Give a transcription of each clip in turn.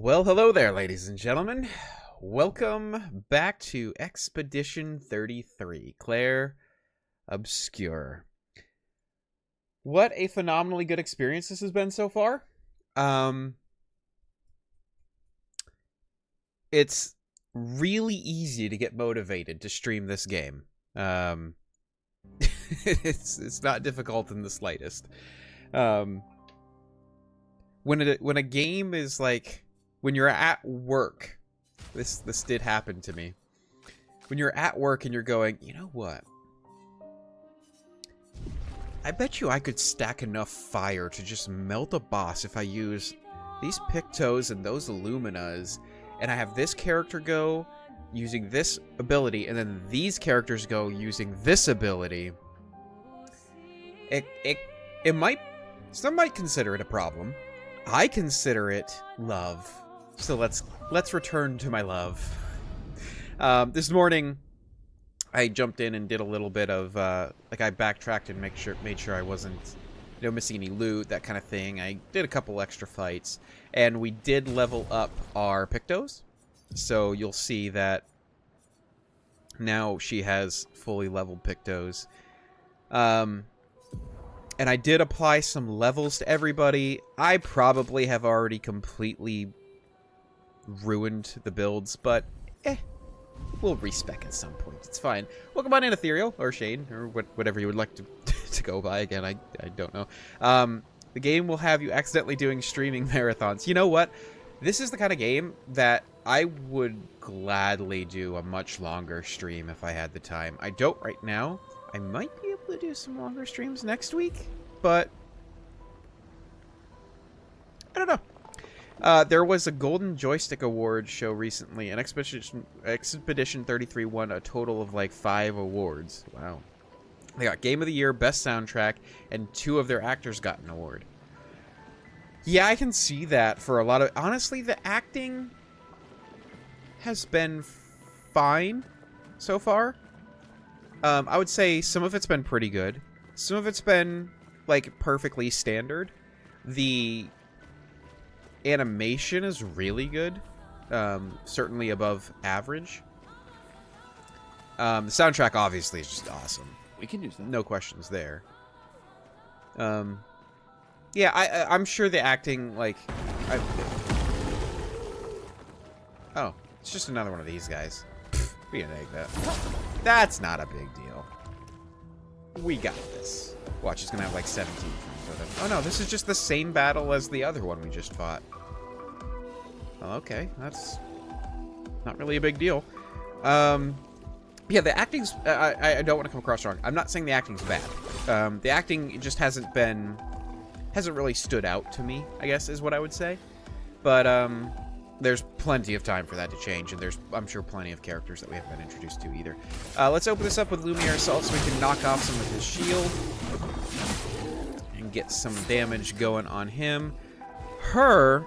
Well, hello there, ladies and gentlemen. Welcome back to Expedition 33, Clair Obscur. What a phenomenally good experience this has been so far. It's really easy to get motivated to stream this game. It's not difficult in the slightest. When a game is like, when you're at work, this did happen to me. When you're at work and you're going, you know what? I bet you I could stack enough fire to just melt a boss if I use these Pictos and those Illuminas, and I have this character go using this ability, and then these characters go using this ability. It might, some might consider it a problem. I consider it love. So let's return to my love. This morning, I jumped in and did a little bit of like I backtracked and made sure I wasn't, missing any loot, that kind of thing. I did a couple extra fights, and we did level up our Pictos. So you'll see that now she has fully leveled Pictos. And I did apply some levels to everybody. I probably have already completely ruined the builds, but we'll respec at some point. It's fine. Welcome on in, Ethereal, or Shane, or whatever you would like to go by. Again, I don't know. The game will have you accidentally doing streaming marathons. You know what? This is the kind of game that I would gladly do a much longer stream if I had the time. I don't right now. I might be able to do some longer streams next week, but I don't know. There was a Golden Joystick Award show recently, and Expedition 33 won a total of like 5 awards. Wow. They got Game of the Year, Best Soundtrack, and 2 of their actors got an award. Yeah, I can see that for a lot of... Honestly, the acting has been fine so far. I would say some of it's been pretty good. Some of it's been, like, perfectly standard. The animation is really good. Certainly above average. The soundtrack, obviously, is just awesome. We can use that. No questions there. Yeah, I'm sure the acting, like... Oh, it's just another one of these guys. We can take that. That's not a big deal. We got this. Watch, it's gonna have like 17 frames with him. Oh no, this is just the same battle as the other one we just fought. Well, okay, that's not really a big deal. Yeah, the acting's... I don't want to come across wrong. I'm not saying the acting's bad. The acting just hasn't really stood out to me, I guess, is what I would say. But, there's plenty of time for that to change, and there's, I'm sure, plenty of characters that we haven't been introduced to either. Let's open this up with Lumiere Assault so we can knock off some of his shield and get some damage going on him. Her,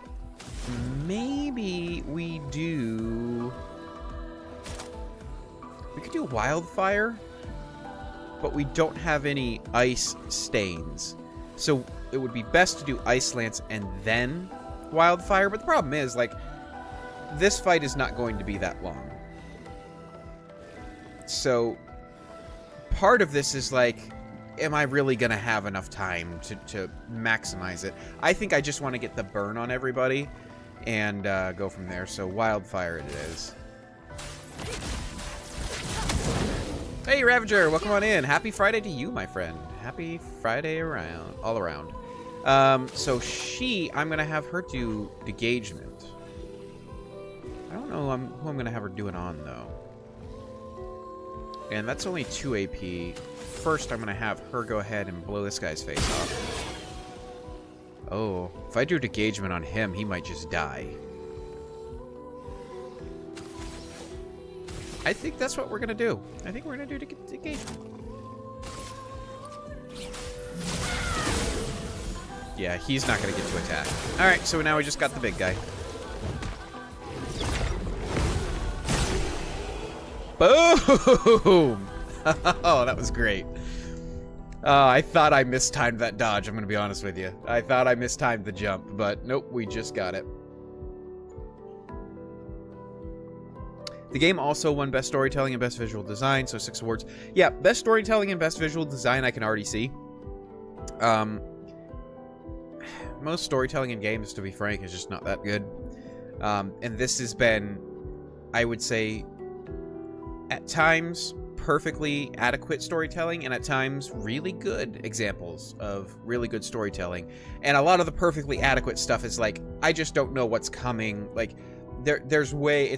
maybe we could do Wildfire, but we don't have any ice stains. So it would be best to do Ice Lance and then Wildfire, but the problem is, like, this fight is not going to be that long. So, part of this is like, am I really going to have enough time to maximize it? I think I just want to get the burn on everybody and go from there. So, Wildfire it is. Hey, Ravager, welcome on in. Happy Friday to you, my friend. Happy Friday all around. So I'm going to have her do Degagement. I don't know who I'm going to have her do it on, though. And that's only 2 AP. First, I'm going to have her go ahead and blow this guy's face off. Oh, if I do Degagement on him, he might just die. I think that's what we're going to do. I think we're going to do Degagement. Yeah, he's not going to get to attack. Alright, so now we just got the big guy. Boom! Oh, that was great. I thought I mistimed that dodge, I'm going to be honest with you. I thought I mistimed the jump, but nope, we just got it. The game also won Best Storytelling and Best Visual Design, so 6 awards. Yeah, Best Storytelling and Best Visual Design I can already see. Most storytelling in games, to be frank, is just not that good. And this has been, I would say, at times perfectly adequate storytelling, and at times really good examples of really good storytelling. And a lot of the perfectly adequate stuff is like, I just don't know what's coming. Like, it's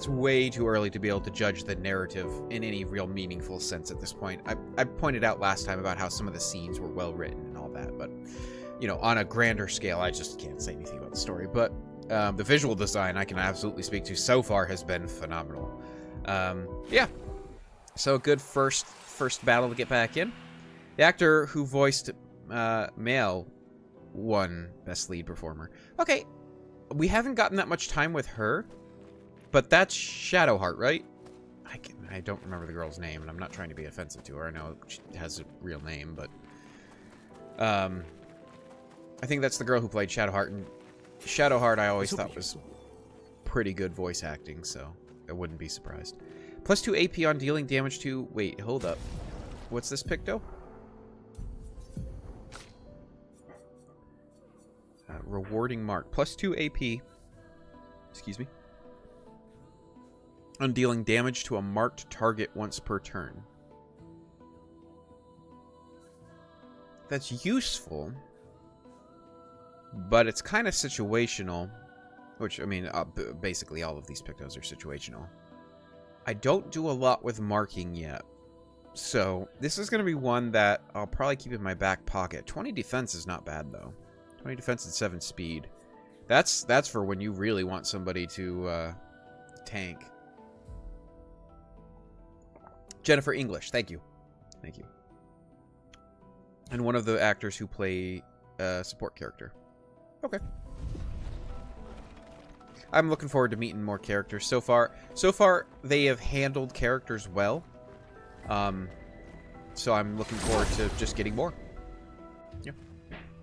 way too early to be able to judge the narrative in any real meaningful sense at this point. I pointed out last time about how some of the scenes were well written and all that, but, you know, on a grander scale, I just can't say anything about the story. But the visual design I can absolutely speak to so far has been phenomenal. Yeah. So a good first battle to get back in. The actor who voiced Male won Best Lead Performer. Okay, we haven't gotten that much time with her, but that's Shadowheart, right? I don't remember the girl's name, and I'm not trying to be offensive to her. I know she has a real name, but I think that's the girl who played Shadowheart, and Shadowheart I always thought was pretty good voice acting, so I wouldn't be surprised. +2 AP on dealing damage to... Wait, hold up. What's this Picto? Rewarding mark. +2 AP. Excuse me. On dealing damage to a marked target once per turn. That's useful. But it's kind of situational. Which, I mean, basically all of these Pictos are situational. I don't do a lot with marking yet. So, this is going to be one that I'll probably keep in my back pocket. 20 defense is not bad, though. 20 defense and 7 speed. That's for when you really want somebody to tank. Jennifer English, thank you. Thank you. And one of the actors who play a support character. Okay. I'm looking forward to meeting more characters. So far, they have handled characters well. So I'm looking forward to just getting more. Yeah,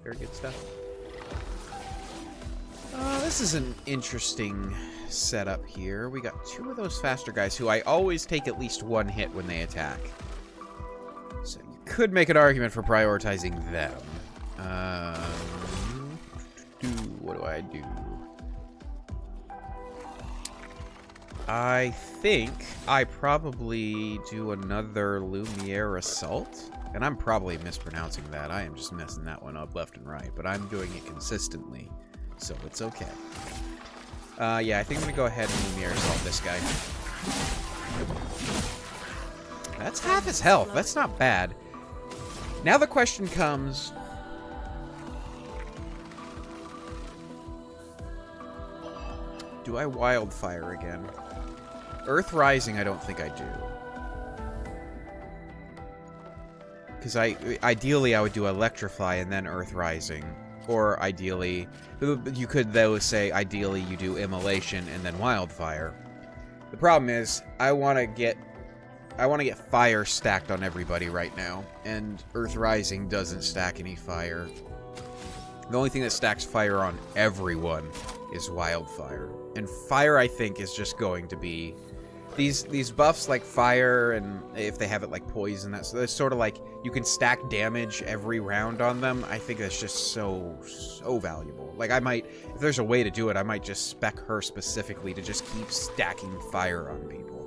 very good stuff. This is an interesting setup here. We got 2 of those faster guys who I always take at least 1 hit when they attack. So you could make an argument for prioritizing them. What do I do? I think I probably do another Lumiere Assault. And I'm probably mispronouncing that. I am just messing that one up left and right. But I'm doing it consistently. So it's okay. Yeah, I think I'm going to go ahead and Lumiere Assault this guy. That's half his health. That's not bad. Now the question comes... do I Wildfire again? Earth Rising, I don't think I do. Because ideally I would do Electrify and then Earth Rising. Or ideally, you could though say ideally you do Immolation and then Wildfire. The problem is, I want to get fire stacked on everybody right now, and Earth Rising doesn't stack any fire. The only thing that stacks fire on everyone is Wildfire. And fire, I think, is just going to be... These buffs like fire, and if they have it like poison, that's sort of like you can stack damage every round on them. I think that's just so valuable. Like, I might, if there's a way to do it, I might just spec her specifically to just keep stacking fire on people.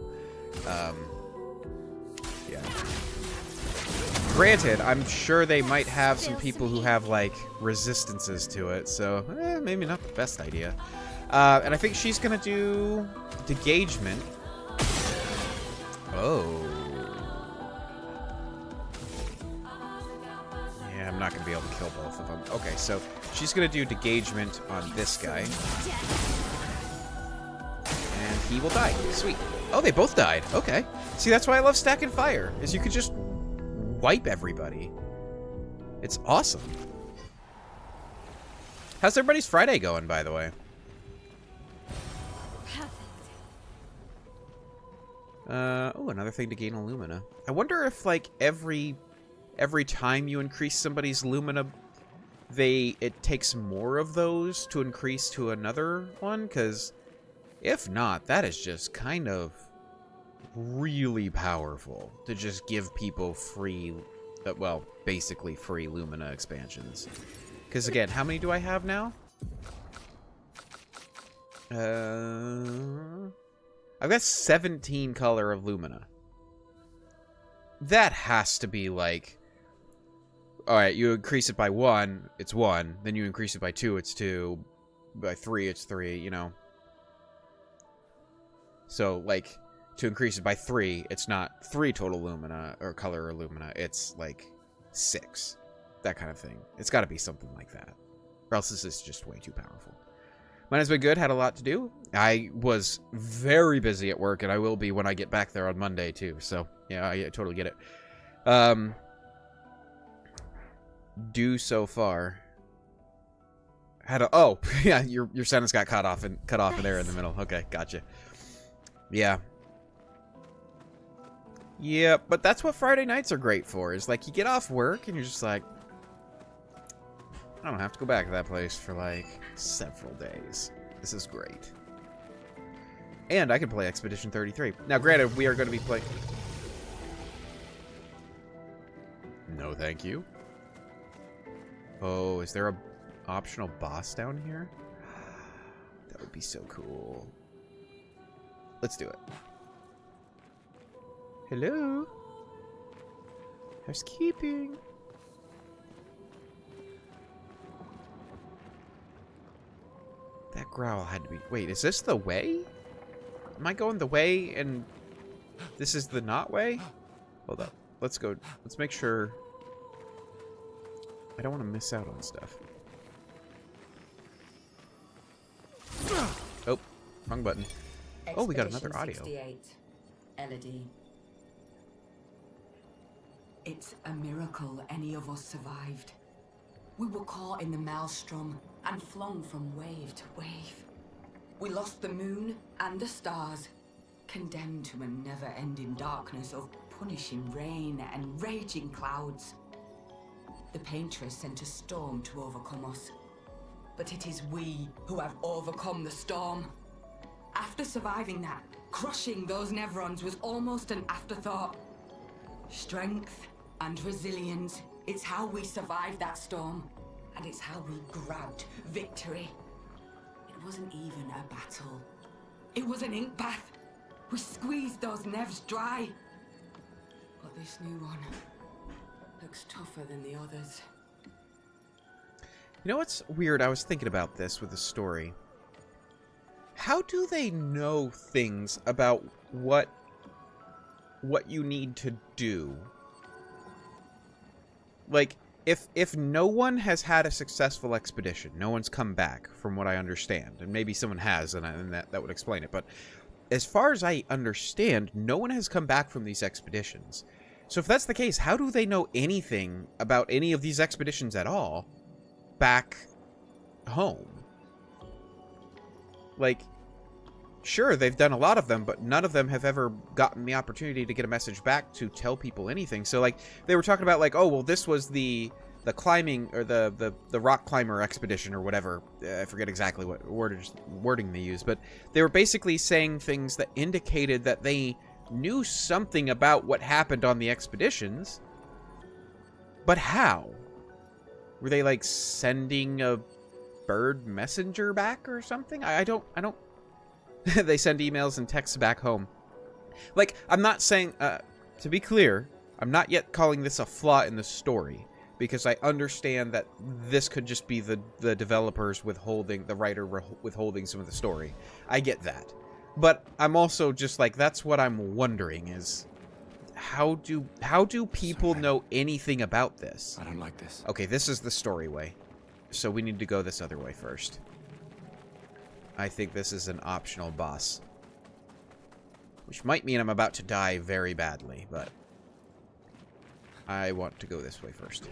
Yeah. Granted, I'm sure they might have some people who have, like, resistances to it, so maybe not the best idea. And I think she's gonna do Degagement. Oh. Yeah, I'm not going to be able to kill both of them. Okay, so she's going to do Degagement on this guy. And he will die. Sweet. Oh, they both died. Okay. See, that's why I love stacking fire, is you could just wipe everybody. It's awesome. How's everybody's Friday going, by the way? Oh, another thing to gain a Lumina. I wonder if, like, every time you increase somebody's Lumina, it takes more of those to increase to another one? Because if not, that is just kind of really powerful to just give people free, well, basically free Lumina expansions. Because again, how many do I have now? I've got 17 color of Lumina. That has to be like, alright, you increase it by 1, it's 1. Then you increase it by 2, it's 2. By 3, it's 3, you know. So, like, to increase it by 3, it's not 3 total Lumina, or color or Lumina. It's, like, 6. That kind of thing. It's got to be something like that. Or else this is just way too powerful. Mine has been good, had a lot to do. I was very busy at work, and I will be when I get back there on Monday, too. So, yeah, I totally get it. Do so far. Had a... Oh, yeah, your sentence got cut off in there in the middle. Okay, gotcha. Yeah. Yeah, but that's what Friday nights are great for. Is like, you get off work, and you're just like... I don't have to go back to that place for, like, several days. This is great. And I can play Expedition 33. Now, granted, we are going to be playing... No, thank you. Oh, is there a optional boss down here? That would be so cool. Let's do it. Hello? Housekeeping. That growl had to be... Wait, is this the way? Am I going the way and this is the not way? Hold up. Let's go. Let's make sure... I don't want to miss out on stuff. Oh, wrong button. Oh, we got another audio. Elodie. It's a miracle any of us survived. We were caught in the maelstrom and flung from wave to wave. We lost the moon and the stars, condemned to a never-ending darkness of punishing rain and raging clouds. The Paintress sent a storm to overcome us, but it is we who have overcome the storm. After surviving that, crushing those Nevrons was almost an afterthought. Strength and resilience, it's how we survived that storm, and it's how we grabbed victory. It wasn't even a battle. It was an ink bath. We squeezed those Nevs dry. But this new one looks tougher than the others. You know what's weird? I was thinking about this with the story. How do they know things about what you need to do? Like, if no one has had a successful expedition, no one's come back, from what I understand, and maybe someone has, and that would explain it, but as far as I understand, no one has come back from these expeditions. So if that's the case, how do they know anything about any of these expeditions at all back home? Like, sure, they've done a lot of them, but none of them have ever gotten the opportunity to get a message back to tell people anything. So, like, they were talking about, like, oh, well, this was the climbing, or the rock climber expedition, or whatever. I forget exactly what wording they used, but they were basically saying things that indicated that they knew something about what happened on the expeditions. But how? Were they, like, sending a bird messenger back or something? I don't... They send emails and texts back home. Like, I'm not saying... to be clear, I'm not yet calling this a flaw in the story, because I understand that this could just be the developers withholding, the writer withholding some of the story. I get that. But I'm also just like, that's what I'm wondering is, how do people know anything about this? I don't like this. Okay, this is the story way. So we need to go this other way first. I think this is an optional boss. Which might mean I'm about to die very badly, but I want to go this way first.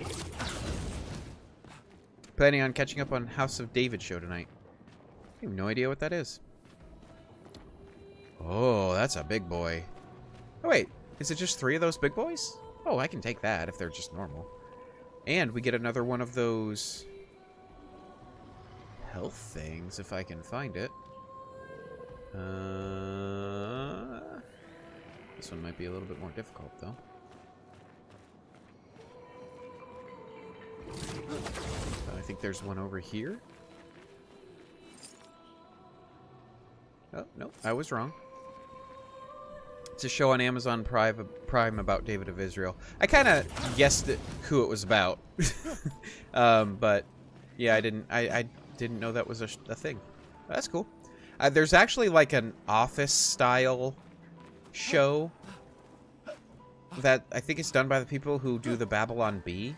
Planning on catching up on House of David show tonight. I have no idea what that is. Oh, that's a big boy. Oh, wait. Is it just 3 of those big boys? Oh, I can take that if they're just normal. And we get another one of those health things, if I can find it. This one might be a little bit more difficult, though. I think there's one over here. Oh, no, I was wrong. It's a show on Amazon Prime about David of Israel. I kind of guessed who it was about. But, yeah, I didn't know that was a thing. That's cool. There's actually, like, an Office-style show that I think is done by the people who do the Babylon Bee.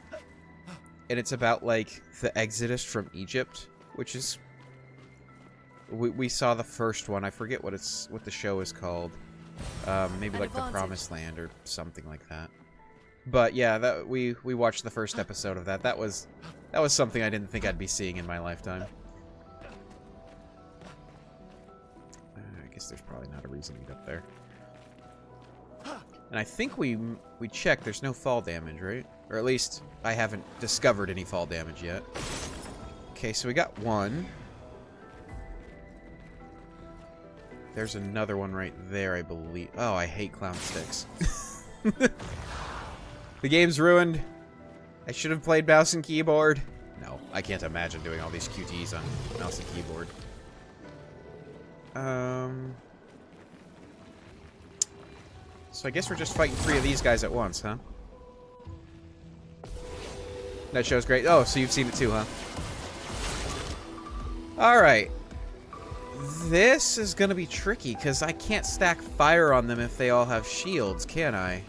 And it's about, like, the Exodus from Egypt, which is... We saw the first one. I forget what the show is called. Maybe like The Promised Land or something like that. But yeah, we watched the first episode of that. That was something I didn't think I'd be seeing in my lifetime. I guess there's probably not a reason to get up there. And I think we checked. There's no fall damage, right? Or at least I haven't discovered any fall damage yet. Okay, so we got one. There's another one right there, I believe. Oh, I hate clown sticks. The game's ruined. I should have played mouse and keyboard. No, I can't imagine doing all these QTs on mouse and keyboard. So I guess we're just fighting 3 of these guys at once, huh? That show's great. Oh, so you've seen it too, huh? Alright. This is gonna be tricky, because I can't stack fire on them if they all have shields, can I?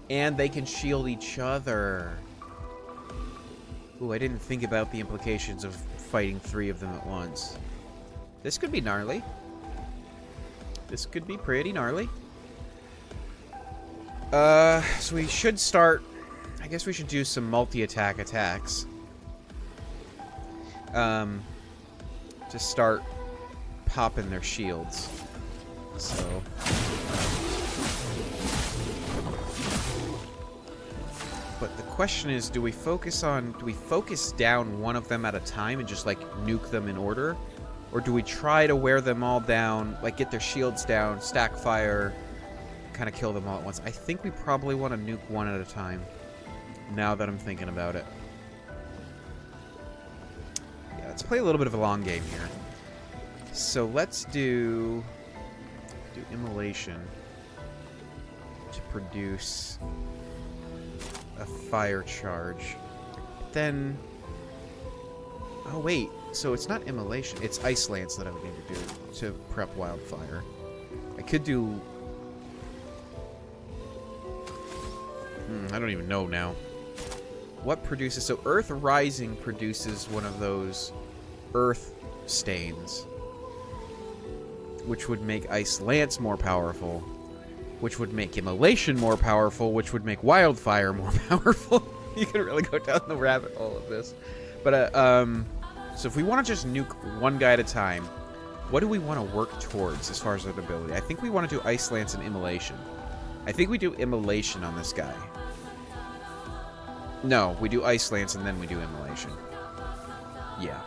And they can shield each other. Ooh, I didn't think about the implications of fighting 3 of them at once. This could be gnarly. This could be pretty gnarly. So we should start... I guess we should do some multi-attack attacks. To start popping their shields. So... But the question is, do we focus down one of them at a time and just, like, nuke them in order? Or do we try to wear them all down, like, get their shields down, stack fire, kind of kill them all at once? I think we probably want to nuke one at a time, now that I'm thinking about it. Yeah, let's play a little bit of a long game here. So let's do immolation to produce a fire charge. Then, oh wait, so it's not immolation, it's ice lance that I would need to do to prep wildfire. I could do... I don't even know now. What produces... So Earth Rising produces one of those earth stains, which would make Ice Lance more powerful, which would make Immolation more powerful, which would make Wildfire more powerful. You can really go down the rabbit hole of this. But, so if we want to just nuke one guy at a time, what do we want to work towards as far as that ability? I think we want to do Ice Lance and Immolation. I think we do Immolation on this guy. No, we do Ice Lance and then we do Immolation. Yeah.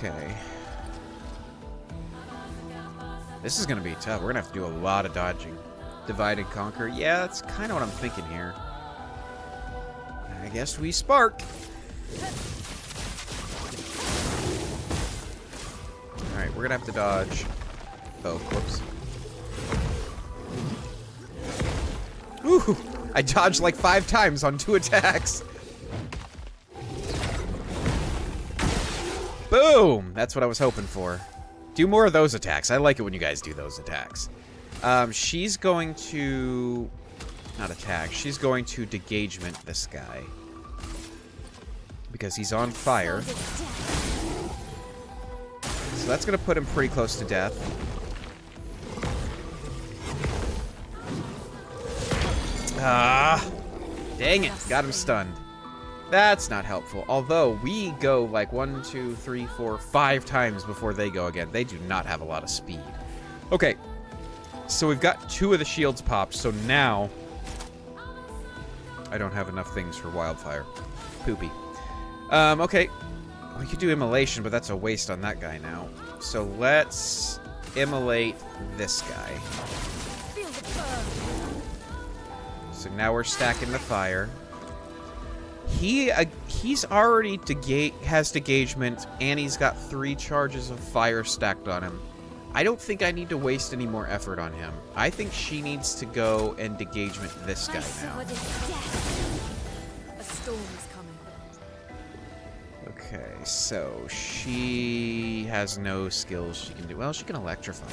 Okay. This is gonna be tough. We're gonna have to do a lot of dodging. Divide and conquer. Yeah, that's kind of what I'm thinking here. I guess we spark. Alright, we're gonna have to dodge. Oh, whoops. Ooh! I dodged like 5 times on 2 attacks. Boom! That's what I was hoping for. Do more of those attacks. I like it when you guys do those attacks. She's going to... Not attack. She's going to degagement this guy. Because he's on fire. So that's going to put him pretty close to death. Ah! Dang it! Got him stunned. That's not helpful. Although, we go like 1, 2, 3, 4, 5 times before they go again. They do not have a lot of speed. Okay. So we've got 2 of the shields popped. So now... I don't have enough things for wildfire. Poopy. Okay. We could do immolation, but that's a waste on that guy now. So let's immolate this guy. So now we're stacking the fire. He's already has degagement, and he's got 3 charges of fire stacked on him. I don't think I need to waste any more effort on him. I think she needs to go and degagement this guy now. A storm is coming. Okay, so she has no skills she can do. Well, she can electrify.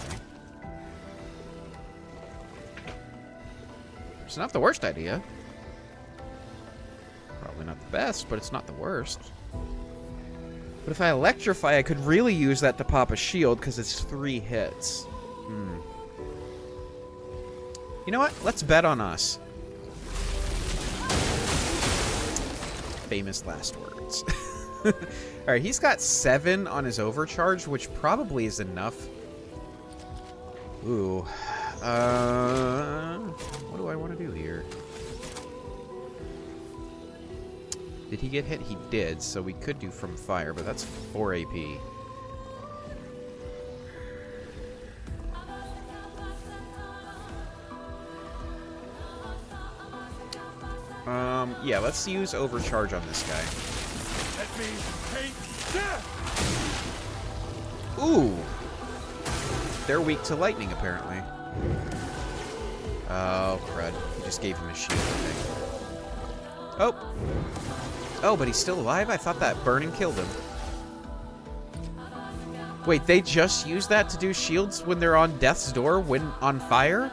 It's not the worst idea. Probably not the best, but it's not the worst. But if I electrify, I could really use that to pop a shield because it's 3 hits. You know what? Let's bet on us. Famous last words. Alright, he's got 7 on his overcharge, which probably is enough. Ooh. What do I want to do here? Did he get hit? He did, so we could do from fire, but that's 4 AP. Yeah, let's use overcharge on this guy. Let me take death! Ooh! They're weak to lightning, apparently. Oh, crud. He just gave him a shield, I think. Oh! Oh, but he's still alive? I thought that burning killed him. Wait, they just use that to do shields when they're on death's door when on fire?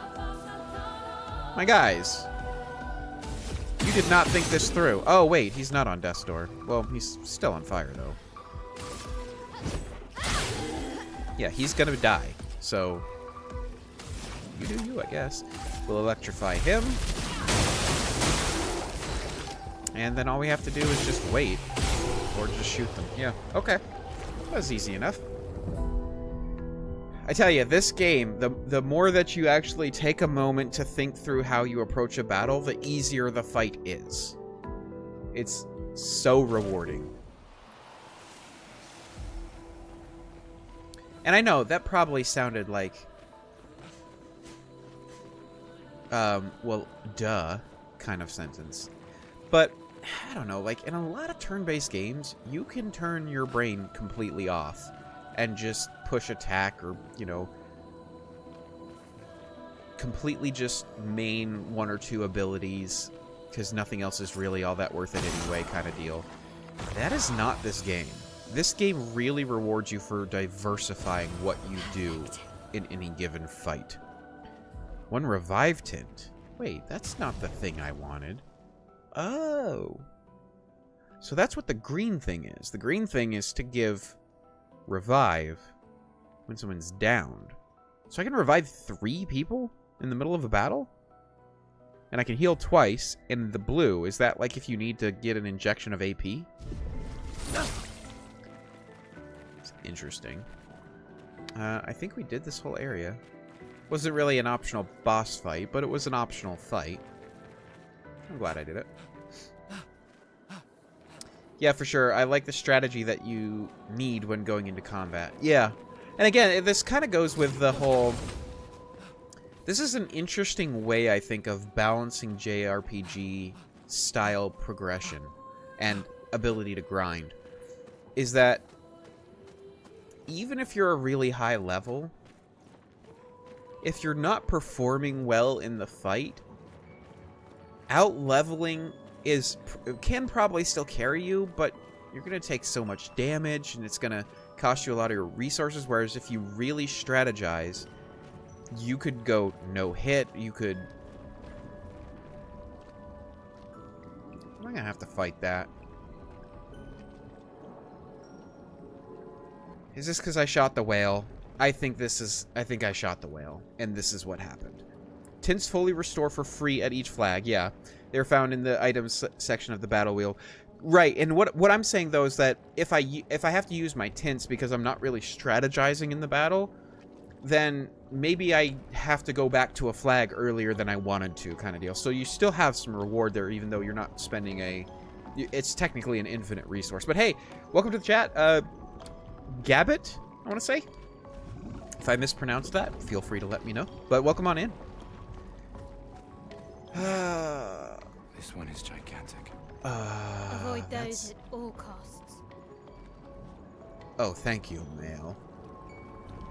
My guys. You did not think this through. Oh, wait, he's not on death's door. Well, he's still on fire, though. Yeah, he's gonna die. So, you do you, I guess. We'll electrify him. And then all we have to do is just wait. Or just shoot them. Yeah, okay. That was easy enough. I tell you, this game, the more that you actually take a moment to think through how you approach a battle, the easier the fight is. It's so rewarding. And I know, that probably sounded like... well, duh, kind of sentence. But, I don't know, like, in a lot of turn-based games, you can turn your brain completely off and just push attack or, you know, completely just main 1 or 2 abilities because nothing else is really all that worth it anyway kind of deal. That is not this game. This game really rewards you for diversifying what you do in any given fight. 1 revive tint. Wait, that's not the thing I wanted. Oh. So that's what the green thing is. The green thing is to give revive when someone's downed. So I can revive 3 people in the middle of a battle? And I can heal twice. And the blue, is that like if you need to get an injection of AP? It's interesting. I think we did this whole area. Wasn't really an optional boss fight, but it was an optional fight. I'm glad I did it. Yeah, for sure. I like the strategy that you need when going into combat. Yeah. And again, this kind of goes with the whole... This is an interesting way, I think, of balancing JRPG style progression and ability to grind. Is that even if you're a really high level, if you're not performing well in the fight, out-leveling can probably still carry you, but you're going to take so much damage, and it's going to cost you a lot of your resources, whereas if you really strategize, you could go no hit, you could... I'm going to have to fight that. Is this because I shot the whale? I think I shot the whale, and this is what happened. Tints fully restore for free at each flag, yeah. They're found in the items section of the battle wheel. Right, and what I'm saying, though, is that if I have to use my tints because I'm not really strategizing in the battle, then maybe I have to go back to a flag earlier than I wanted to, kind of deal. So you still have some reward there, even though you're not spending a it's technically an infinite resource. But hey, welcome to the chat. Gabbit, I want to say. If I mispronounced that, feel free to let me know. But welcome on in. This one is gigantic. Avoid those at all costs. Oh, thank you, Mail.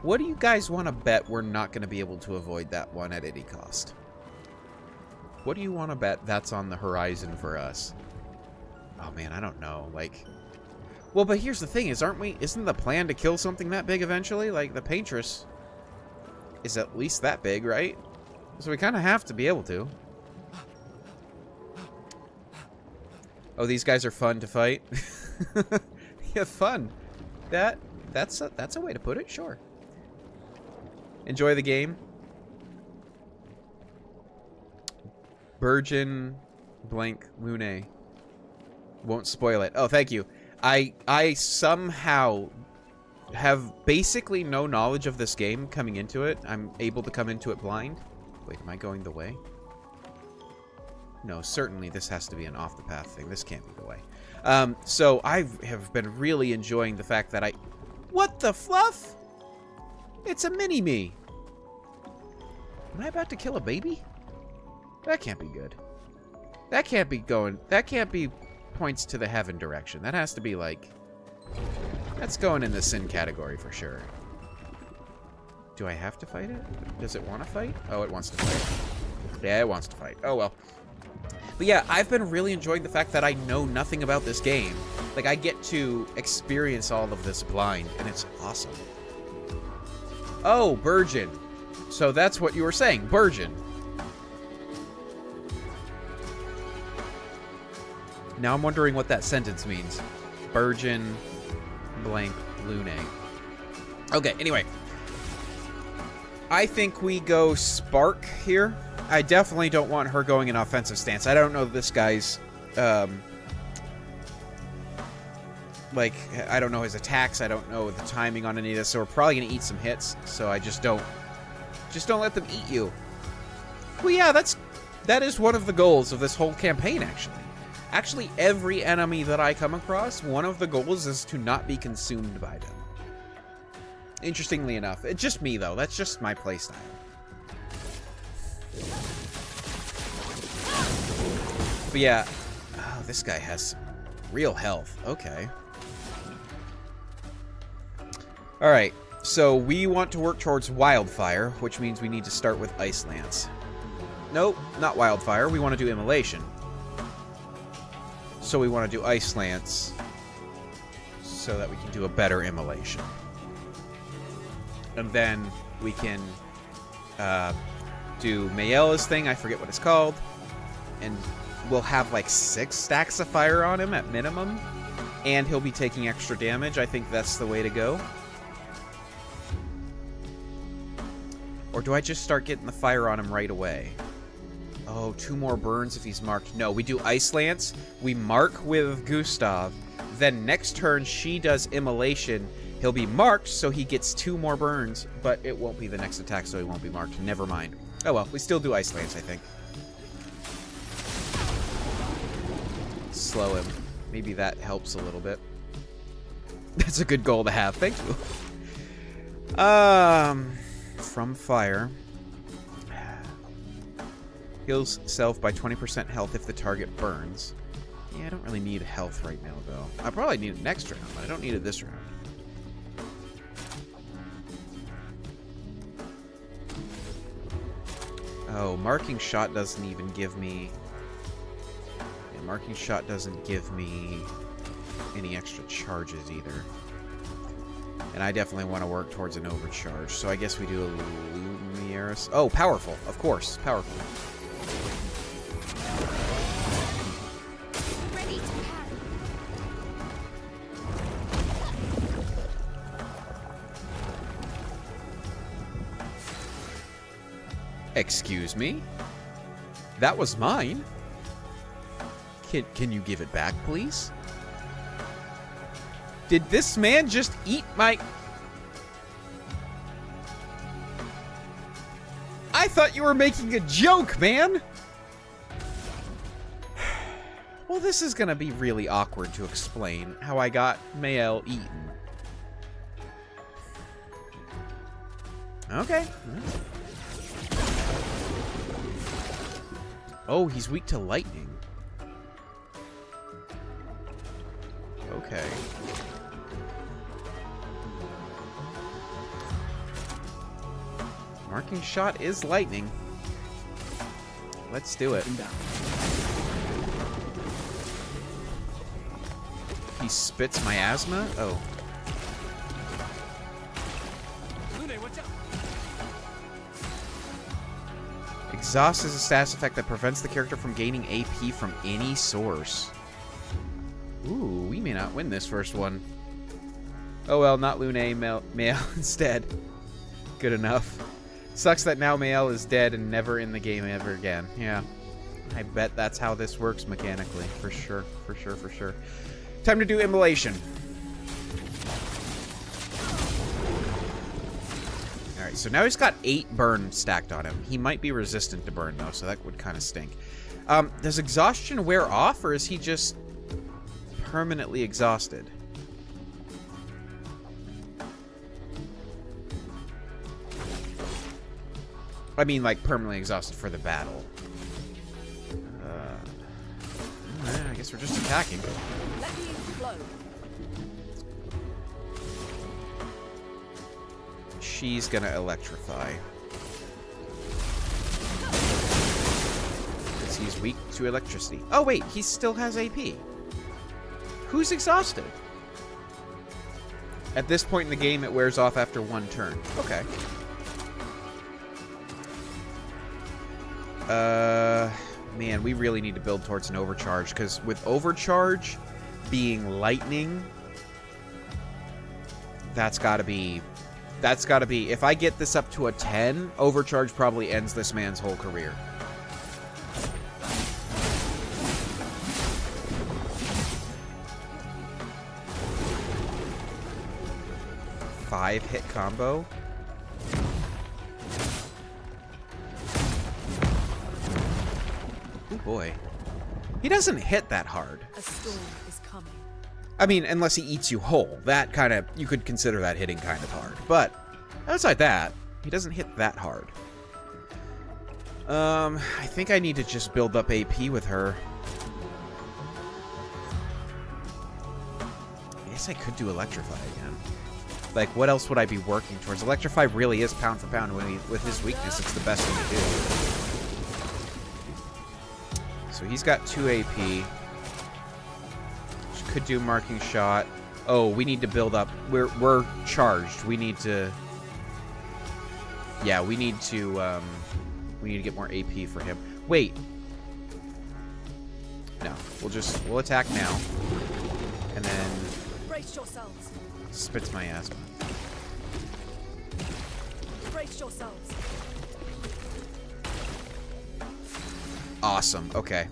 What do you guys want to bet we're not going to be able to avoid that one at any cost? What do you want to bet that's on the horizon for us? Oh man, I don't know. Like, well, but here's the thing: isn't the plan to kill something that big eventually? Like the Paintress is at least that big, right? So we kind of have to be able to. Oh, these guys are fun to fight. Yeah, fun. That's a way to put it. Sure. Enjoy the game. Virgin blank Lune. Won't spoil it. Oh, thank you. I somehow have basically no knowledge of this game coming into it. I'm able to come into it blind. Wait, am I going the way? No, certainly this has to be an off-the-path thing. This can't be the way. So I have been really enjoying the fact that What the fluff? It's a mini-me. Am I about to kill a baby? That can't be good. That can't be going... That can't be points to the heaven direction. That has to be like... That's going in the sin category for sure. Do I have to fight it? Does it want to fight? Oh, it wants to fight. Yeah, it wants to fight. Oh, well. But yeah, I've been really enjoying the fact that I know nothing about this game. Like, I get to experience all of this blind, and it's awesome. Oh, Burgeon. So that's what you were saying, Burgeon. Now I'm wondering what that sentence means. Burgeon blank Lune. Okay, anyway. I think we go Spark here. I definitely don't want her going in offensive stance. I don't know this guy's, like, I don't know his attacks. I don't know the timing on any of this. So we're probably going to eat some hits. So I just don't let them eat you. Well, yeah, that is one of the goals of this whole campaign, actually. Actually, every enemy that I come across, one of the goals is to not be consumed by them. Interestingly enough. It's just me, though. That's just my playstyle. But yeah, oh, this guy has some real health. Okay. Alright, so we want to work towards Wildfire, which means we need to start with Ice Lance. Nope, not Wildfire. We want to do Immolation. So we want to do Ice Lance so that we can do a better Immolation. And then we can do Mayella's thing. I forget what it's called. And we'll have like 6 stacks of fire on him at minimum. And he'll be taking extra damage. I think that's the way to go. Or do I just start getting the fire on him right away? Oh, 2 more burns if he's marked. No, we do Ice Lance. We mark with Gustav. Then next turn, she does Immolation. He'll be marked, so he gets 2 more burns. But it won't be the next attack, so he won't be marked. Never mind. Oh well, we still do Ice Lance, I think. Slow him. Maybe that helps a little bit. That's a good goal to have. Thank you. From fire. Heals self by 20% health if the target burns. Yeah, I don't really need health right now, though. I probably need it next round, but I don't need it this round. Oh, marking shot doesn't even give me... Yeah, marking shot doesn't give me any extra charges either. And I definitely want to work towards an overcharge, so I guess we do a Lumieris. Oh, powerful, of course, powerful. Ready to parry. Excuse me? That was mine. Can you give it back, please? Did this man just eat my... I thought you were making a joke, man! Well, this is gonna be really awkward to explain how I got Mael eaten. Okay. Oh, he's weak to lightning. Okay. Marking shot is lightning. Let's do it. He spits miasma? Oh. Exhaust is a status effect that prevents the character from gaining AP from any source. Ooh, we may not win this first one. Oh well, not Lune, Mael instead. Good enough. Sucks that now Mael is dead and never in the game ever again. Yeah. I bet that's how this works mechanically. For sure, for sure, for sure. Time to do immolation. Alright, so now he's got 8 burn stacked on him. He might be resistant to burn, though, so that would kind of stink. Does exhaustion wear off, or is he just permanently exhausted? I mean, like, permanently exhausted for the battle. I guess we're just attacking. Let me explode. She's gonna electrify. Because he's weak to electricity. Oh, wait, he still has AP. Who's exhausted? At this point in the game, it wears off after 1 turn. Okay. Man, we really need to build towards an overcharge, because with overcharge being lightning, that's gotta be, if I get this up to a 10, overcharge probably ends this man's whole career. Five-hit combo. Oh boy. He doesn't hit that hard. A storm is coming. I mean, unless he eats you whole. That kind of, you could consider that hitting kind of hard. But outside that, he doesn't hit that hard. I think I need to just build up AP with her. I guess I could do Electrify again. Like, what else would I be working towards? Electrify really is pound for pound. With his weakness, it's the best thing to do. So he's got 2 AP. Could do marking shot. Oh, we need to build up. We're charged. We need to. Yeah, we need to get more AP for him. Wait. No, we'll attack now, and then Brace yourselves. spits my ass. Brace yourselves. Awesome. Okay.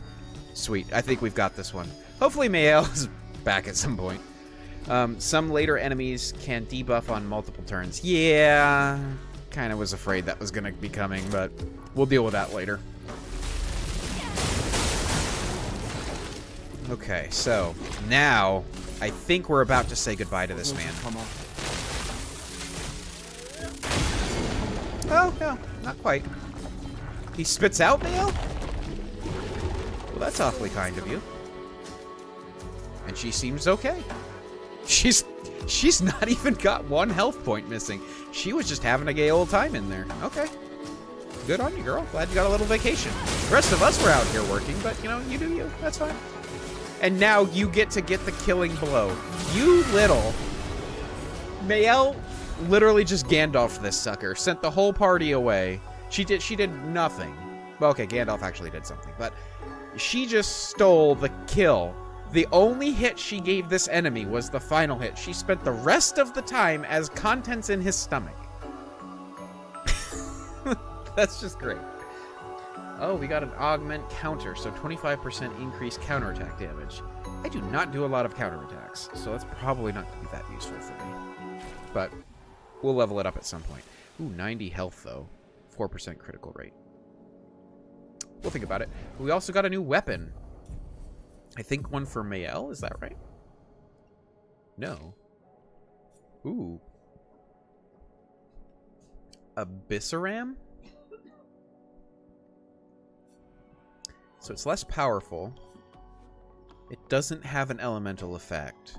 Sweet. I think we've got this one. Hopefully Mael is back at some point. Some later enemies can debuff on multiple turns. Yeah. Kind of was afraid that was going to be coming, but we'll deal with that later. Okay, so now I think we're about to say goodbye to this man. Oh, no, not quite. He spits out Mael? Well, that's awfully kind of you. And she seems okay. She's not even got 1 health point missing. She was just having a gay old time in there. Okay. Good on you, girl. Glad you got a little vacation. The rest of us were out here working, but, you know, you do you. That's fine. And now you get to get the killing blow. You little... Mael literally just Gandalf'd this sucker. Sent the whole party away. She did nothing. Well, okay, Gandalf actually did something, but she just stole the kill. The only hit she gave this enemy was the final hit. She spent the rest of the time as contents in his stomach. That's just great. Oh, we got an augment counter, so 25% increased counterattack damage. I do not do a lot of counterattacks, so that's probably not going to be that useful for me. But we'll level it up at some point. Ooh, 90 health, though. 4% critical rate. We'll think about it. We also got a new weapon. I think one for Mael, is that right? No. Ooh. Abyssaram? So it's less powerful. It doesn't have an elemental effect.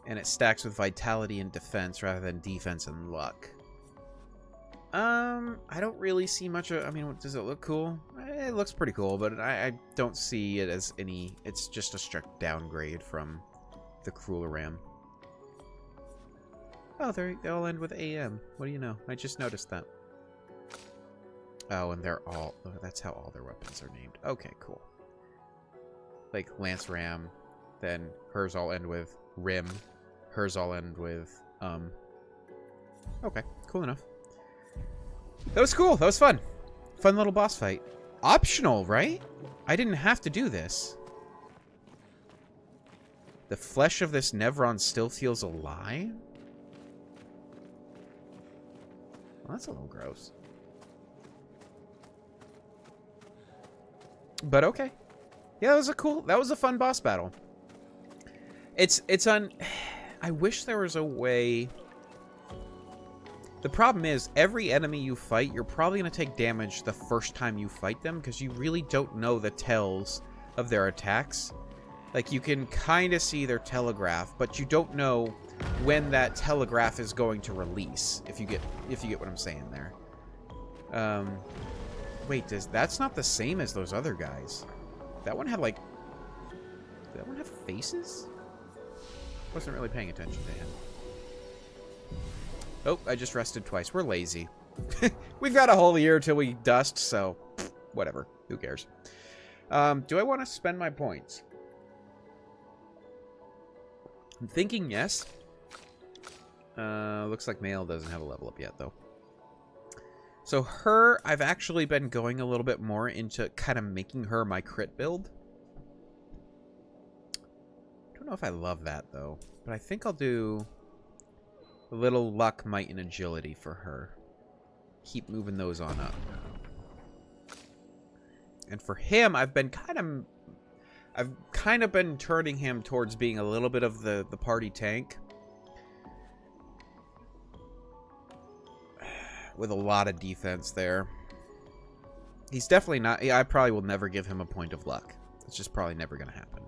And it stacks with vitality and defense rather than defense and luck. I don't really see much of... I mean, does it look cool? It looks pretty cool, but I don't see it as any... It's just a strict downgrade from the Crueler Ram. Oh, they all end with AM. What do you know? I just noticed that. Oh, and they're all... Oh, that's how all their weapons are named. Okay, cool. Like Lance Ram, then hers all end with Rim. Hers all end with... Okay, cool enough. That was cool. That was fun. Fun little boss fight. Optional, right? I didn't have to do this. The flesh of this Nevron still feels alive? Well, that's a little gross. But okay. Yeah, that was a fun boss battle. I wish there was a way... The problem is, every enemy you fight, you're probably going to take damage the first time you fight them, because you really don't know the tells of their attacks. Like, you can kind of see their telegraph, but you don't know when that telegraph is going to release, if you get what I'm saying there. Wait, that's not the same as those other guys. That one had, like... Did that one have faces? Wasn't really paying attention to him. Oh, I just rested twice. We're lazy. We've got a whole year till we dust, so whatever. Who cares? Do I want to spend my points? I'm thinking yes. Looks like Mael doesn't have a level up yet, though. So her, I've actually been going a little bit more into kind of making her my crit build. I don't know if I love that, though. But I think I'll do... a little luck, might, and agility for her. Keep moving those on up. And for him, I've kind of been turning him towards being a little bit of the party tank. With a lot of defense there. He's definitely not... I probably will never give him a point of luck. It's just probably never going to happen.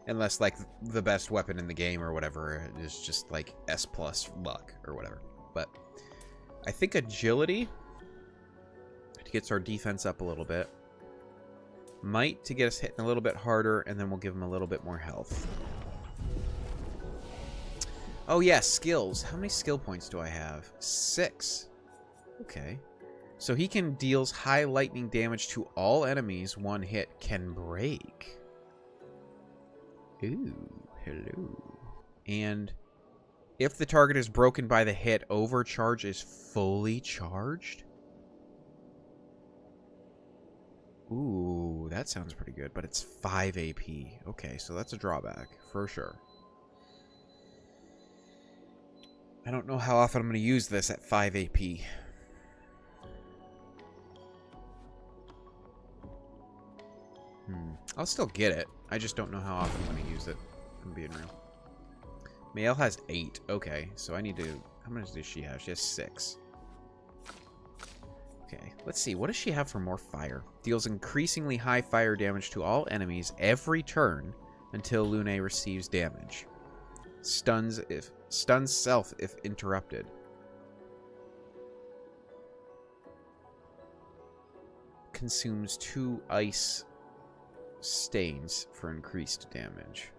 Unless, like, the best weapon in the game or whatever is just, like, S+ luck or whatever. But I think agility gets our defense up a little bit. Might to get us hitting a little bit harder, and then we'll give him a little bit more health. Oh, yeah, skills. How many skill points do I have? 6. Okay. So he can deals high lightning damage to all enemies. One hit can break. Ooh, hello. And if the target is broken by the hit, overcharge is fully charged? Ooh, that sounds pretty good, but it's 5 AP. Okay, so that's a drawback, for sure. I don't know how often I'm going to use this at 5 AP. I'll still get it. I just don't know how often I'm going to use it. I'm being real. Mael has 8. Okay, so I need to... How much does she have? She has 6. Okay, let's see. What does she have for more fire? Deals increasingly high fire damage to all enemies every turn until Lune receives damage. Stuns self if interrupted. Consumes 2 ice stains for increased damage.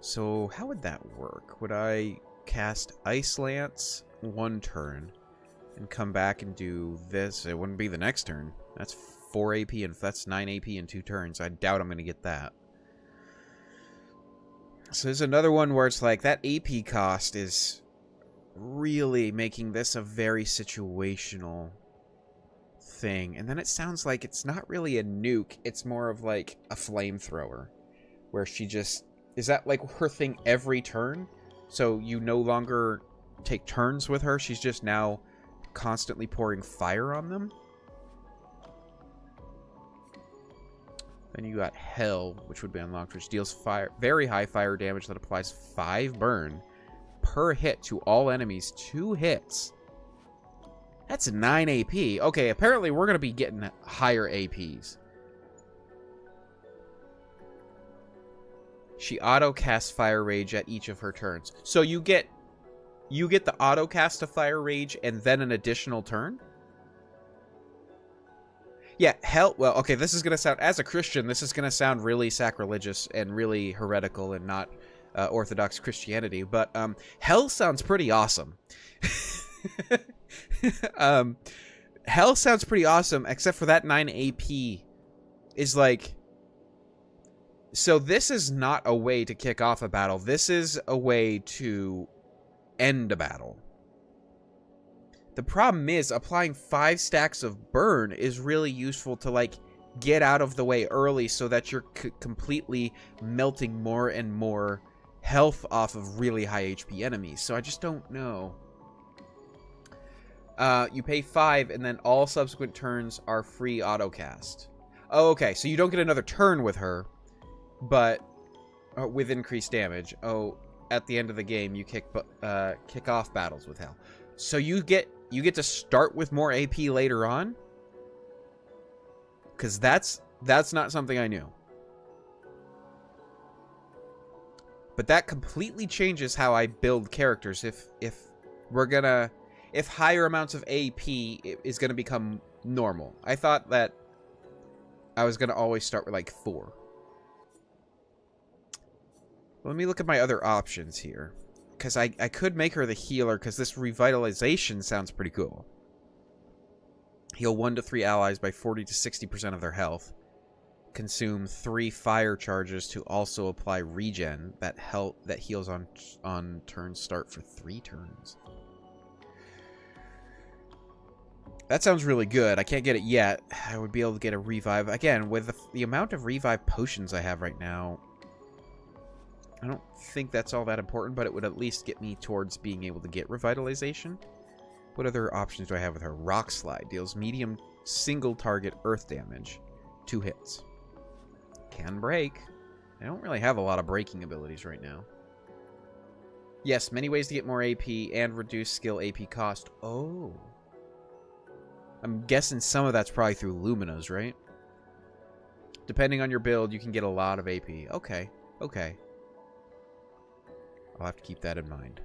So how would that work? Would I cast Ice Lance 1 turn and come back and do this? It wouldn't be the next turn. That's 4 AP and that's 9 AP in 2 turns. I doubt I'm going to get that. So there's another one where it's like that AP cost is really making this a very situational thing. And then it sounds like it's not really a nuke. It's more of like a flamethrower where she just... Is that like her thing every turn? So you no longer take turns with her? She's just now constantly pouring fire on them? Then you got Hell, which would be unlocked, which deals very high fire damage that applies 5 burn per hit to all enemies. 2 hits. That's 9 AP. Okay, apparently we're going to be getting higher APs. She auto-casts Fire Rage at each of her turns. So you get the auto-cast of Fire Rage and then an additional turn? Yeah, hell, well, okay, this is going to sound, as a Christian, this is going to sound really sacrilegious and really heretical and not Orthodox Christianity, but hell sounds pretty awesome. Hell sounds pretty awesome, except for that 9 AP is like... So this is not a way to kick off a battle. This is a way to end a battle. The problem is, applying 5 stacks of burn is really useful to, like, get out of the way early so that you're completely melting more and more health off of really high HP enemies. So I just don't know. You pay 5, and then all subsequent turns are free autocast. Oh, okay, so you don't get another turn with her, but with increased damage. Oh, at the end of the game, you kick off battles with Hell. So you get to start with more AP later on? Because that's not something I knew. But that completely changes how I build characters. If higher amounts of AP is gonna become normal. I thought that I was gonna always start with like 4. Let me look at my other options here. Because I could make her the healer, because this revitalization sounds pretty cool. Heal 1 to 3 allies by 40 to 60% of their health. Consume 3 fire charges to also apply regen that heals on turn start for 3 turns. That sounds really good. I can't get it yet. I would be able to get a revive. Again, with the amount of revive potions I have right now, I don't think that's all that important, but it would at least get me towards being able to get revitalization. What other options do I have with her? Rock Slide deals medium single target earth damage. 2 hits. Can break. I don't really have a lot of breaking abilities right now. Yes, many ways to get more AP and reduce skill AP cost. Oh. I'm guessing some of that's probably through Luminas, right? Depending on your build, you can get a lot of AP. Okay. Okay. I'll have to keep that in mind.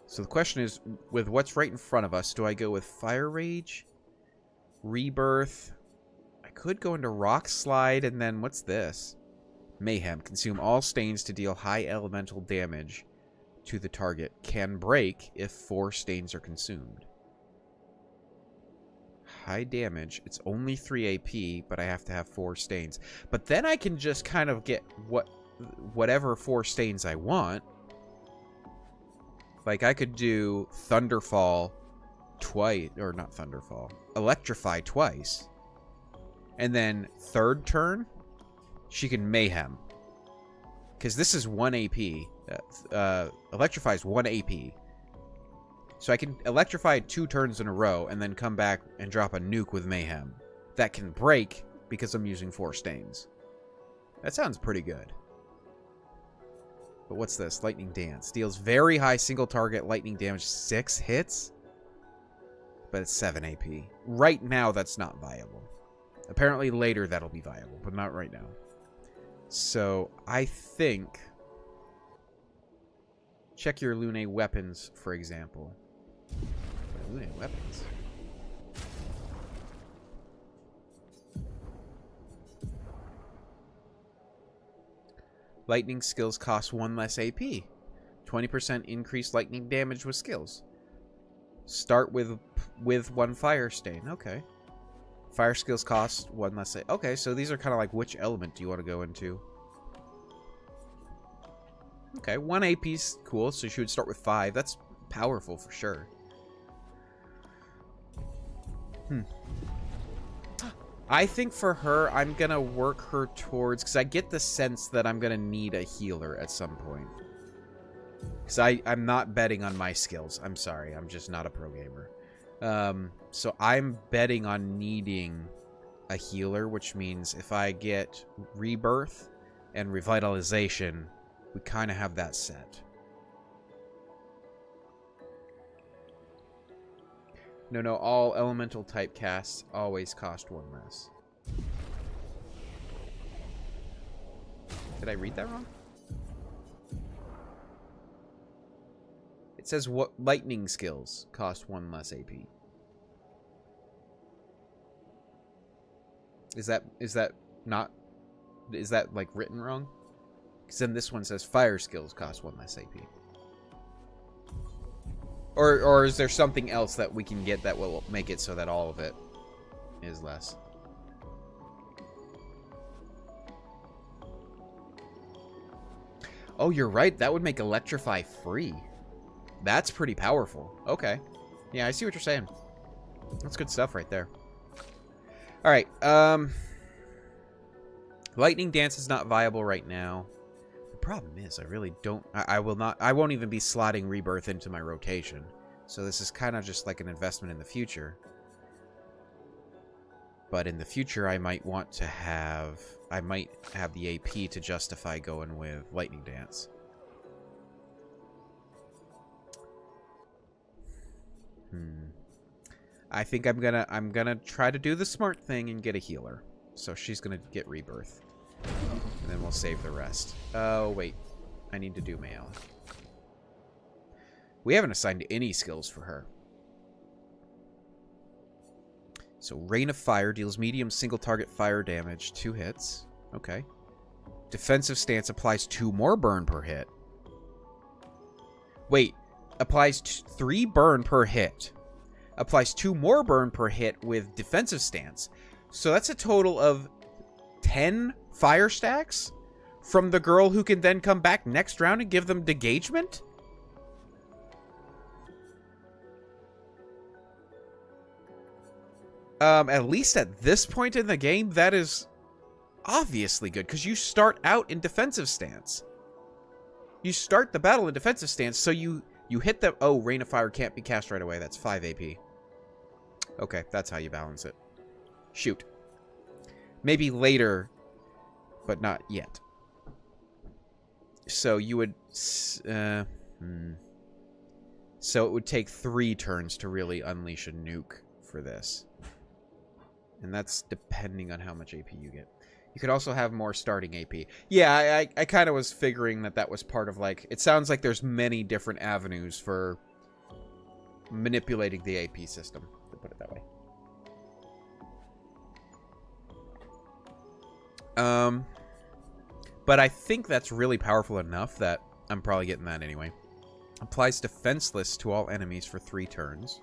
So the question is, with what's right in front of us, do I go with Fire Rage, Rebirth? I could go into Rock Slide, and then what's this? Mayhem. Consume all stains to deal high elemental damage to the target. Can break if 4 stains are consumed. High damage. It's only 3 AP, but I have to have 4 stains. But then I can just kind of get whatever 4 stains I want. Like, I could do Thunderfall twice, or not Thunderfall, Electrify twice. And then 3rd turn, she can Mayhem. Because this is 1 AP. Electrify is 1 AP. So I can Electrify 2 turns in a row, and then come back and drop a nuke with Mayhem. That can break, because I'm using 4 stains. That sounds pretty good. But what's this? Lightning Dance. Deals very high single target lightning damage, 6 hits. But it's 7 AP. Right now, that's not viable. Apparently later that'll be viable, but not right now. So, I think... Check your Lune weapons, for example. Lune weapons? Lightning skills cost 1 less AP. 20% increased lightning damage with skills. Start with 1 fire stain. Okay. Fire skills cost 1 less AP. Okay, so these are kind of like which element do you want to go into? Okay, 1 AP's cool, so she would start with 5. That's powerful for sure. I think for her, I'm going to work her towards... Because I get the sense that I'm going to need a healer at some point. Because I'm not betting on my skills. I'm sorry. I'm just not a pro gamer. So I'm betting on needing a healer, which means if I get rebirth and revitalization, we kind of have that set. No, all elemental type casts always cost 1 less. Did I read that wrong? It says what lightning skills cost 1 less AP. Is that like written wrong? Because then this one says fire skills cost 1 less AP. Or is there something else that we can get that will make it so that all of it is less? Oh, you're right. That would make Electrify free. That's pretty powerful. Okay. Yeah, I see what you're saying. That's good stuff right there. Alright, Lightning Dance is not viable right now. The problem is, I really don't... I won't even be slotting Rebirth into my rotation. So this is kind of just like an investment in the future. But in the future, I might want to have... I might have the AP to justify going with Lightning Dance. I think I'm gonna try to do the smart thing and get a healer. So she's gonna get Rebirth. And then we'll save the rest. Oh, wait. I need to do Mayala. We haven't assigned any skills for her. So Rain of Fire deals medium single target fire damage, 2 hits. Okay. Defensive Stance applies 2 more burn per hit. Wait. Applies 3 burn per hit. Applies 2 more burn per hit with Defensive Stance. So that's a total of 10 fire stacks from the girl who can then come back next round and give them Degagement? At least at this point in the game, that is obviously good, because you start out in Defensive Stance. You start the battle in Defensive Stance, so you hit the... Oh, Rain of Fire can't be cast right away. That's 5 AP. Okay, that's how you balance it. Shoot. Maybe later, but not yet. So you would... So it would take 3 turns to really unleash a nuke for this. And that's depending on how much AP you get. You could also have more starting AP. Yeah, I kind of was figuring that was part of, like... It sounds like there's many different avenues for manipulating the AP system, to put it that way. But I think that's really powerful enough that I'm probably getting that anyway. Applies Defenseless to all enemies for 3 turns.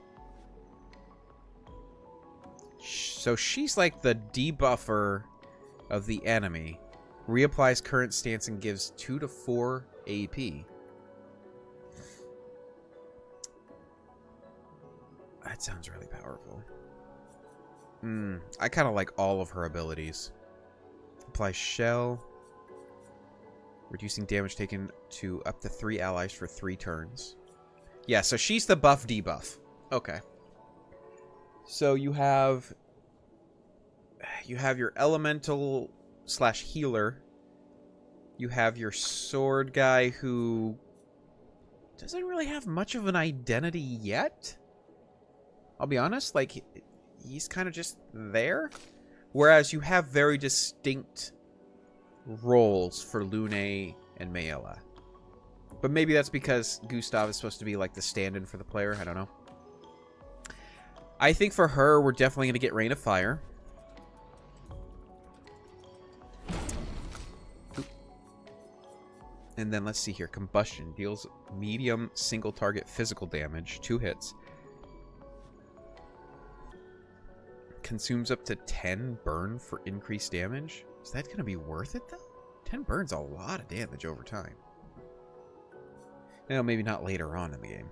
So she's like the debuffer of the enemy. Reapplies current stance and gives 2 to 4 AP. That sounds really powerful. I kind of like all of her abilities. Applies Shell. Reducing damage taken to up to 3 allies for 3 turns. Yeah, so she's the buff debuff. Okay. So you have your elemental / healer. You have your sword guy who doesn't really have much of an identity yet. I'll be honest, like he's kind of just there. Whereas you have very distinct roles for Lune and Mayala. But maybe that's because Gustav is supposed to be like the stand-in for the player. I don't know. I think for her, we're definitely going to get Rain of Fire. And then let's see here. Combustion deals medium single target physical damage. 2 hits. Consumes up to 10 burn for increased damage. Is that going to be worth it, though? 10 burns a lot of damage over time. No, maybe not later on in the game.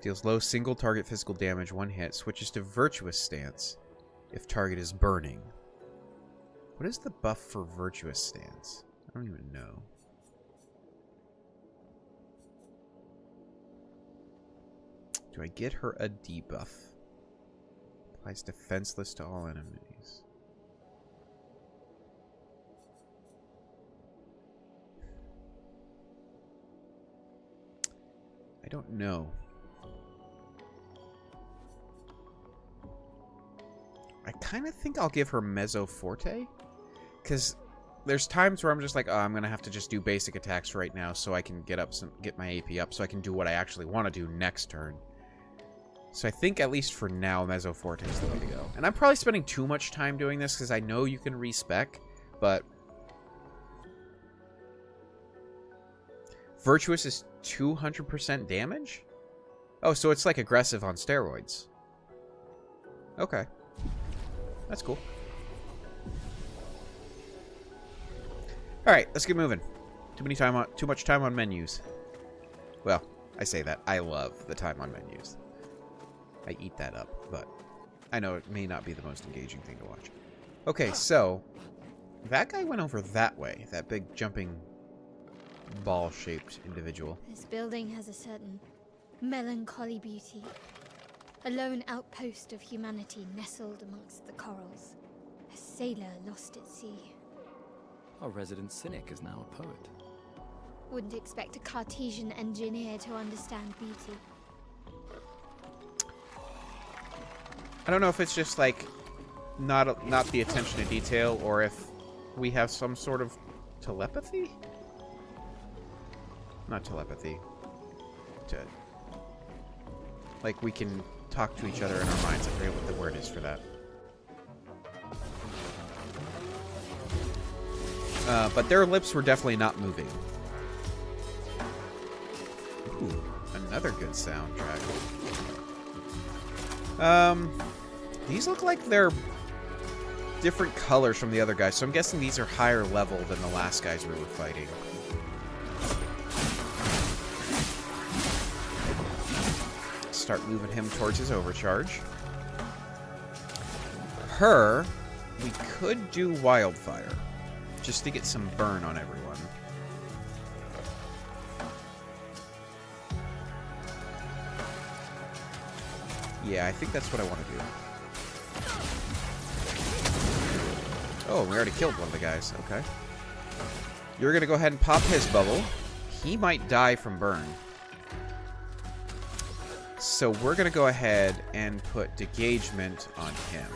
Deals low single target physical damage, 1 hit. Switches to Virtuous Stance if target is burning. What is the buff for Virtuous Stance? I don't even know. Do I get her a debuff? Applies defenseless to all enemies. I don't know. I kind of think I'll give her Mezzo Forte, because there's times where I'm just like, oh, I'm gonna have to just do basic attacks right now so I can get my AP up, so I can do what I actually want to do next turn. So I think, at least for now, Mezzo Forte is the way to go. And I'm probably spending too much time doing this because I know you can respec, but Virtuous is 200% damage? Oh, so it's like aggressive on steroids. Okay. That's cool. Alright, let's get moving. Too much time on menus. Well, I say that. I love the time on menus. I eat that up, but I know it may not be the most engaging thing to watch. Okay, so that guy went over that way. That big jumping ball-shaped individual. This building has a certain melancholy beauty. A lone outpost of humanity nestled amongst the corals. A sailor lost at sea. Our resident cynic is now a poet. Wouldn't expect a Cartesian engineer to understand beauty. I don't know if it's just like not the attention to detail, or if we have some sort of telepathy. Not telepathy. Like we can talk to each other in our minds. I forget what the word is for that. But their lips were definitely not moving. Ooh, another good soundtrack. These look like they're different colors from the other guys, so I'm guessing these are higher level than the last guys we were fighting. Start moving him towards his overcharge. Her, we could do wildfire, just to get some burn on everyone. Yeah, I think that's what I want to do. Oh, we already killed one of the guys. Okay. You're going to go ahead and pop his bubble. He might die from burn. So we're going to go ahead and put degagement on him.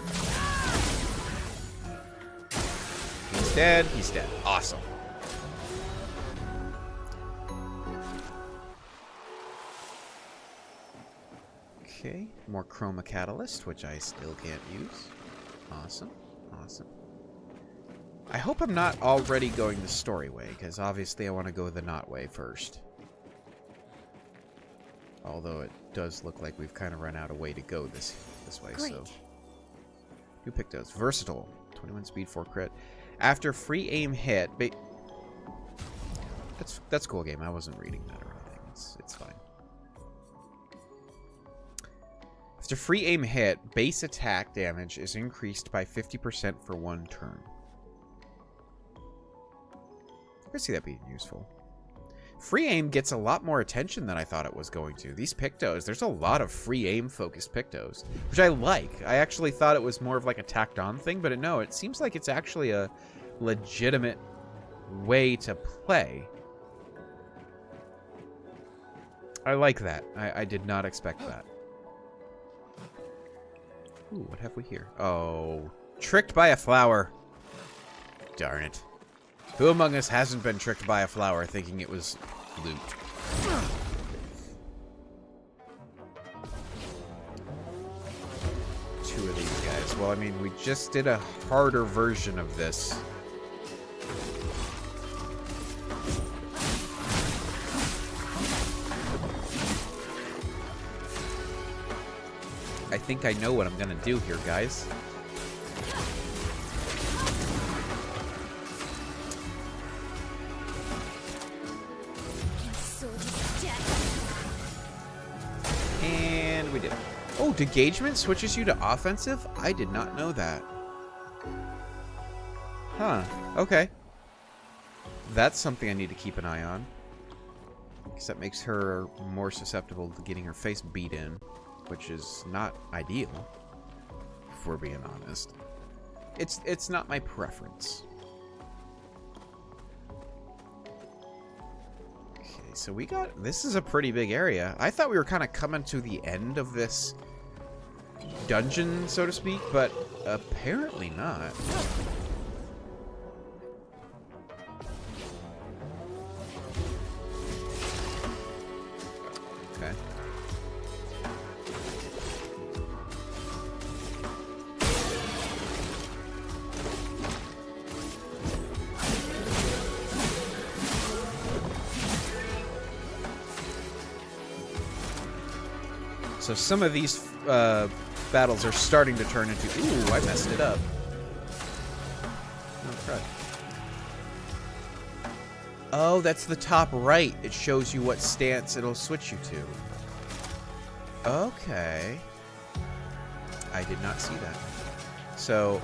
He's dead. He's dead. Awesome. Okay. More Chroma Catalyst, which I still can't use. Awesome. Awesome. I hope I'm not already going the story way, because obviously I want to go the not way first. Although it does look like we've kind of run out of way to go this way. Great. So who picked those? Versatile, 21 speed, 4 crit. After free aim hit, that's cool game. I wasn't reading that or anything. It's fine. After free aim hit, base attack damage is increased by 50% for 1 turn. I can see that being useful. Free aim gets a lot more attention than I thought it was going to. These Pictos, there's a lot of free aim focused Pictos, which I like. I actually thought it was more of like a tacked on thing, but no, it seems like it's actually a legitimate way to play. I like that. I did not expect that. Ooh, what have we here? Oh, tricked by a flower. Darn it. Who among us hasn't been tricked by a flower thinking it was loot? Two of these guys. Well, I mean, we just did a harder version of this. I think I know what I'm gonna do here, guys. And we did it. Oh, degagement switches you to offensive? I did not know that. Huh. Okay. That's something I need to keep an eye on. Because that makes her more susceptible to getting her face beat in, which is not ideal. if we're being honest. It's not my preference. Okay, so we got... This is a pretty big area. I thought we were kind of coming to the end of this dungeon, so to speak, but apparently not. Okay. So some of these battles are starting to turn into... Ooh, I messed it up. Oh, crud. Oh, that's the top right. It shows you what stance it'll switch you to. Okay. I did not see that. So,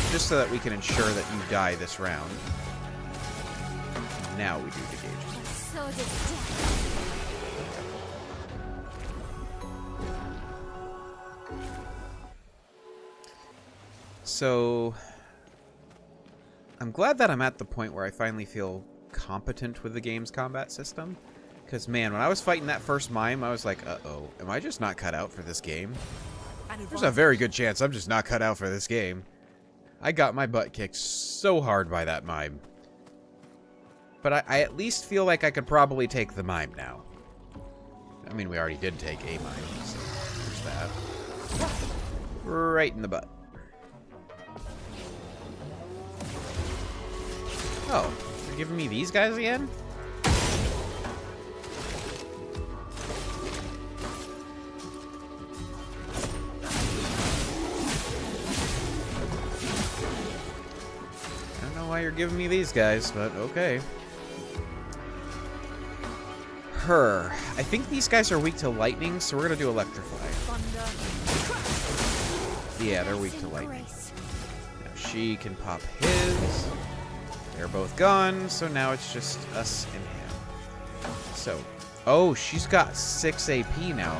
just so that we can ensure that you die this round. Now we do the gauge. So did death. So, I'm glad that I'm at the point where I finally feel competent with the game's combat system. Because, man, when I was fighting that first mime, I was like, uh-oh, am I just not cut out for this game? There's a very good chance I'm just not cut out for this game. I got my butt kicked so hard by that mime. But I at least feel like I could probably take the mime now. I mean, we already did take a mime, so there's that. Right in the butt. Oh, you're giving me these guys again? I don't know why you're giving me these guys, but okay. I think these guys are weak to lightning, so we're gonna do electrify. Yeah, they're weak to lightning. Now she can pop his. They're both gone, so now it's just us and him. So, oh, she's got 6 AP now.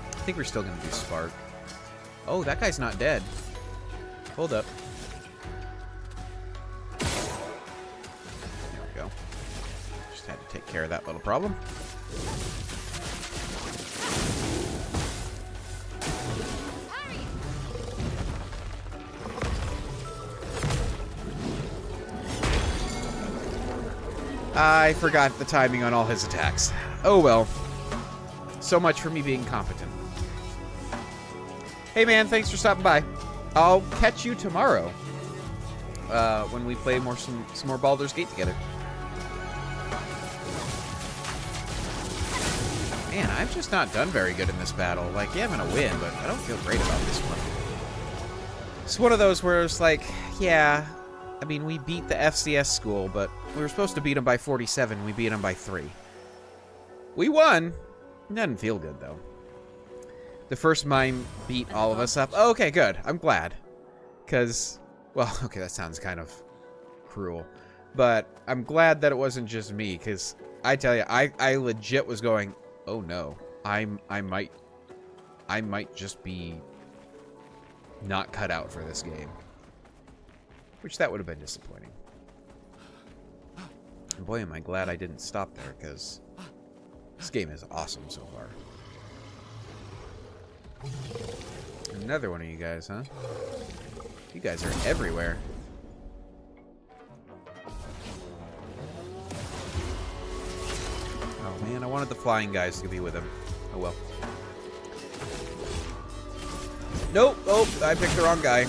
I think we're still gonna do Spark. Oh, that guy's not dead. Hold up. There we go. Just had to take care of that little problem. I forgot the timing on all his attacks. Oh well. So much for me being competent. Hey man, thanks for stopping by. I'll catch you tomorrow when we play some more Baldur's Gate together. Man, I've just not done very good in this battle. Like, yeah, I'm gonna win, but I don't feel great about this one. It's one of those where it's like, yeah, I mean, we beat the FCS school, but we were supposed to beat them by 47. We beat them by 3. We won. It doesn't feel good, though. The first mime beat all of us up. Oh, okay, good. I'm glad. Because, well, okay, that sounds kind of cruel. But I'm glad that it wasn't just me, because I tell you, I legit was going, oh no, I might just be not cut out for this game. Which that would have been disappointing. And boy, am I glad I didn't stop there, because this game is awesome so far. Another one of you guys, huh? You guys are everywhere. Oh man, I wanted the flying guys to be with him. Oh well. Nope! Oh, I picked the wrong guy.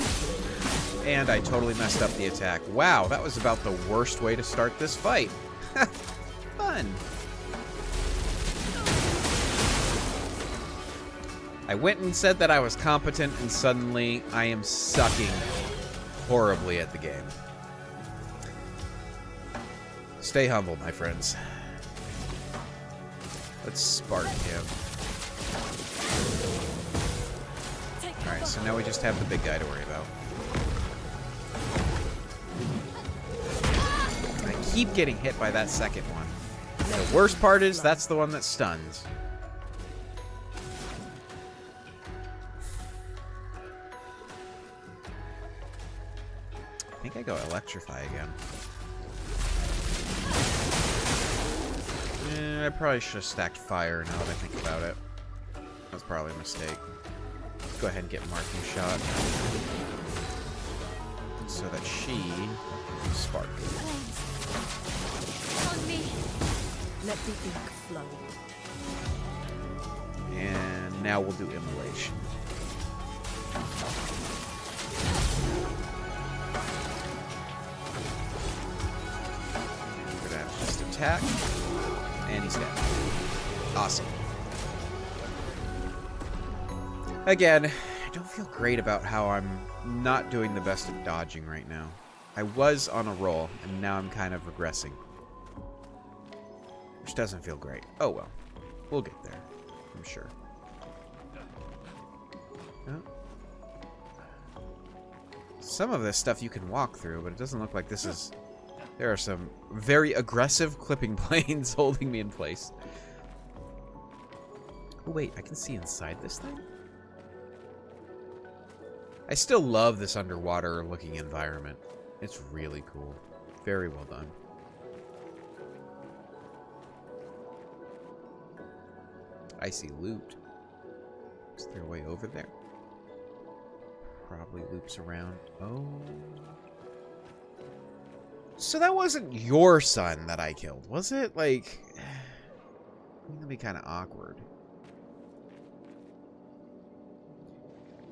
And I totally messed up the attack. Wow, that was about the worst way to start this fight. Fun. I went and said that I was competent, and suddenly I am sucking horribly at the game. Stay humble, my friends. Let's spark him. Alright, so now we just have the big guy to worry about. I keep getting hit by that second one. The worst part is that's the one that stuns. I think I go electrify again. I probably should have stacked fire now that I think about it. That's probably a mistake. Let's go ahead and get marking shot. So that she can spark. On me. Let the ink flow. And now we'll do immolation. We're gonna have just attack. And he's dead. Awesome. Again, I don't feel great about how I'm not doing the best at dodging right now. I was on a roll, and now I'm kind of regressing. Which doesn't feel great. Oh well. We'll get there, I'm sure. Oh. Some of this stuff you can walk through, but it doesn't look like this is... There are some very aggressive clipping planes holding me in place. Oh wait, I can see inside this thing? I still love this underwater looking environment. It's really cool. Very well done. I see loot. Is there a way over there? Probably loops around. Oh. So that wasn't your son that I killed, was it? Like, that'd be kind of awkward.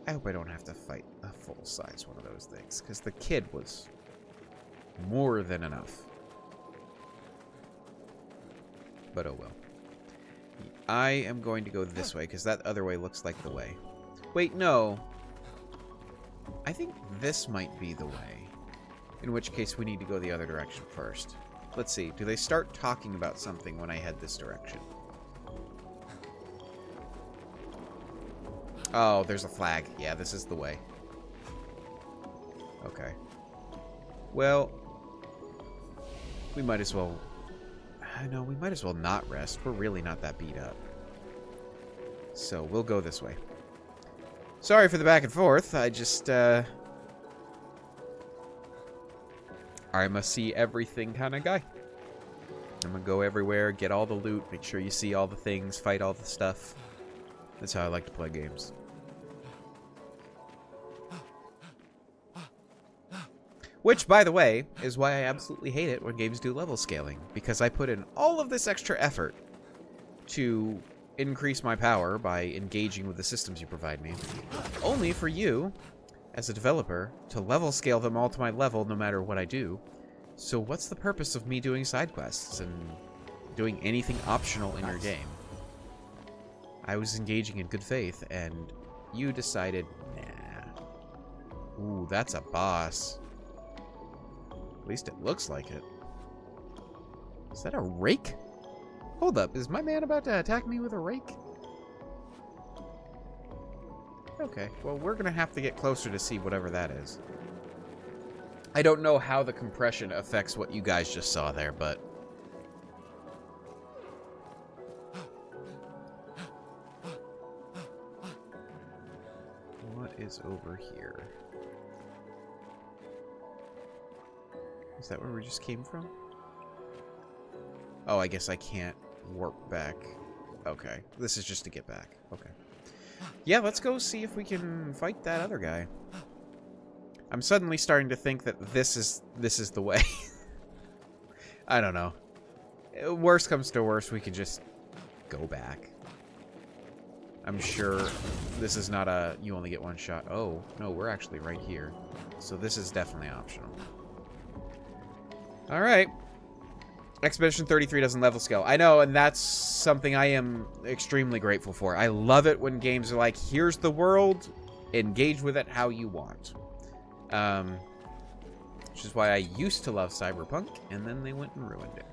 I hope I don't have to fight a full-size one of those things, because the kid was more than enough. But oh well. I am going to go this way, because that other way looks like the way. Wait, no. I think this might be the way. In which case, we need to go the other direction first. Let's see. Do they start talking about something when I head this direction? Oh, there's a flag. Yeah, this is the way. Okay. Well, we might as well... No, we might as well not rest. We're really not that beat up. So, we'll go this way. Sorry for the back and forth. I just, I'm a see everything kind of guy. I'm gonna go everywhere, get all the loot, make sure you see all the things, fight all the stuff. That's how I like to play games. Which, by the way, is why I absolutely hate it when games do level scaling. Because I put in all of this extra effort to increase my power by engaging with the systems you provide me. Only for you, as a developer, to level scale them all to my level no matter what I do. So what's the purpose of me doing side quests and doing anything optional in your game? I was engaging in good faith, and you decided, nah. Ooh, that's a boss. At least it looks like it. Is that a rake? Hold up, is my man about to attack me with a rake? Okay, well, we're gonna have to get closer to see whatever that is. I don't know how the compression affects what you guys just saw there, but... What is over here? Is that where we just came from? Oh, I guess I can't warp back. Okay, this is just to get back. Okay. Yeah, let's go see if we can fight that other guy. I'm suddenly starting to think that this is the way. I don't know. Worst comes to worst, we can just go back. I'm sure this is not a you only get one shot. Oh, no, we're actually right here. So this is definitely optional. Alright. Expedition 33 doesn't level scale. I know, and that's something I am extremely grateful for. I love it when games are like, here's the world, engage with it how you want. Which is why I used to love Cyberpunk, and then they went and ruined it.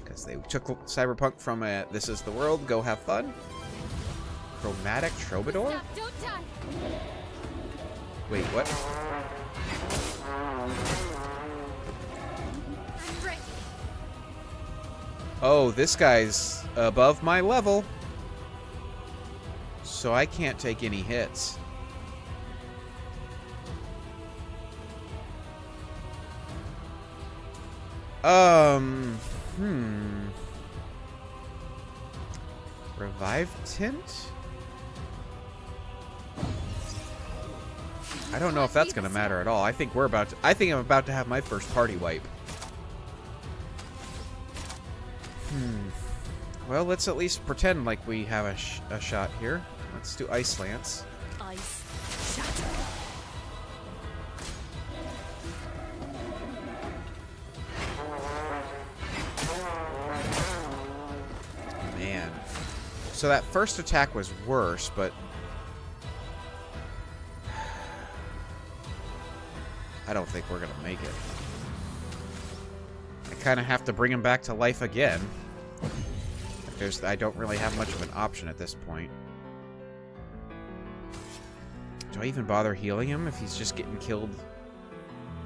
Because they took Cyberpunk from a, this is the world, go have fun. Chromatic Troubadour? Stop, don't die. Wait, what? I'm ready. Oh, this guy's above my level. So I can't take any hits. Revive tint? I don't know if that's gonna matter at all. I think I'm about to have my first party wipe. Well, let's at least pretend like we have a shot here. Let's do Ice Lance. Ice shatter. Man. So that first attack was worse, but I don't think we're gonna make it. I kind of have to bring him back to life again. I don't really have much of an option at this point. Do I even bother healing him if he's just getting killed?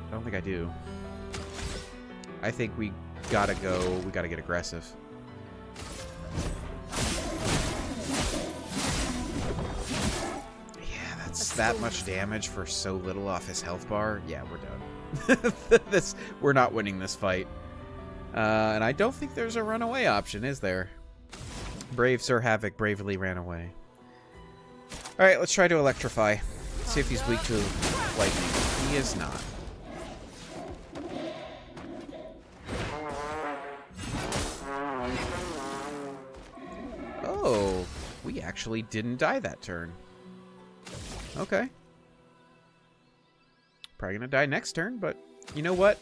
I don't think I do. I think we gotta get aggressive. Yeah, that's that much damage for so little off his health bar. Yeah, we're done. We're not winning this fight. And I don't think there's a runaway option, is there? Brave Sir Havoc bravely ran away. Alright, let's try to electrify. See if he's weak to lightning. He is not. Oh, we actually didn't die that turn. Okay. Probably gonna die next turn, but you know what?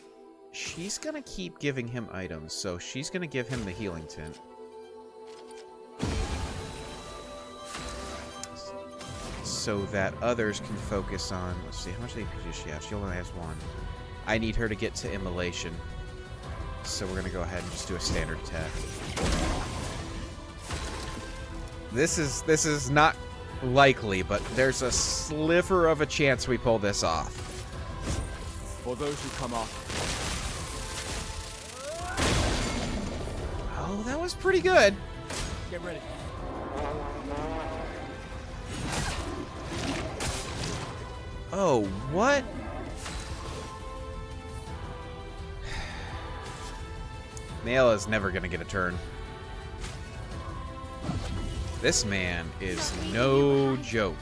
She's gonna keep giving him items, so she's gonna give him the healing tint. So that others can focus on... Let's see, how much AP does she have? She only has one. I need her to get to immolation. So we're going to go ahead and just do a standard attack. This is not likely, but there's a sliver of a chance we pull this off. For those who come off. Oh, that was pretty good. Get ready. Oh, what? Nail is never gonna get a turn. This man is no joke.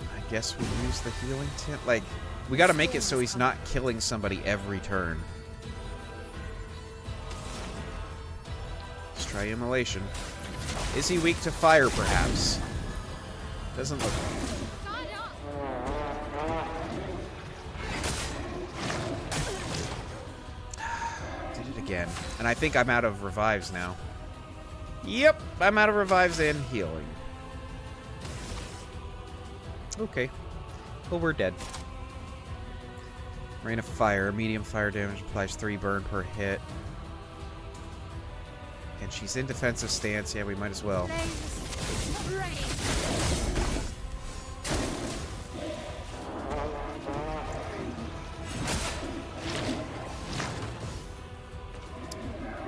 I guess we use the healing tint. Like, we gotta make it so he's not killing somebody every turn. Try immolation. Is he weak to fire, perhaps? Doesn't look like it. Did it again. And I think I'm out of revives now. Yep, I'm out of revives and healing. Okay. Well, we're dead. Rain of Fire. Medium fire damage applies 3 burn per hit. And she's in defensive stance. Yeah, we might as well.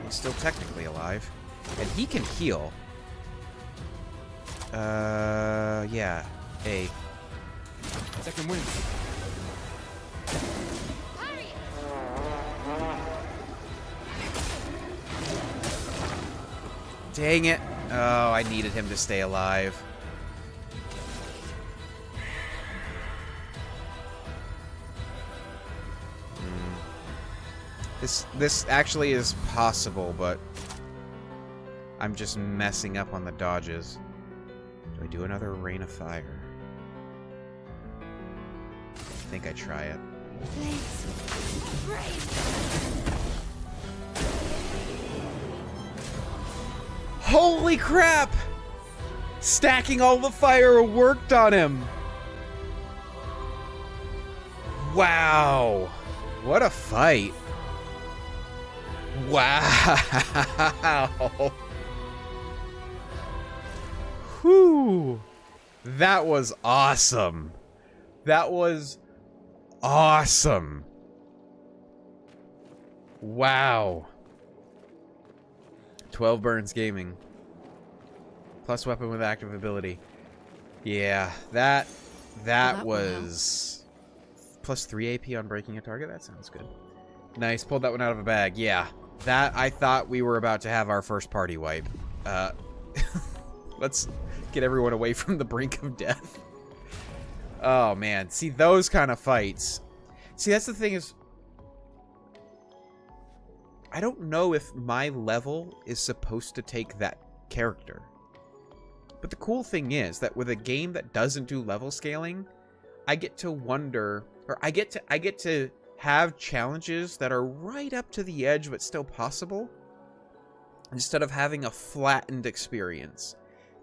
He's still technically alive. And he can heal. Yeah. A. Second wind. Dang it. Oh, I needed him to stay alive. This actually is possible, but I'm just messing up on the dodges. Do I do another Rain of Fire? I think I try it. Holy crap! Stacking all the fire worked on him. Wow. What a fight. Wow. Whew. That was awesome. That was awesome. Wow. 12 burns gaming. Plus weapon with active ability. Yeah, that was plus 3 AP on breaking a target. That sounds good. Nice. Pulled that one out of a bag. Yeah. That, I thought we were about to have our first party wipe. Let's get everyone away from the brink of death. Oh, man. See, those kind of fights. See, that's the thing is, I don't know if my level is supposed to take that character. But the cool thing is that with a game that doesn't do level scaling, I get to wonder, or I get to have challenges that are right up to the edge but still possible, instead of having a flattened experience.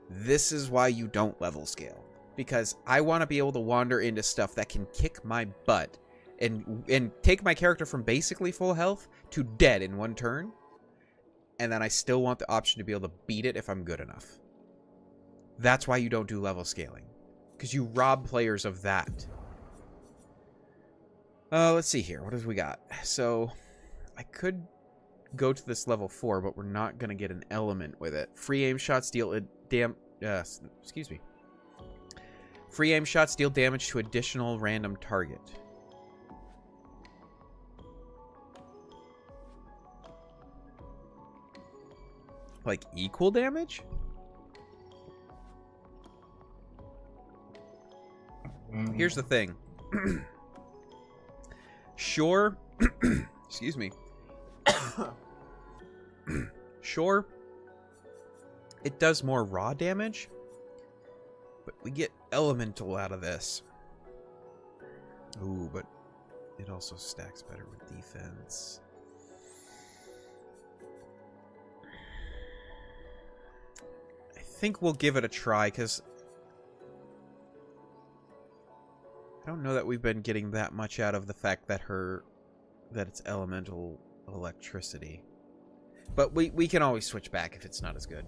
This is why you don't level scale, because I want to be able to wander into stuff that can kick my butt and take my character from basically full health to dead in one turn, and then I still want the option to be able to beat it if I'm good enough. That's why you don't do level scaling, because you rob players of that. Let's see here. What have we got? So, I could go to this level 4, but we're not going to get an element with it. Free aim shots deal Free aim shots deal damage to additional random target. Like equal damage? Here's the thing. Sure. Excuse me. Sure. It does more raw damage, but we get elemental out of this. Ooh, but it also stacks better with defense. I think we'll give it a try, because I don't know that we've been getting that much out of the fact that it's elemental electricity. But we can always switch back if it's not as good.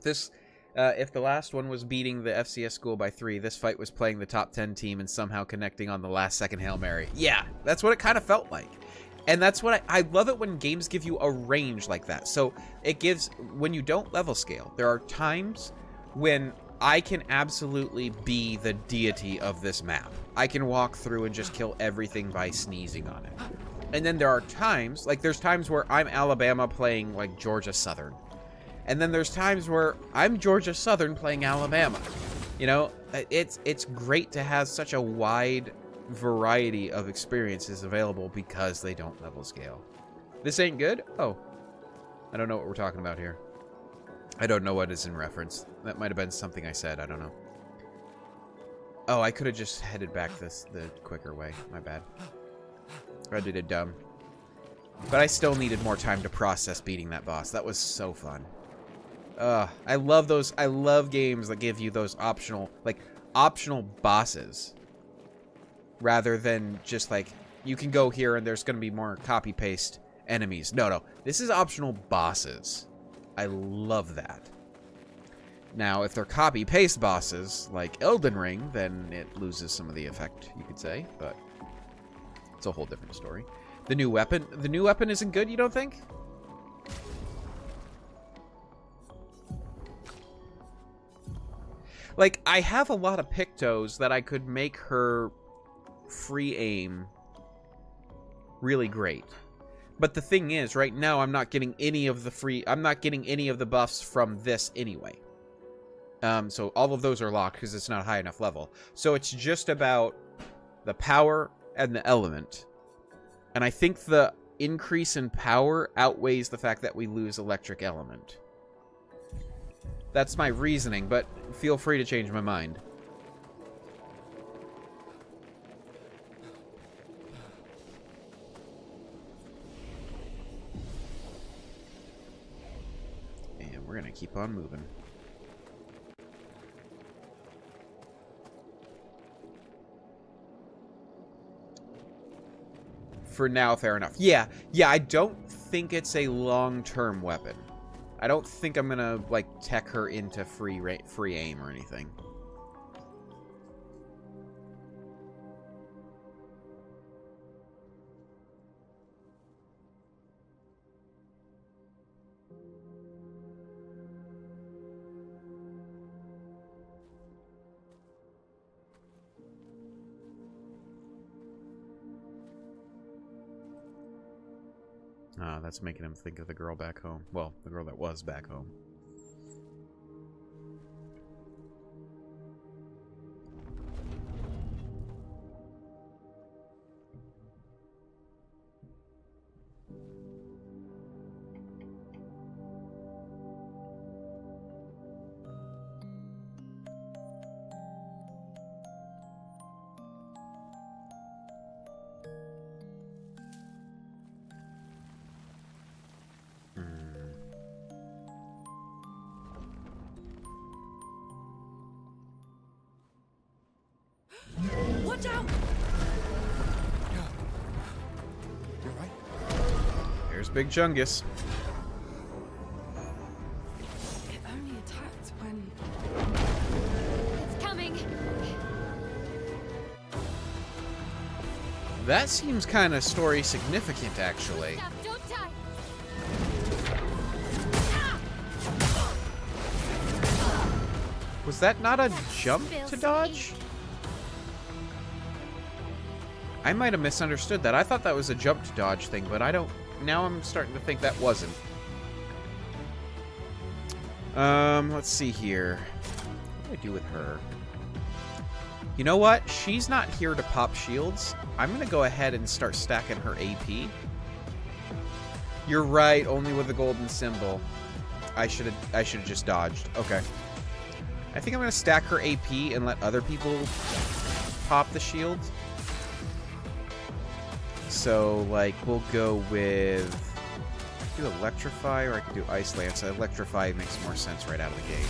This, if the last one was beating the FCS school by 3, this fight was playing the top 10 team and somehow connecting on the last second Hail Mary. Yeah, that's what it kind of felt like. And that's what I love it when games give you a range like that. So it gives, when you don't level scale, there are times when I can absolutely be the deity of this map. I can walk through and just kill everything by sneezing on it. And then there are times, like there's times where I'm Alabama playing like Georgia Southern. And then there's times where I'm Georgia Southern playing Alabama. You know, it's great to have such a wide variety of experiences available because they don't level scale. This ain't good? Oh. I don't know what we're talking about here. I don't know what is in reference. That might have been something I said. I don't know. Oh, I could have just headed back the quicker way. My bad. I did it dumb. But I still needed more time to process beating that boss. That was so fun. I love those. I love games that give you those optional bosses. Rather than just like, you can go here and there's going to be more copy-paste enemies. No. This is optional bosses. I love that. Now, if they're copy-paste bosses, like Elden Ring, then it loses some of the effect, you could say, but it's a whole different story. The new weapon isn't good, you don't think? Like, I have a lot of Pictos that I could make her free aim really great. But the thing is, right now I'm not getting any of the buffs from this anyway. So all of those are locked because it's not a high enough level. So it's just about the power and the element. And I think the increase in power outweighs the fact that we lose electric element. That's my reasoning, but feel free to change my mind. And we're gonna keep on moving. For now, fair enough. Yeah, I don't think it's a long-term weapon. I don't think I'm gonna, like, tech her into free aim or anything. Ah, that's making him think of the girl back home. Well, the girl that was back home. Watch out! You alright? There's Big Chungus. It only attacked when... It's coming. That seems kind of story significant, actually. Stop, don't die. Was that not a jump feels to dodge? I might have misunderstood that. I thought that was a jump to dodge thing, but I don't... Now I'm starting to think that wasn't. Let's see here. What do I do with her? You know what? She's not here to pop shields. I'm gonna go ahead and start stacking her AP. You're right, only with the golden symbol. I should have just dodged. Okay. I think I'm gonna stack her AP and let other people pop the shields. So, like, we'll go with... I could do Electrify, or I could do Ice Lance. Electrify makes more sense right out of the gate.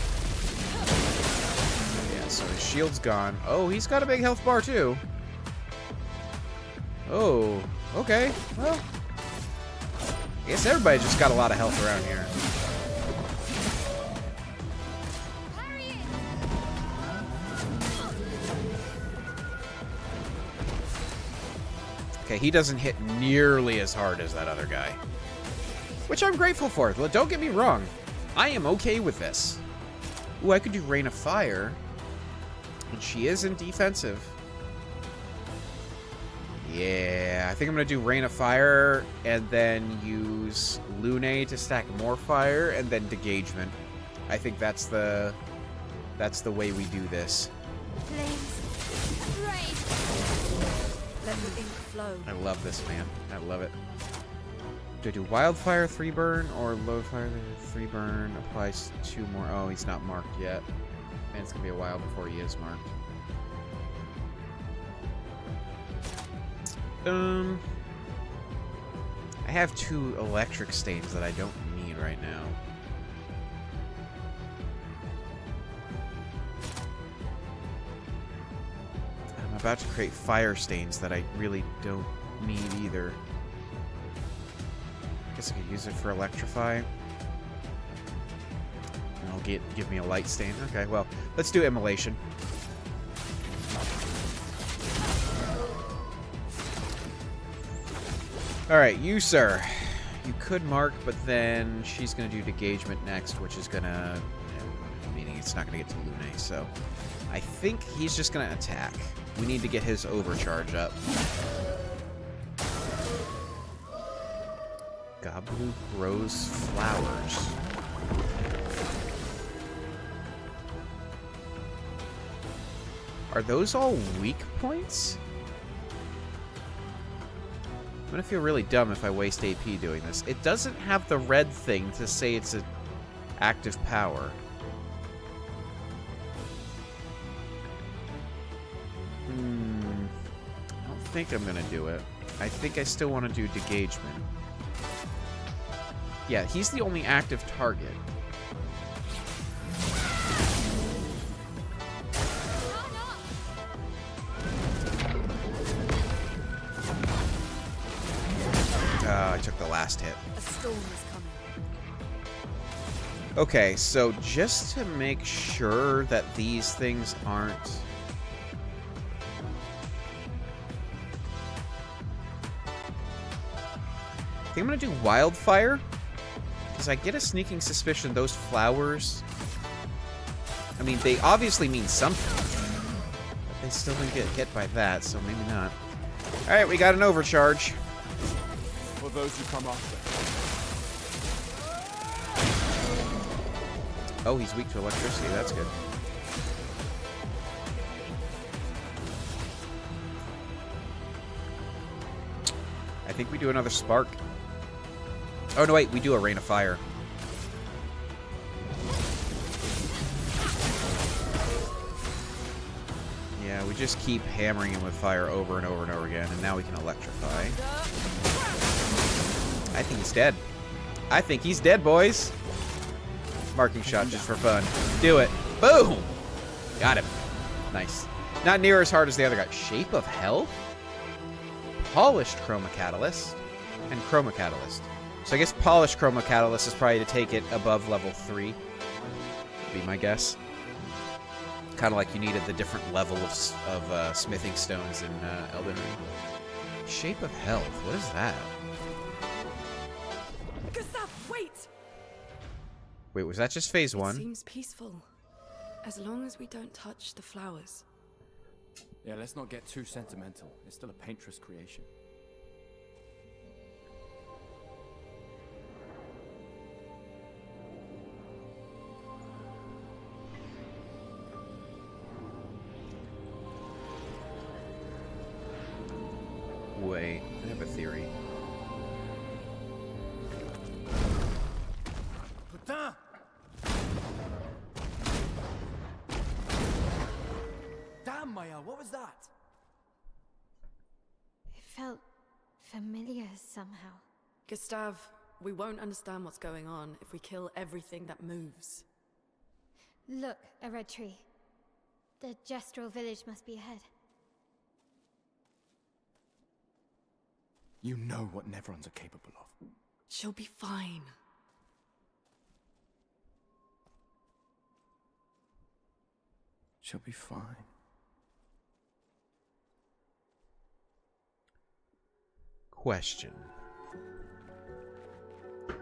Yeah, so his shield's gone. Oh, he's got a big health bar, too. Oh, okay. Well, I guess everybody just got a lot of health around here. Okay, he doesn't hit nearly as hard as that other guy. Which I'm grateful for. Don't get me wrong. I am okay with this. Ooh, I could do Rain of Fire. And she isn't defensive. Yeah, I think I'm going to do Rain of Fire and then use Lune to stack more fire and then Degagement. I think that's the way we do this. Flames. Rain. Let the ink flow. I love this, man. I love it. Do I do Wildfire 3 burn or Low Fire 3 burn? Applies 2 more. Oh, he's not marked yet. And it's going to be a while before he is marked. I have 2 electric stains that I don't need right now. I'm about to create fire stains that I really don't need either. Guess I could use it for Electrify. And it'll give me a light stain. Okay, well, let's do Immolation. Alright, you, sir. You could mark, but then she's going to do Degagement next, which is going to... meaning it's not going to get to Lune, so... I think he's just going to attack. We need to get his overcharge up. Goblu grows flowers. Are those all weak points? I'm gonna feel really dumb if I waste AP doing this. It doesn't have the red thing to say it's an active power. I don't think I'm gonna do it. I think I still want to do Degagement. Yeah, he's the only active target. I took the last hit. A storm is coming. Okay, so just to make sure that these things aren't... I think I'm going to do wildfire. Because I get a sneaking suspicion those flowers... I mean, they obviously mean something. But they still didn't get hit by that, so maybe not. Alright, we got an overcharge. For those who come after. Oh, he's weak to electricity. That's good. I think we do another spark. Oh, no, wait. We do a rain of fire. Yeah, we just keep hammering him with fire over and over and over again, and now we can electrify. I think he's dead. I think he's dead, boys. Marking shot just for fun. Do it. Boom! Got him. Nice. Not near as hard as the other guy. Shape of Health? Polished Chroma Catalyst and Chroma Catalyst. So I guess Polished Chroma Catalyst is probably to take it above level 3. Would be my guess. Kind of like you needed the different level of smithing stones in Elden Ring. Shape of Health. What is that? Gustav, wait! Wait, was that just phase 1? Seems peaceful. As long as we don't touch the flowers. Yeah, let's not get too sentimental. It's still a paintress creation. Wait, I have a theory. Putain! Damn, Maya, what was that? It felt familiar somehow. Gustav, we won't understand what's going on if we kill everything that moves. Look, a red tree. The gestural village must be ahead. You know what Neverons are capable of. She'll be fine. She'll be fine. Question.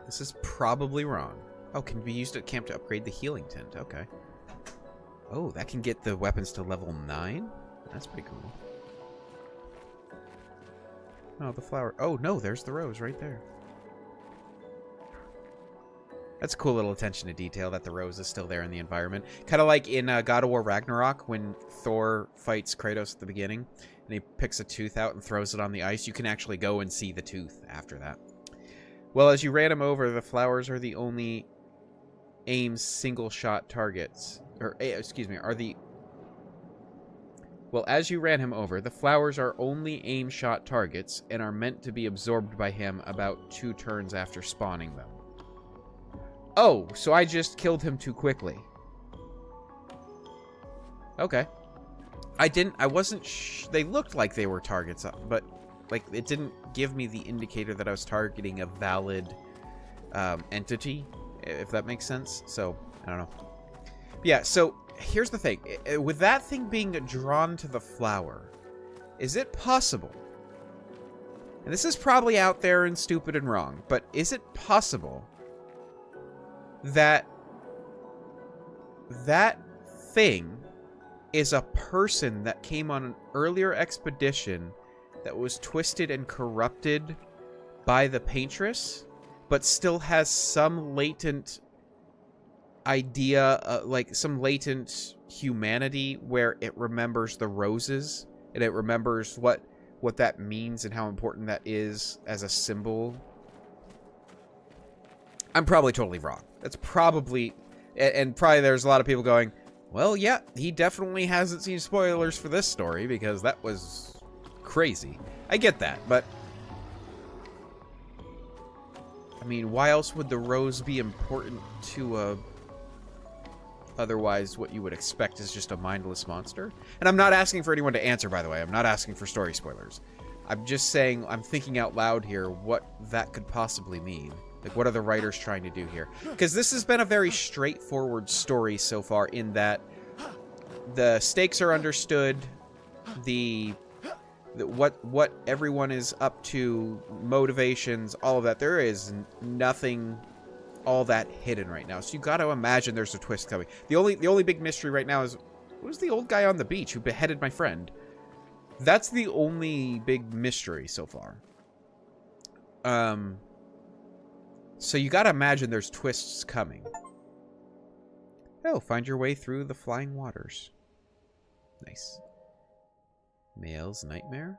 This is probably wrong. Oh, can be used at camp to upgrade the healing tent. Okay. Oh, that can get the weapons to level 9? That's pretty cool. Oh, the flower. Oh, no, there's the rose right there. That's a cool little attention to detail that the rose is still there in the environment. Kind of like in God of War Ragnarok when Thor fights Kratos at the beginning and he picks a tooth out and throws it on the ice. You can actually go and see the tooth after that. Well, as you ran him over, the flowers are the only aim single-shot targets. Or, excuse me, are the... Well, as you ran him over, the flowers are only aim-shot targets and are meant to be absorbed by him about 2 turns after spawning them. Oh, so I just killed him too quickly. Okay. I wasn't they looked like they were targets, but, like, it didn't give me the indicator that I was targeting a valid entity, if that makes sense. So, I don't know. Yeah, so, here's the thing. With that thing being drawn to the flower, is it possible, and this is probably out there and stupid and wrong, but is it possible that that thing is a person that came on an earlier expedition that was twisted and corrupted by the paintress, but still has some latent idea, like some latent humanity where it remembers the roses and it remembers what that means and how important that is as a symbol. I'm probably totally wrong. That's probably, and probably there's a lot of people going, well, yeah, he definitely hasn't seen spoilers for this story because that was crazy. I get that, but I mean, why else would the rose be important to otherwise what you would expect is just a mindless monster? And I'm not asking for anyone to answer, by the way. I'm not asking for story spoilers. I'm just saying, I'm thinking out loud here what that could possibly mean. Like, what are the writers trying to do here? Because this has been a very straightforward story so far in that the stakes are understood, what everyone is up to, motivations, all of that. There is nothing all that hidden right now. So you got to imagine there's a twist coming. The only big mystery right now is, who's the old guy on the beach who beheaded my friend? That's the only big mystery so far. So you got to imagine there's twists coming. Oh, find your way through the flying waters. Nice. Male's nightmare?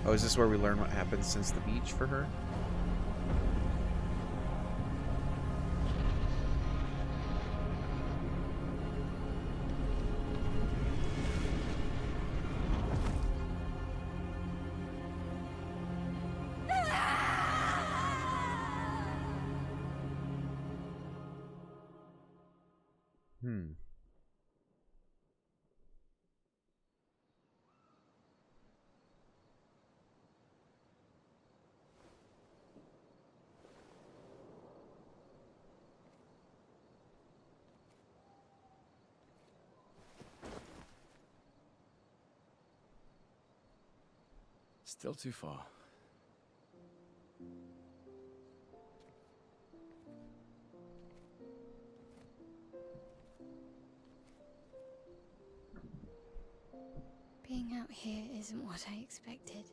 Oh, is this where we learn what happened since the beach for her? Still too far. Being out here isn't what I expected.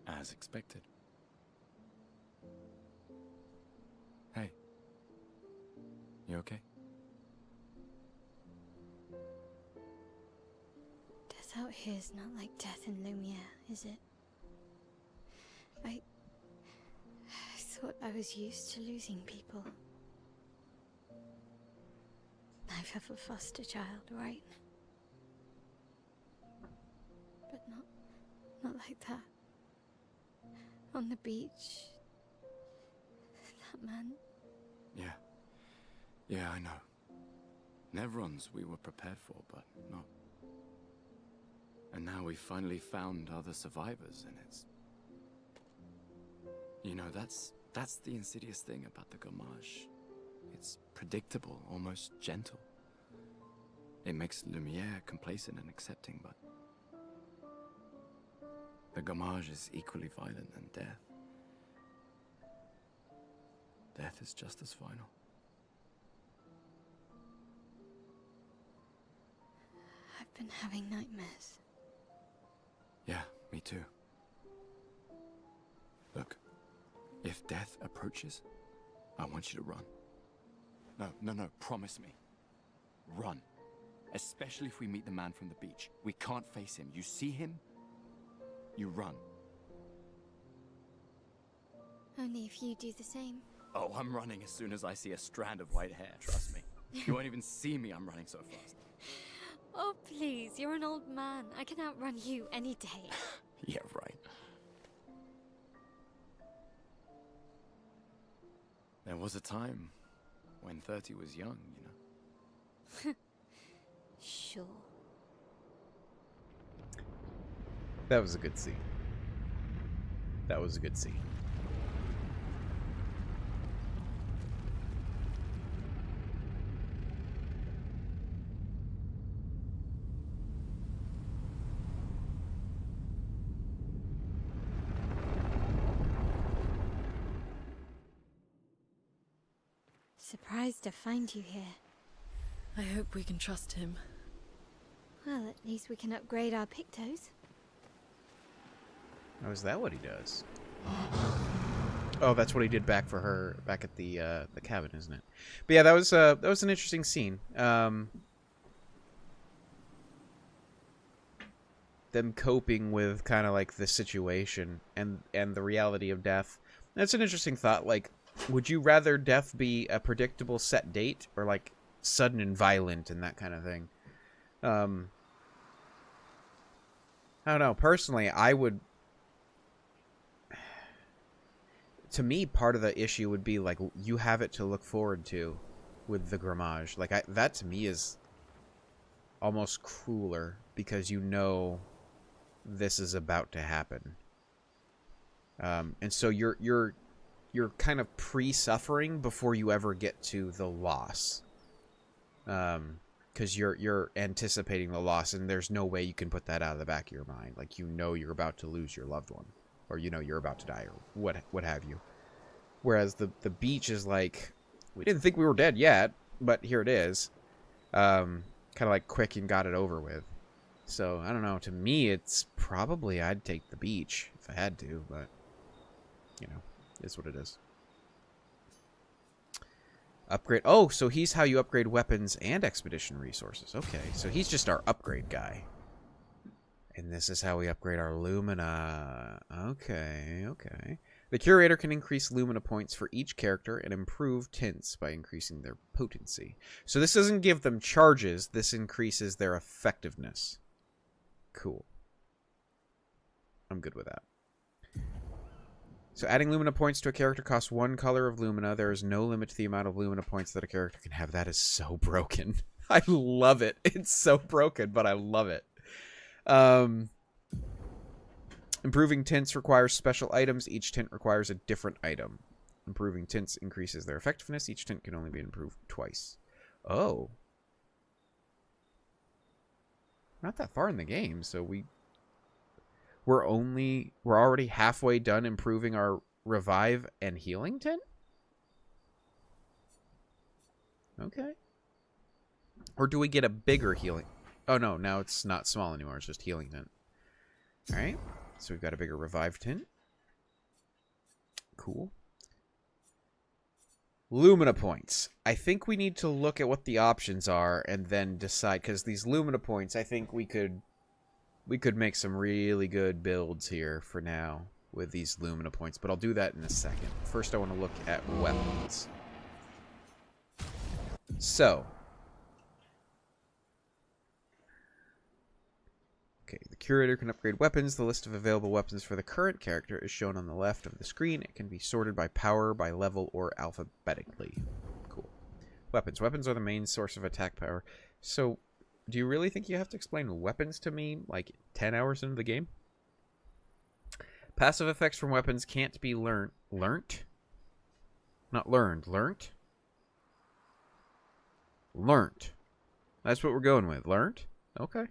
As expected. Hey. You okay? Death out here is not like death in Lumiere, is it? I thought I was used to losing people. I've had a foster child, right? But not like that. On the beach. That man. Yeah. Yeah, I know. Nevrons we were prepared for, but not. And now we've finally found other survivors, and it's... You know, that's the insidious thing about the Gamage. It's predictable, almost gentle. It makes Lumiere complacent and accepting, but... The Gamage is equally violent than death. Death is just as final. I've been having nightmares. Yeah, me too. Look, if death approaches, I want you to run. No, promise me. Run. Especially if we meet the man from the beach. We can't face him. You see him, you run. Only if you do the same. Oh, I'm running as soon as I see a strand of white hair, trust me. You won't even see me, I'm running so fast. Oh, please, you're an old man. I can outrun you any day. Yeah, right. There was a time when 30 was young, you know? Sure. That was a good scene. That was a good scene. Surprised to find you here. I hope we can trust him. Well, at least we can upgrade our Pictos. Oh, is that what he does? Oh, that's what he did back for her, back at the cabin, isn't it? But yeah, that was an interesting scene. Them coping with kind of like the situation and the reality of death. That's an interesting thought. Like, would you rather death be a predictable set date or like sudden and violent and that kind of thing? I don't know. Personally, I would. To me, part of the issue would be like you have it to look forward to with the Grammage. Like that to me is almost crueler because you know this is about to happen. And so you're kind of pre-suffering before you ever get to the loss. Because you're anticipating the loss, and there's no way you can put that out of the back of your mind. Like, you know you're about to lose your loved one, or you know you're about to die, or what have you. Whereas the beach is like, we didn't think we were dead yet, but here it is. Kind of like quick and got it over with. So, I don't know. To me, it's probably I'd take the beach if I had to, but, you know, it's what it is. Upgrade. Oh, so he's how you upgrade weapons and expedition resources. Okay, so he's just our upgrade guy. And this is how we upgrade our Lumina. Okay, okay. The Curator can increase Lumina points for each character and improve tints by increasing their potency. So this doesn't give them charges. This increases their effectiveness. Cool. I'm good with that. So adding Lumina points to a character costs 1 color of Lumina. There is no limit to the amount of Lumina points that a character can have. That is so broken. I love it. It's so broken, but I love it. Improving tints requires special items. Each tint requires a different item. Improving tints increases their effectiveness. Each tint can only be improved twice. Oh. Not that far in the game, so we're already halfway done improving our revive and healing tint? Okay. Or do we get a bigger healing? Oh no, now it's not small anymore, it's just healing tint. Alright. So we've got a bigger revive tint. Cool. Lumina points. I think we need to look at what the options are and then decide, because these Lumina points, I think we could make some really good builds here for now with these Lumina points, but I'll do that in a second. First, I want to look at weapons. So, okay, the Curator can upgrade weapons. The list of available weapons for the current character is shown on the left of the screen. It can be sorted by power, by level, or alphabetically. Cool. Weapons. Weapons are the main source of attack power. So, do you really think you have to explain weapons to me, like, 10 hours into the game? Passive effects from weapons can't be learnt? Not learned. Learnt? Learnt. That's what we're going with. Learnt? Okay.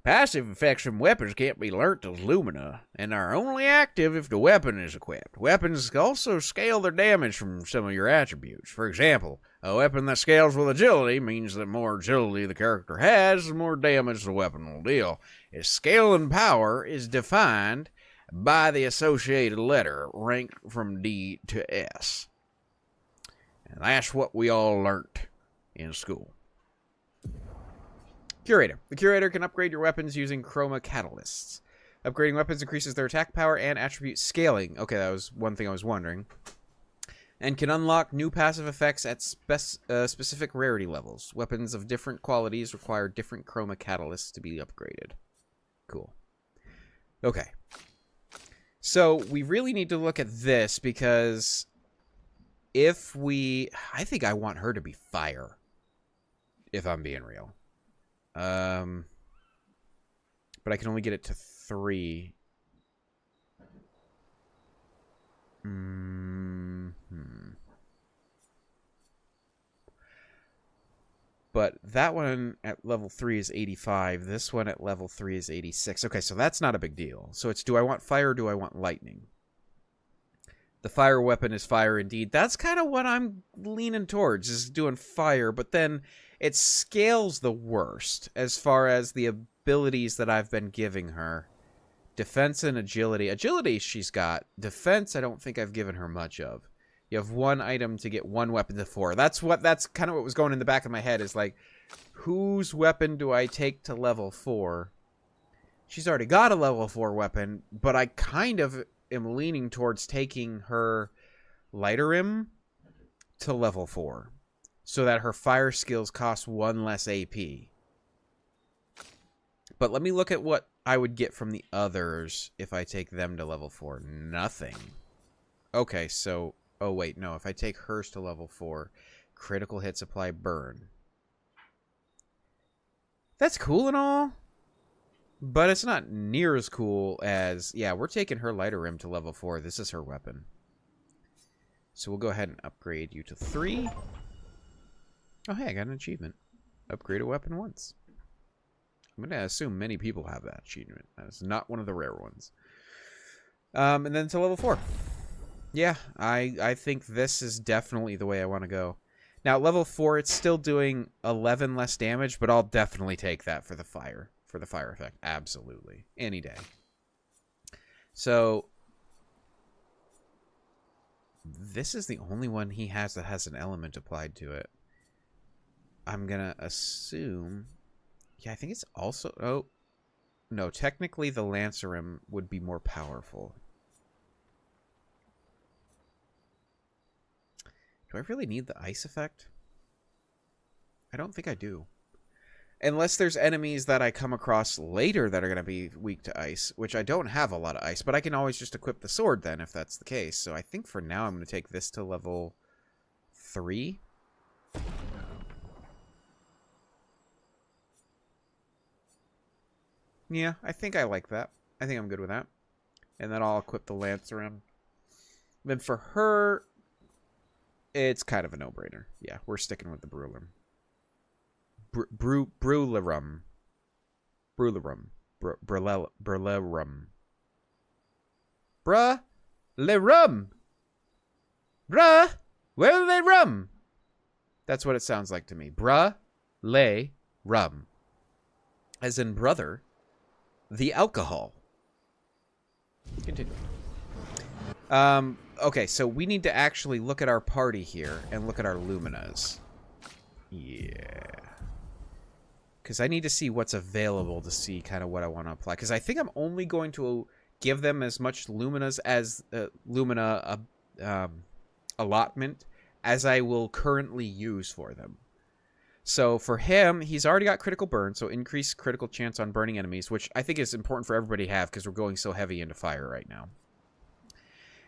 Passive effects from weapons can't be learnt as Lumina, and are only active if the weapon is equipped. Weapons also scale their damage from some of your attributes. For example, a weapon that scales with agility means that more agility the character has, the more damage the weapon will deal. Its scale and power is defined by the associated letter, ranked from D to S. And that's what we all learnt in school. Curator. The Curator can upgrade your weapons using chroma catalysts. Upgrading weapons increases their attack power and attribute scaling. Okay, that was one thing I was wondering. And can unlock new passive effects at specific rarity levels. Weapons of different qualities require different chroma catalysts to be upgraded. Cool. Okay. So, we really need to look at this because if we... I think I want her to be fire. If I'm being real. But I can only get it to 3. But that one at level 3 is 85. This one at level 3 is 86. Okay, so that's not a big deal. So it's, do I want fire or do I want lightning? The fire weapon is fire indeed. That's kind of what I'm leaning towards, is doing fire. But then it scales the worst as far as the abilities that I've been giving her. Defense and agility. Agility she's got. Defense I don't think I've given her much of. You have 1 item to get 1 weapon to 4. That's kind of what was going in the back of my head, is like, whose weapon do I take to level 4? She's already got a level 4 weapon, but I kind of am leaning towards taking her Lighter to level 4. So that her fire skills cost 1 less AP. But let me look at what I would get from the others if I take them to level 4. Nothing. Okay, so... Oh, wait, no. If I take hers to level 4, critical hits apply burn. That's cool and all. But it's not near as cool as... Yeah, we're taking her lighter rim to level 4. This is her weapon. So we'll go ahead and upgrade you to 3. Oh, hey, I got an achievement. Upgrade a weapon once. I'm going to assume many people have that achievement. That's not one of the rare ones. And then to level 4. Yeah, I think this is definitely the way I want to go. Now, at level 4, it's still doing 11 less damage, but I'll definitely take that for the fire. For the fire effect. Absolutely. Any day. So, this is the only one he has that has an element applied to it. I'm going to assume... Yeah, I think it's also... Oh, no. Technically, the Lancerim would be more powerful. Do I really need the ice effect? I don't think I do. Unless there's enemies that I come across later that are going to be weak to ice, which I don't have a lot of ice, but I can always just equip the sword then if that's the case. So I think for now I'm going to take this to level 3. Yeah, I think I like that. I think I'm good with that. And then I'll equip the Lancerim. Then for her, it's kind of a no-brainer. Yeah, we're sticking with the Brularum. Brularum. Brularum. Brularum. Bruh-le-rum. Bruh, where they rum? That's what it sounds like to me. Bruh-le-rum. As in brother, the alcohol. Continue. Okay, so we need to actually look at our party here and look at our Luminas. Yeah. Because I need to see what's available to see kind of what I want to apply. Because I think I'm only going to give them as much Luminas as Lumina allotment as I will currently use for them. So for him, he's already got critical burn, so increased critical chance on burning enemies, which I think is important for everybody to have because we're going so heavy into fire right now.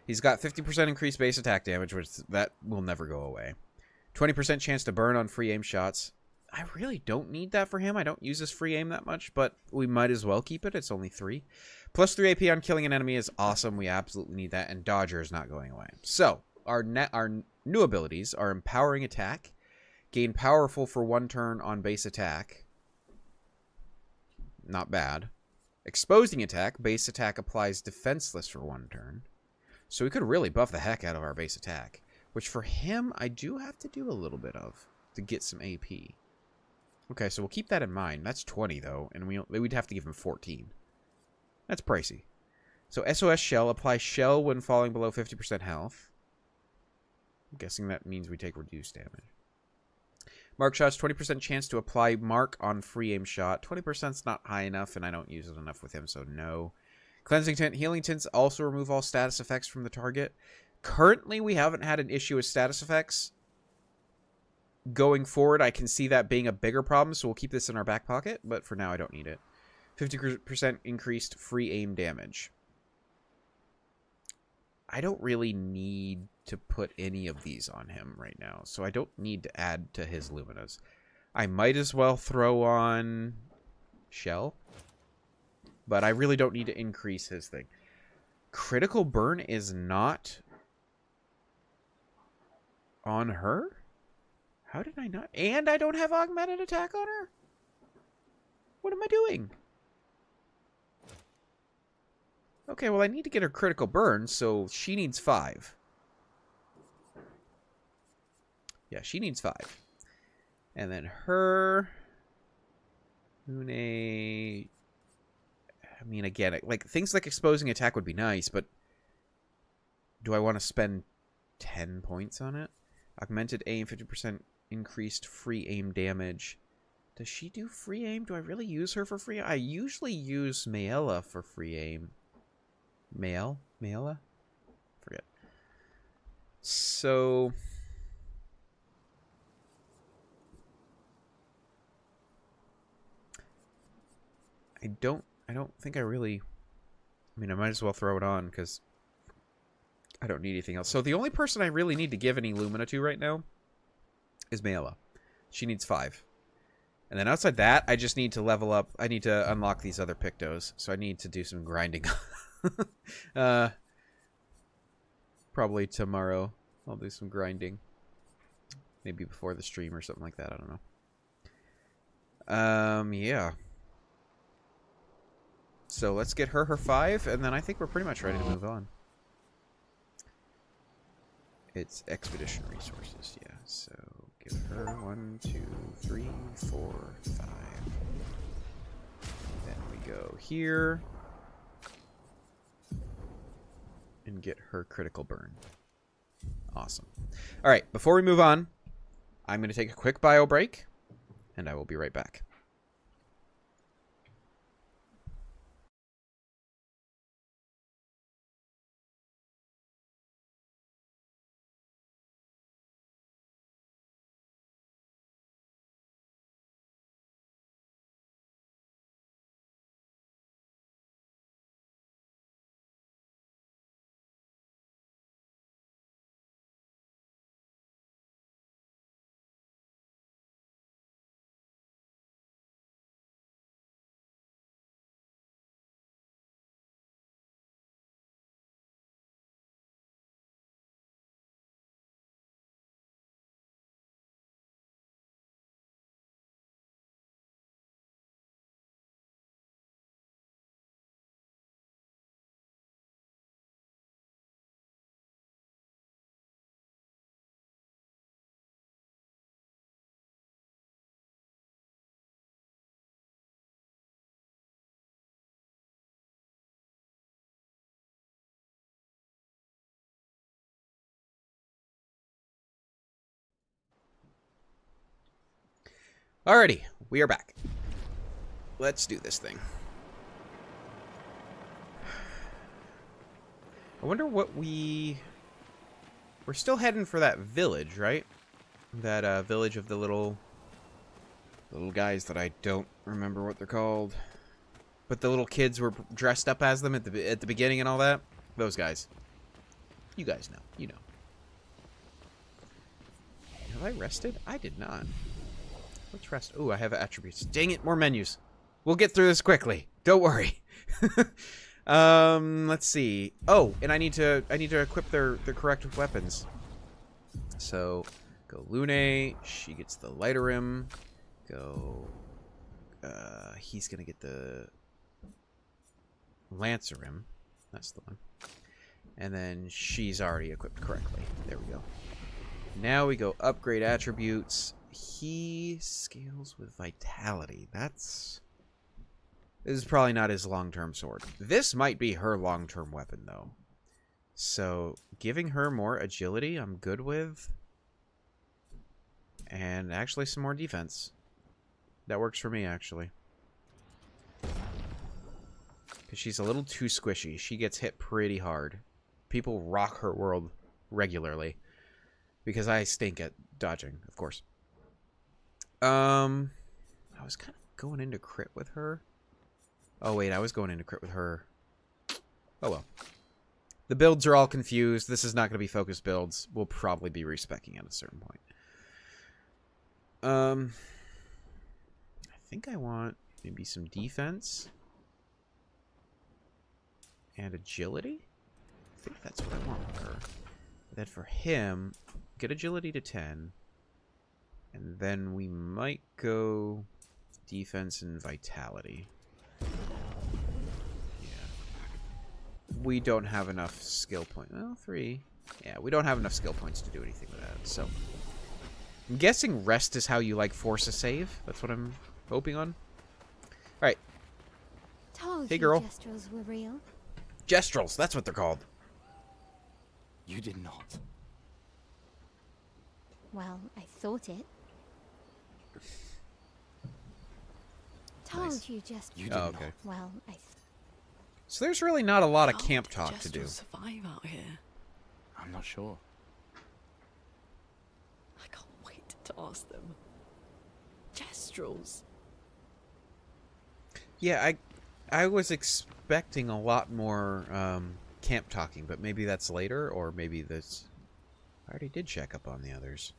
He's got 50% increased base attack damage, which that will never go away. 20% chance to burn on free aim shots. I really don't need that for him. I don't use this free aim that much, but we might as well keep it. It's only 3. Plus 3 AP on killing an enemy is awesome. We absolutely need that, and Dodger is not going away. So, our new abilities are Empowering Attack. Gain Powerful for 1 turn on base attack. Not bad. Exposing Attack. Base attack applies Defenseless for 1 turn. So we could really buff the heck out of our base attack. Which for him, I do have to do a little bit of to get some AP. Okay, so we'll keep that in mind. That's 20, though, and we'd have to give him 14. That's pricey. So SOS Shell. Apply Shell when falling below 50% health. I'm guessing that means we take reduced damage. Mark shots, 20% chance to apply mark on free aim shot. 20%'s not high enough, and I don't use it enough with him, so no. Cleansing Tint, Healing Tints also remove all status effects from the target. Currently, we haven't had an issue with status effects. Going forward, I can see that being a bigger problem, so we'll keep this in our back pocket, but for now, I don't need it. 50% increased free aim damage. I don't really need to put any of these on him right now, so I don't need to add to his Luminas. I might as well throw on Shell, but I really don't need to increase his thing. Critical Burn is not on her? How did I not? And I don't have Augmented Attack on her? What am I doing? Okay, well, I need to get her Critical Burn, so she needs 5. Yeah, she needs 5. And then her... Une... I mean, again, like things like Exposing Attack would be nice, but do I want to spend 10 points on it? Augmented Aim, 50% increased free aim damage. Does she do free aim? Do I really use her for free aim? I usually use Maela for free aim. Maela? Forget. So... I don't think I really... I mean, I might as well throw it on, because I don't need anything else. So the only person I really need to give any Lumina to right now is Maela. She needs 5. And then outside that, I just need to level up. I need to unlock these other Pictos. So I need to do some grinding. Probably tomorrow I'll do some grinding. Maybe before the stream or something like that. I don't know. Yeah. So let's get her 5, and then I think we're pretty much ready to move on. It's expedition resources, yeah. So give her 1, 2, 3, 4, 5. Then we go here and get her critical burn. Awesome. All right, before we move on, I'm going to take a quick bio break, and I will be right back. Alrighty, we are back. Let's do this thing. I wonder what we're still heading for that village, right? That village of the little guys that I don't remember what they're called. But the little kids were dressed up as them at the beginning and all that. Those guys. You guys know. You know. Have I rested? I did not. Let's rest. Ooh, I have attributes. Dang it, more menus. We'll get through this quickly. Don't worry. Let's see. Oh, and I need to equip their correct weapons. So, go Lune. She gets the Lighter-Rim. Go. He's gonna get the Lancer-Rim. That's the one. And then she's already equipped correctly. There we go. Now we go upgrade attributes. He scales with vitality. This is probably not his long-term sword. This might be her long-term weapon, though. So, giving her more agility, I'm good with. And actually some more defense. That works for me, actually. Because she's a little too squishy. She gets hit pretty hard. People rock her world regularly. Because I stink at dodging, of course. I was kind of going into crit with her. Oh, wait, I was going into crit with her. Oh, well. The builds are all confused. This is not going to be focused builds. We'll probably be respecking at a certain point. I think I want maybe some defense. And agility? I think that's what I want with her. But then for him, get agility to 10. And then we might go defense and vitality. Yeah. We don't have enough skill points. Well, 3. Yeah, we don't have enough skill points to do anything with that. So, I'm guessing rest is how you, like, force a save. That's what I'm hoping on. Alright. Hey, girl. Gestrels were real. Gestrels, that's what they're called. You did not. Well, I thought it. Told Nice. you just. You did Oh, okay. not. Well, So there's really not a lot of How camp did talk to do. Gestrels survive out here? I'm not sure. I can't wait to ask them. Gestrels. Yeah, I was expecting a lot more camp talking, but maybe that's later, or maybe this... I already did check up on the others.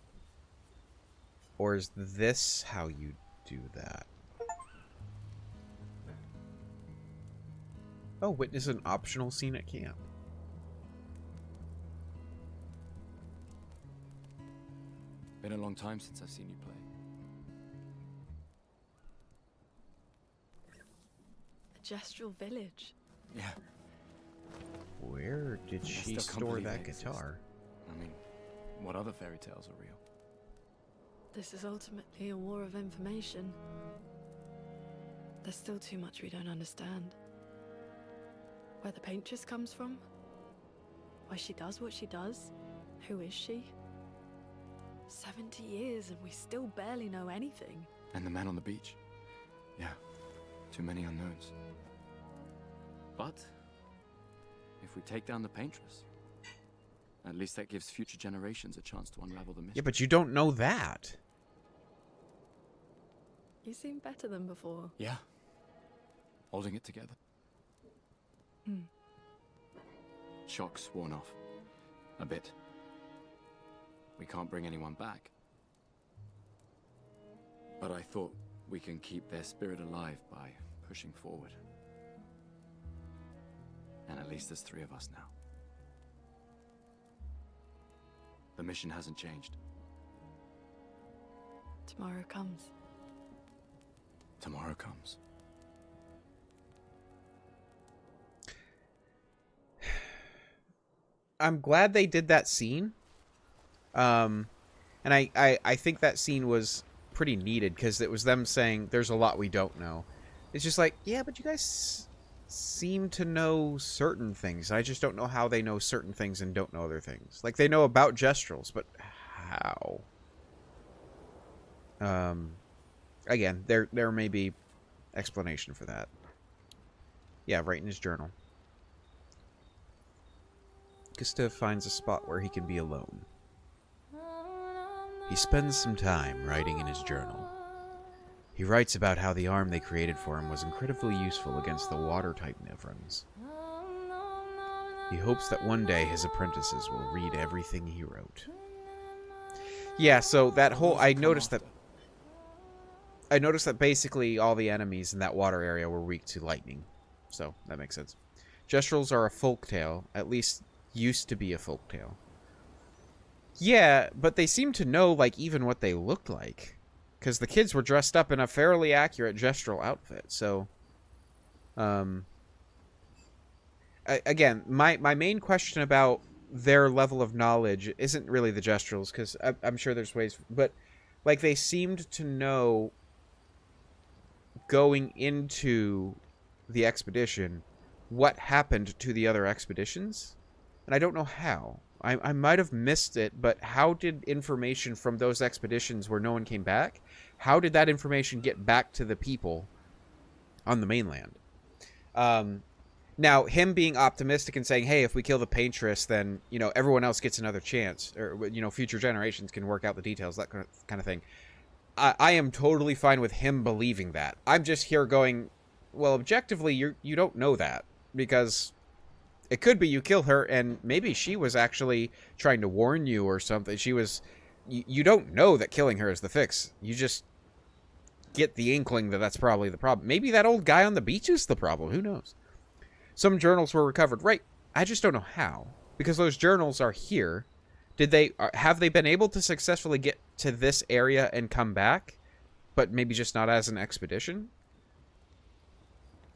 Or is this how you do that. Oh, witness an optional scene at camp. Been a long time since I've seen you play. A gestural village. Yeah. Where did she still can't store believe that they exist. guitar? I mean, what other fairy tales are real? This is ultimately a war of information. There's still too much we don't understand. Where the paintress comes from? Why she does what she does? Who is she? 70 years and we still barely know anything. And the man on the beach? Yeah, too many unknowns. But if we take down the paintress, at least that gives future generations a chance to unravel the mystery. Yeah, but you don't know that. You seem better than before. Yeah. Holding it together. Shock's worn off. A bit. We can't bring anyone back. But I thought we can keep their spirit alive by pushing forward. And at least there's 3 of us now. The mission hasn't changed. Tomorrow comes. Tomorrow comes. I'm glad they did that scene. And I think that scene was pretty needed because it was them saying there's a lot we don't know. It's just like, yeah, but you guys seem to know certain things. I just don't know how they know certain things and don't know other things. Like, they know about gestrals, but how? Again, there may be explanation for that. Yeah, right in his journal. Gustav finds a spot where he can be alone. He spends some time writing in his journal. He writes about how the arm they created for him was incredibly useful against the water-type Nevrons. He hopes that one day his apprentices will read everything he wrote. Yeah, so that whole... I noticed that basically all the enemies in that water area were weak to lightning. So, that makes sense. Gestrals are a folktale, at least used to be a folktale. Yeah, but they seem to know, like, even what they looked like. Because the kids were dressed up in a fairly accurate gestral outfit, so... again, my main question about their level of knowledge isn't really the gestrals, because I'm sure there's ways... But, like, they seemed to know, going into the expedition, what happened to the other expeditions. And I don't know how. I might have missed it, but how did information from those expeditions where no one came back, how did that information get back to the people on the mainland? Now, him being optimistic and saying, hey, if we kill the paintress, then, you know, everyone else gets another chance. Or, you know, future generations can work out the details, that kind of thing. I am totally fine with him believing that. I'm just here going, well, objectively, you don't know that. Because... it could be you kill her, and maybe she was actually trying to warn you or something. She was... You don't know that killing her is the fix. You just get the inkling that that's probably the problem. Maybe that old guy on the beach is the problem. Who knows? Some journals were recovered. Right. I just don't know how. Because those journals are here. Have they been able to successfully get to this area and come back? But maybe just not as an expedition?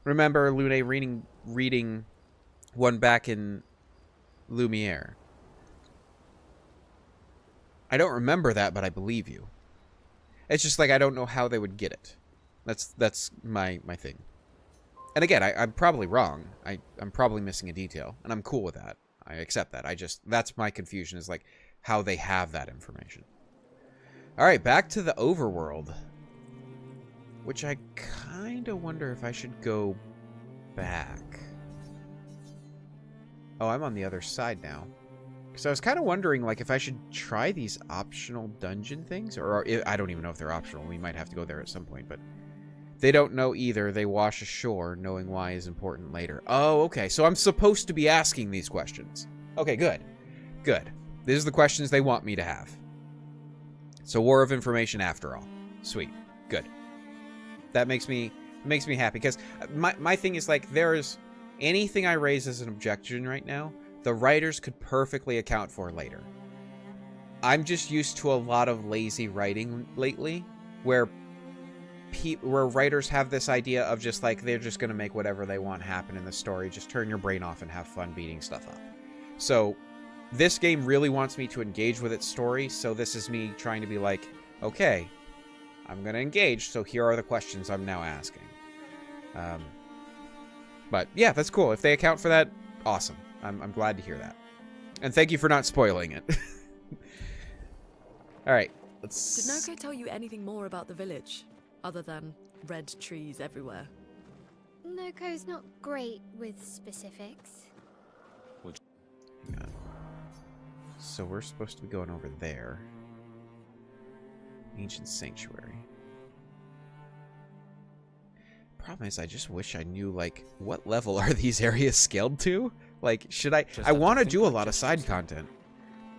Remember Lune reading one back in Lumiere. I don't remember that, but I believe you. It's just like I don't know how they would get it. That's my thing. And again, I'm probably wrong. I'm probably missing a detail, and I'm cool with that. I accept that. That's my confusion, is like how they have that information. Alright, back to the overworld. Which I kind of wonder if I should go back. Oh, I'm on the other side now. Because I was kind of wondering, like, if I should try these optional dungeon things. Or I don't even know if they're optional. We might have to go there at some point, but... they don't know either. They wash ashore. Knowing why is important later. Oh, okay. So I'm supposed to be asking these questions. Okay, good. Good. These are the questions they want me to have. So war of information after all. Sweet. Good. That makes me happy, because my thing is, like, there's anything I raise as an objection right now, the writers could perfectly account for later. I'm just used to a lot of lazy writing lately, where writers have this idea of just like, they're just going to make whatever they want happen in the story. Just turn your brain off and have fun beating stuff up. So this game really wants me to engage with its story, so this is me trying to be like, okay, I'm going to engage, so here are the questions I'm now asking. But yeah, that's cool. If they account for that, awesome. I'm glad to hear that. And thank you for not spoiling it. Alright, let's... Did Noko tell you anything more about the village, other than red trees everywhere? Noko's not great with specifics. Hang on. So we're supposed to be going over there. Ancient Sanctuary. Problem is, I just wish I knew, like, what level are these areas scaled to? Like, should I... I want to do a lot of side content.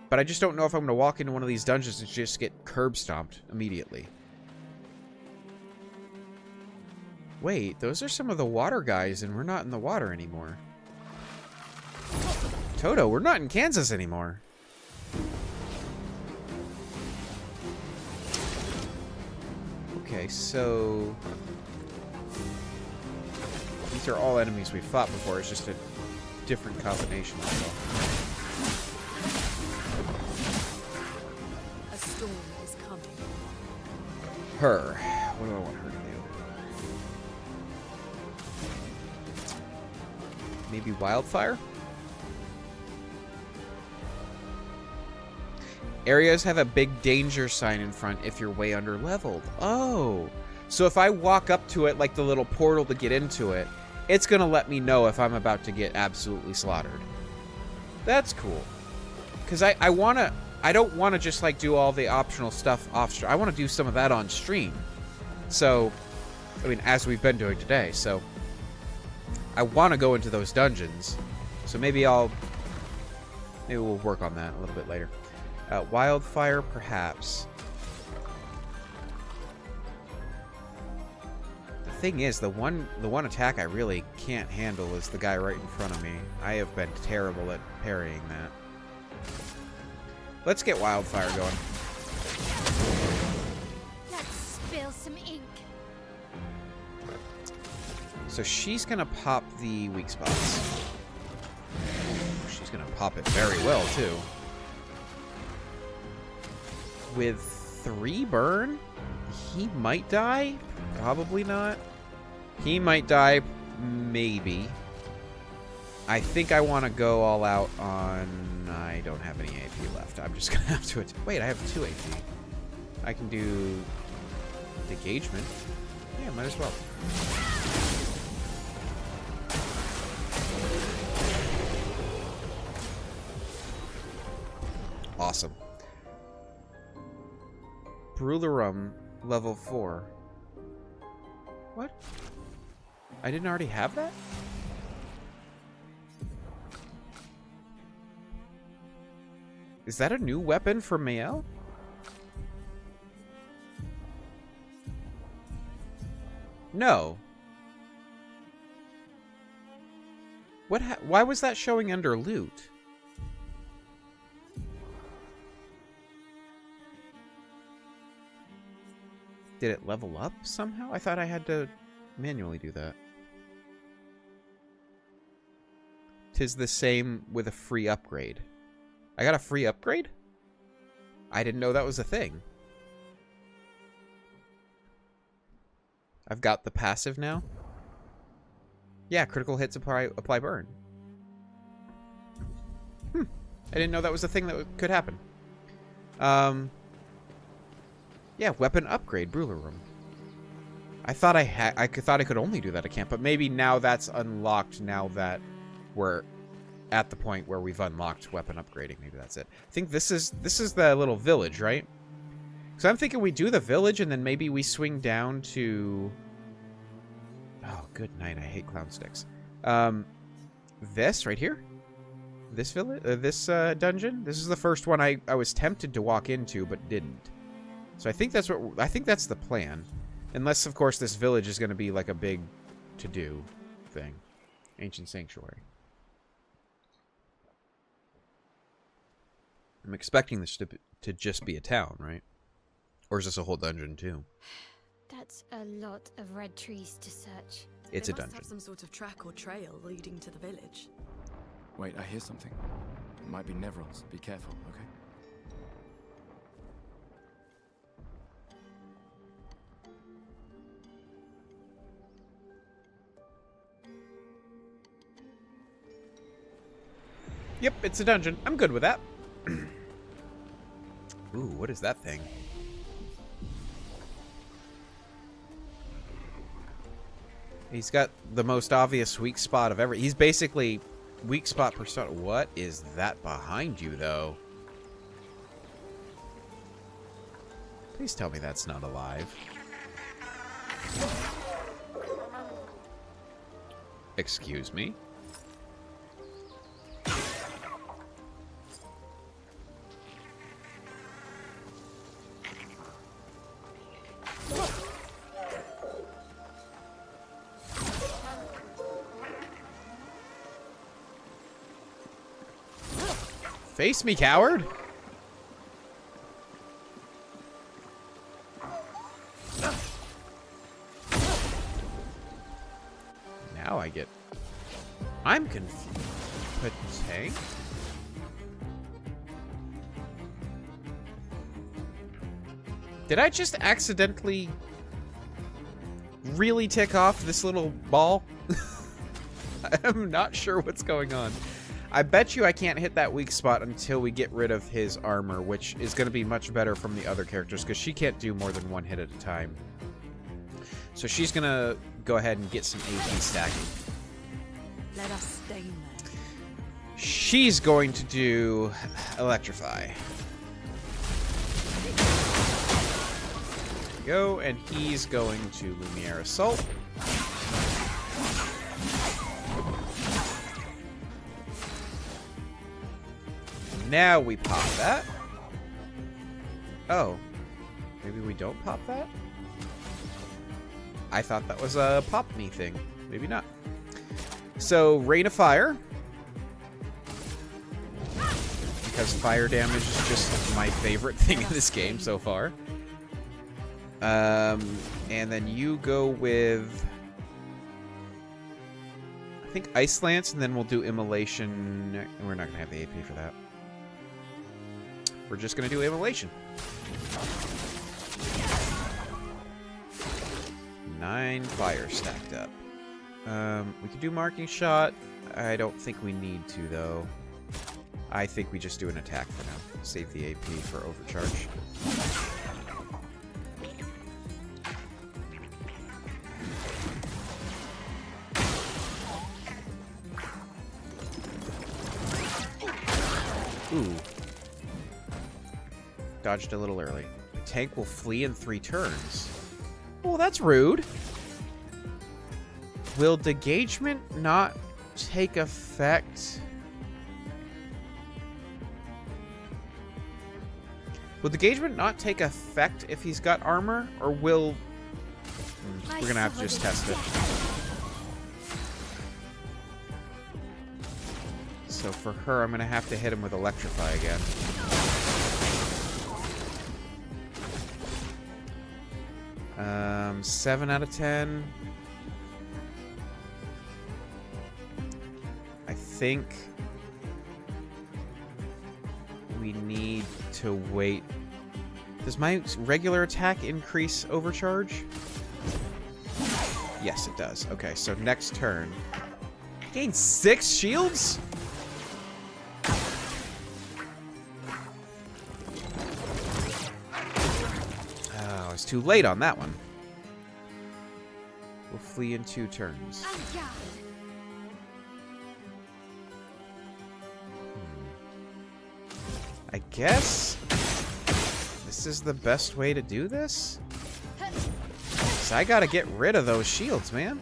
But I just don't know if I'm going to walk into one of these dungeons and just get curb stomped immediately. Wait, those are some of the water guys, and we're not in the water anymore. Toto, we're not in Kansas anymore. Okay, so... these are all enemies we've fought before, it's just a different combination. A storm is coming. Her. What do I want her to do? Maybe wildfire? Areas have a big danger sign in front if you're way under leveled. Oh. So if I walk up to it like the little portal to get into it, it's going to let me know if I'm about to get absolutely slaughtered. That's cool. Because I don't want to just like do all the optional stuff off stream. I want to do some of that on stream. So, I mean, as we've been doing today. So, I want to go into those dungeons. So maybe we'll work on that a little bit later. Wildfire, perhaps. The thing is, the one attack I really can't handle is the guy right in front of me. I have been terrible at parrying that. Let's get wildfire going. Let's spill some ink. So she's gonna pop the weak spots. She's gonna pop it very well too. With 3 burn, he might die. Probably not. He might die, maybe. I think I want to go all out on... I don't have any AP left. I'm just going to have to... Wait, I have 2 AP. I can do... Engagement. Yeah, might as well. Awesome. Brularum, level 4. What? I didn't already have that? Is that a new weapon for Mael? No. What? Why was that showing under loot? Did it level up somehow? I thought I had to manually do that. 'Tis the same with a free upgrade. I got a free upgrade? I didn't know that was a thing. I've got the passive now. Yeah, critical hits apply burn. I didn't know that was a thing that could happen. Yeah, weapon upgrade, Brularum. I thought I thought I could only do that at camp, but maybe now that's unlocked now that we're at the point where we've unlocked weapon upgrading. Maybe that's it. I think this is the little village, right? So I'm thinking we do the village and then maybe we swing down to... Oh, good night. I hate clown sticks. This right here? This village? This dungeon? This is the first one I was tempted to walk into but didn't. So I think that's the plan. Unless, of course, this village is going to be like a big to-do thing. Ancient Sanctuary. I'm expecting this to just be a town, right? Or is this a whole dungeon, too? That's a lot of red trees to search. It's They a must dungeon. have some sort of track or trail leading to the village. Wait, I hear something. It might be Nevrons. Be careful, okay? Yep, it's a dungeon. I'm good with that. Ooh, what is that thing? He's got the most obvious weak spot of ever. He's basically weak spot persona. What is that behind you, though? Please tell me that's not alive. Excuse me? Face me, coward! Now I get... I'm confused. But tank? Did I just accidentally really tick off this little ball? I'm not sure what's going on. I bet you I can't hit that weak spot until we get rid of his armor, which is going to be much better from the other characters, because she can't do more than one hit at a time. So she's going to go ahead and get some AP stacking. Let us stay there. She's going to do Electrify. There we go, and he's going to Lumiere Assault. Now we pop that. Oh. Maybe we don't pop that? I thought that was a pop me thing. Maybe not. So, Rain of Fire. Because fire damage is just my favorite thing in this game so far. And then you go with... I think Ice Lance, and then we'll do Immolation. We're not going to have the AP for that. We're just going to do Immolation. 9 fire stacked up. We could do Marking Shot. I don't think we need to, though. I think we just do an attack for now. Save the AP for Overcharge. Ooh. Dodged a little early. The tank will flee in 3 turns. Well, that's rude. Will degagement not take effect? Will degagement not take effect if he's got armor? Or will... We're gonna have to just test it. So for her, I'm gonna have to hit him with Electrify again. Um, 7 out of 10. I think we need to wait. Does my regular attack increase overcharge? Yes, it does. Okay, so next turn. Gain 6 shields? Oh, it's too late on that one. We'll flee in 2 turns. I guess this is the best way to do this? 'Cause I gotta get rid of those shields, man.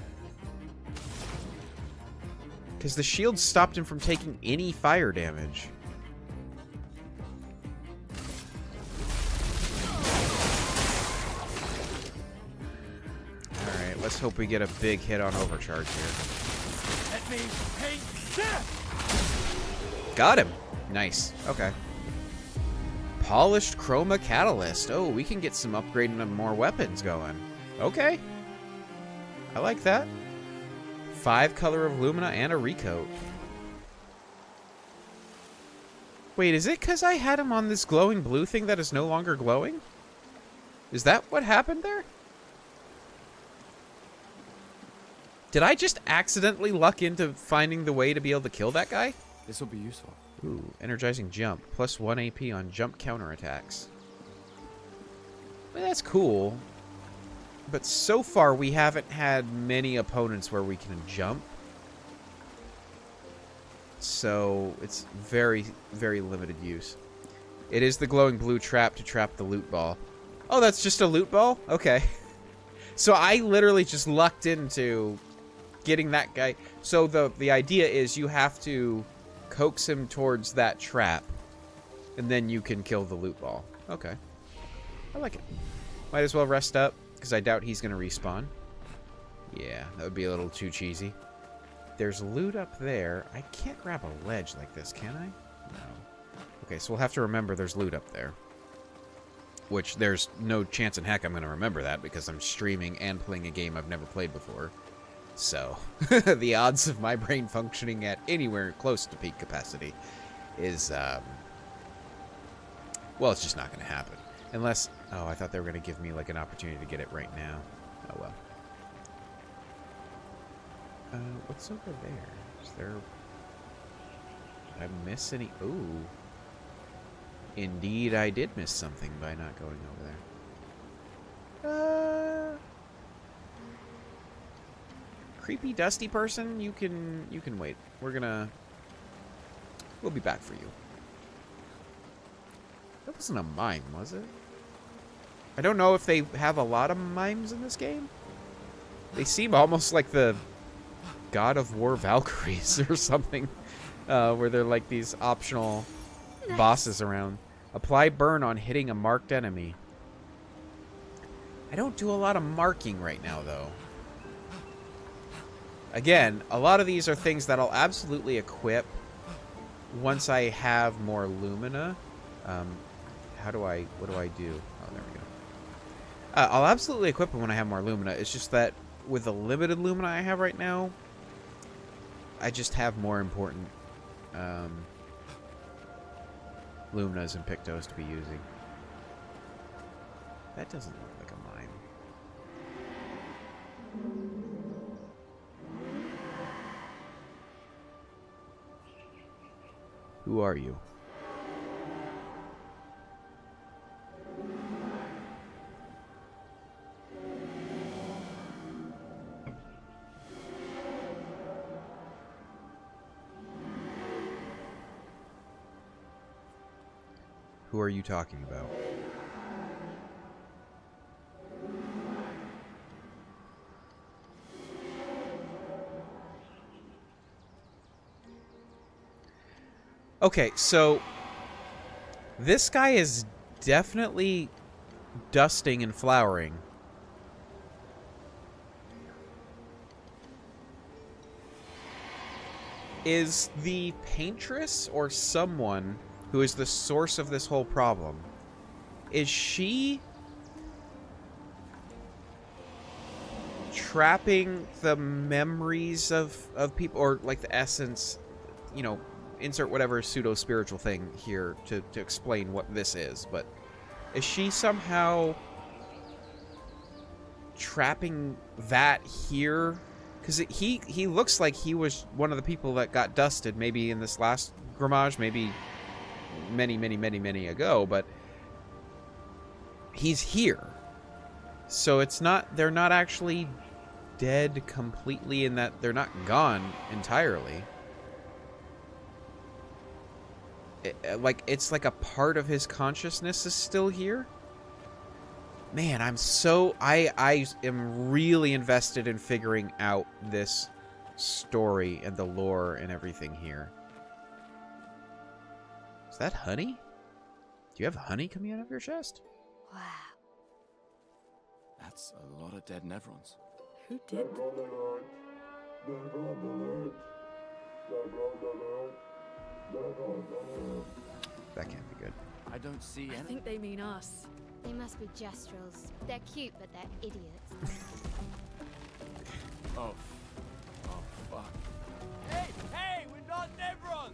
Because the shields stopped him from taking any fire damage. Let's hope we get a big hit on overcharge here. Let me paint death! Got him. Nice. Okay. Polished chroma catalyst. Oh, we can get some upgrading of more weapons going. Okay. I like that. 5 color of lumina and a recoat. Wait, is it because I had him on this glowing blue thing that is no longer glowing? Is that what happened there? Did I just accidentally luck into finding the way to be able to kill that guy? This will be useful. Ooh, energizing jump. Plus 1 AP on jump counterattacks. Well, that's cool. But so far, we haven't had many opponents where we can jump. So, it's very, very limited use. It is the glowing blue trap to trap the loot ball. Oh, that's just a loot ball? Okay. So I literally just lucked into getting that guy. So the idea is you have to coax him towards that trap, and then you can kill the loot ball. Okay. I like it. Might as well rest up, because I doubt he's going to respawn. Yeah, that would be a little too cheesy. There's loot up there. I can't grab a ledge like this, can I? No. Okay, so we'll have to remember there's loot up there. Which, there's no chance in heck I'm going to remember that, because I'm streaming and playing a game I've never played before. So, the odds of my brain functioning at anywhere close to peak capacity is, well, it's just not going to happen. Unless, oh, I thought they were going to give me, like, an opportunity to get it right now. Oh, well. What's over there? Is there... Did I miss any... Ooh. Indeed, I did miss something by not going over there. Creepy, dusty person, you can wait. We'll be back for you. That wasn't a mime, was it? I don't know if they have a lot of mimes in this game. They seem almost like the God of War Valkyries or something, where they're like these optional bosses around. Apply burn on hitting a marked enemy. I don't do a lot of marking right now, though. Again, a lot of these are things that I'll absolutely equip once I have more lumina. What do I do? Oh, there we go. I'll absolutely equip them when I have more lumina. It's just that with the limited lumina I have right now, I just have more important luminas and pictos to be using. That doesn't look like a mine. Who are you? Who are you talking about? Okay, so this guy is definitely dusting and flowering. Is the paintress or someone who is the source of this whole problem, is she trapping the memories of people, or like the essence, you know, insert whatever pseudo-spiritual thing here to explain what this is, but is she somehow trapping that here? Because he looks like he was one of the people that got dusted, maybe in this last Grimage, maybe many ago, but he's here. So it's not, they're not actually dead completely in that they're not gone entirely. It's like a part of his consciousness is still here. Man, I am really invested in figuring out this story and the lore and everything here. Is that honey? Do you have honey coming out of your chest? Wow. That's a lot of dead Nevrons. Who did? That can't be good. I don't see I any. think they mean us. They must be Gestrels. They're cute, but they're idiots. Oh. Oh, fuck. Hey, hey, we're not Nevrons!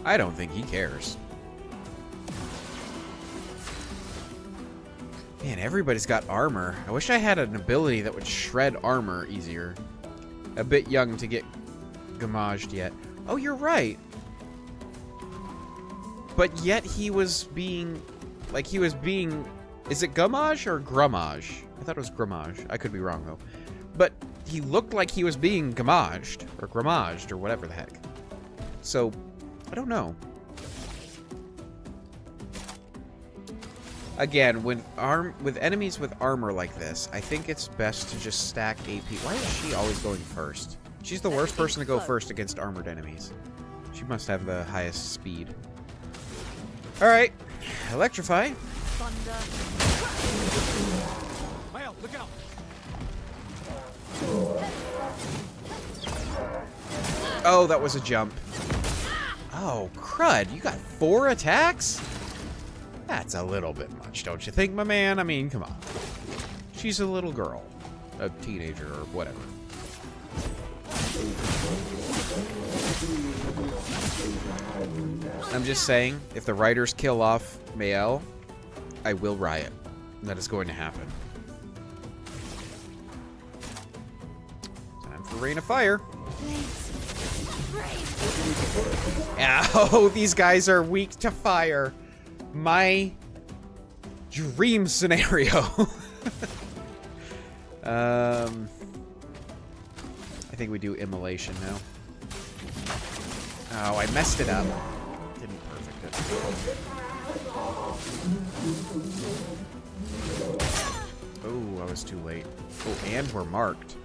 I don't think he cares. Man, everybody's got armor. I wish I had an ability that would shred armor easier. A bit young to get gamaged yet. Oh, you're right. But yet he was being... Like, he was being... Is it gamage or grummage? I thought it was grummage. I could be wrong, though. But he looked like he was being gamaged. Or grummaged, or whatever the heck. So, I don't know. Again, with enemies with armor like this, I think it's best to just stack AP. Why is she always going first? She's the worst person to go first against armored enemies. She must have the highest speed. Alright. Electrify. Thunder. Mael, look out! Oh, that was a jump. Oh, crud. You got 4 attacks? That's a little bit much, don't you think, my man? I mean, come on. She's a little girl. A teenager or whatever. I'm just saying, if the writers kill off Mael, I will riot. That is going to happen. Time for Rain of Fire. Ow, these guys are weak to fire. My dream scenario. I think we do immolation now. Oh, I messed it up. Didn't perfect it. Oh, I was too late. Oh, and we're marked.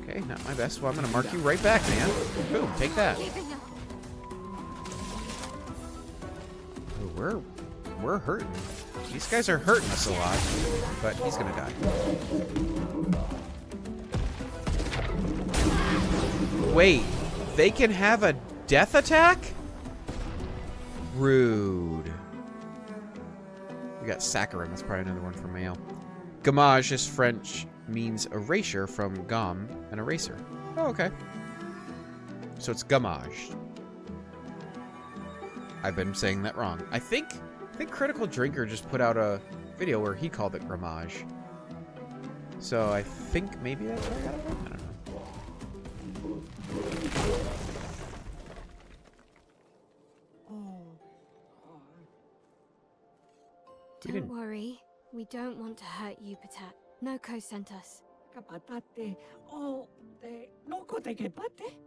Okay, not my best. Well, I'm gonna mark you right back, man. Boom, take that. Oh, we're hurting. These guys are hurting us a lot, but he's gonna die. Wait, they can have a death attack? Rude. We got saccharin. That's probably another one for Mael. Gamage is French, means erasure from gomme, an eraser. Oh, okay. So it's gamage. I've been saying that wrong. I think Critical Drinker just put out a video where he called it grammage. So I think maybe that's where I got it from. I don't know. Don't worry. We don't want to hurt you, Patat. Noko sent us. Kapatate, oh, te noko te kepate?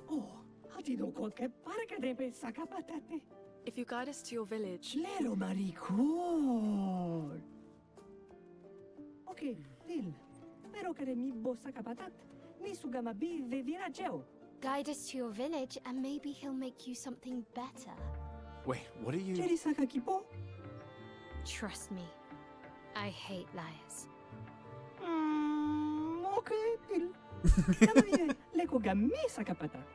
Oh, hati noko ke parka de be sakapatate. If you guide us to your village, Lero maricor. Okay, Lil. Pero kare mi bo sakapatat. Ni sugama bi ve virageo. Guide us to your village, and maybe he'll make you something better. Wait, what are you... Jeri sakakipo? Trust me. I hate liars. Okay, Lil. Kamaye, leko ga mi sakapatat.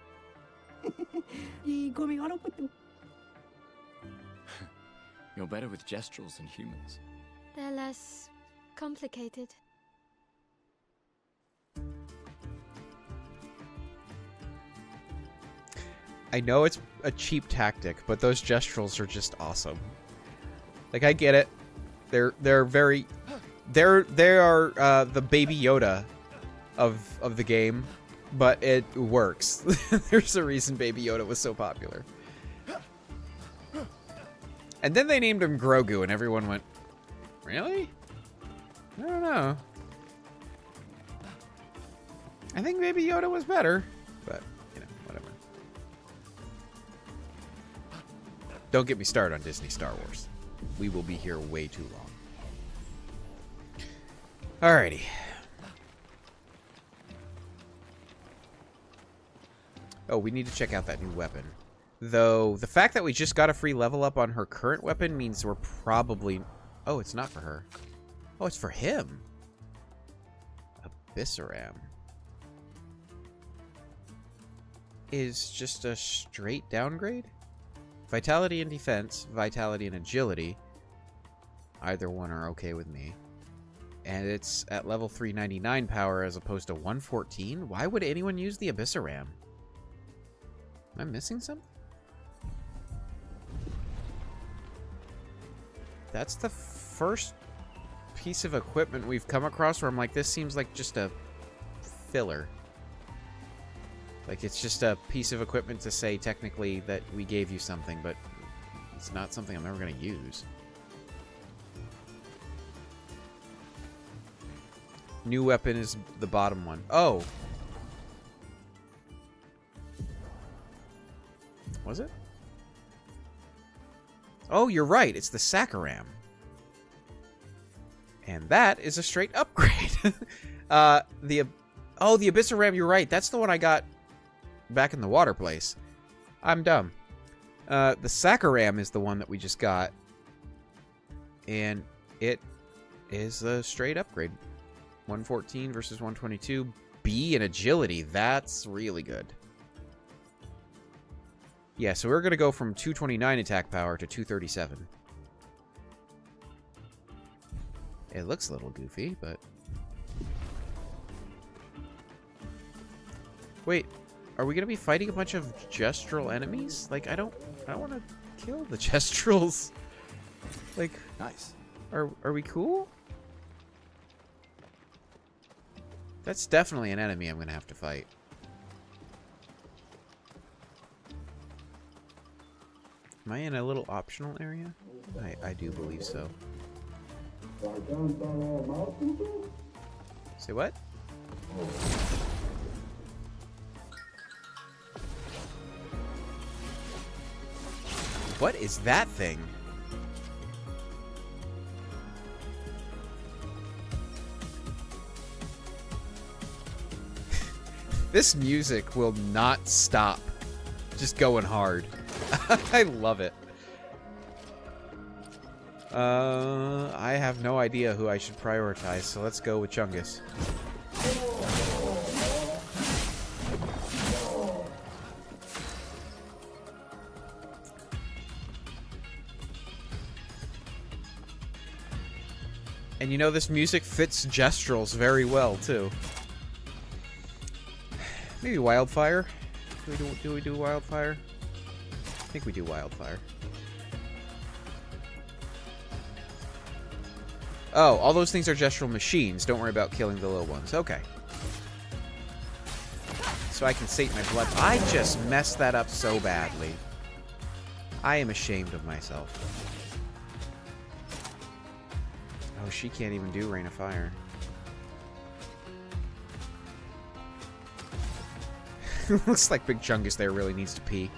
I gomi haroputu. You're better with gestrels than humans. They're less complicated. I know it's a cheap tactic, but those gestrels are just awesome. Like, I get it. They are the Baby Yoda of the game, but it works. There's a reason Baby Yoda was so popular. And then they named him Grogu, and everyone went, really? I don't know. I think Baby Yoda was better, but, you know, whatever. Don't get me started on Disney Star Wars. We will be here way too long. Alrighty. Oh, we need to check out that new weapon. Though, the fact that we just got a free level up on her current weapon means we're probably Oh, it's not for her. Oh, it's for him. Abyssaram. Is just a straight downgrade? Vitality and defense, vitality and agility. Either one are okay with me. And it's at level 399 power as opposed to 114? Why would anyone use the Abyssaram? Am I missing something? That's the first piece of equipment we've come across where I'm like, this seems like just a filler. Like, it's just a piece of equipment to say, technically, that we gave you something, but it's not something I'm ever going to use. New weapon is the bottom one. Oh! Was it? Oh, you're right. It's the Saccharam. And that is a straight upgrade. Oh, the Abyssaram, you're right. That's the one I got back in the water place. I'm dumb. The Saccharam is the one that we just got. And it is a straight upgrade. 114 versus 122. B in agility. That's really good. Yeah, so we're going to go from 229 attack power to 237. It looks a little goofy, but... Wait, are we going to be fighting a bunch of gestural enemies? Like, I don't want to kill the gestrals. Like, Nice. are we cool? That's definitely an enemy I'm going to have to fight. Am I in a little optional area? I do believe so. Say what? What is that thing? This music will not stop. Just going hard. I love it. I have no idea who I should prioritize, so let's go with Chungus. And you know, this music fits gestrals very well, too. Maybe Wildfire? Do we do Wildfire? I think we do Wildfire. Oh, all those things are gestural machines. Don't worry about killing the little ones. Okay. So I can sate my blood. I just messed that up so badly. I am ashamed of myself. Oh, she can't even do Rain of Fire. Looks like Big Chungus there really needs to pee.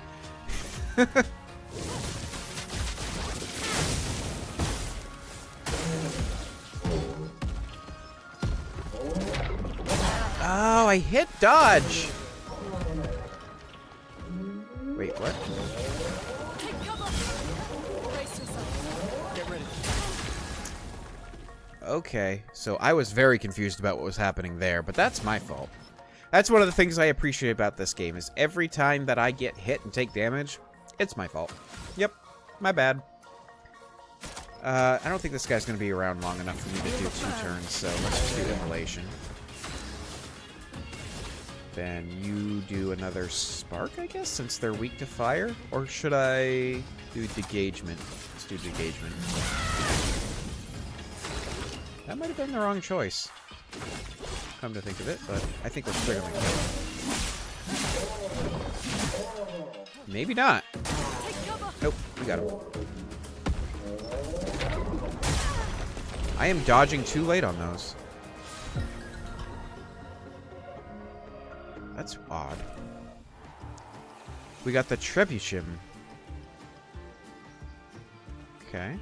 Oh, I hit dodge. Wait, what? Okay, so I was very confused about what was happening there, but that's my fault. That's one of the things I appreciate about this game, is every time that I get hit and take damage, it's my fault. Yep, my bad. I don't think this guy's going to be around long enough for me to do 2 turns, so let's just do Immolation. Then you do another Spark, I guess, since they're weak to fire? Or should I do Degagement? Let's do Degagement. That might have been the wrong choice, come to think of it, but I think we're clearly good. Maybe not. Nope, we got him. I am dodging too late on those. That's odd. We got the Trebuchet. Okay.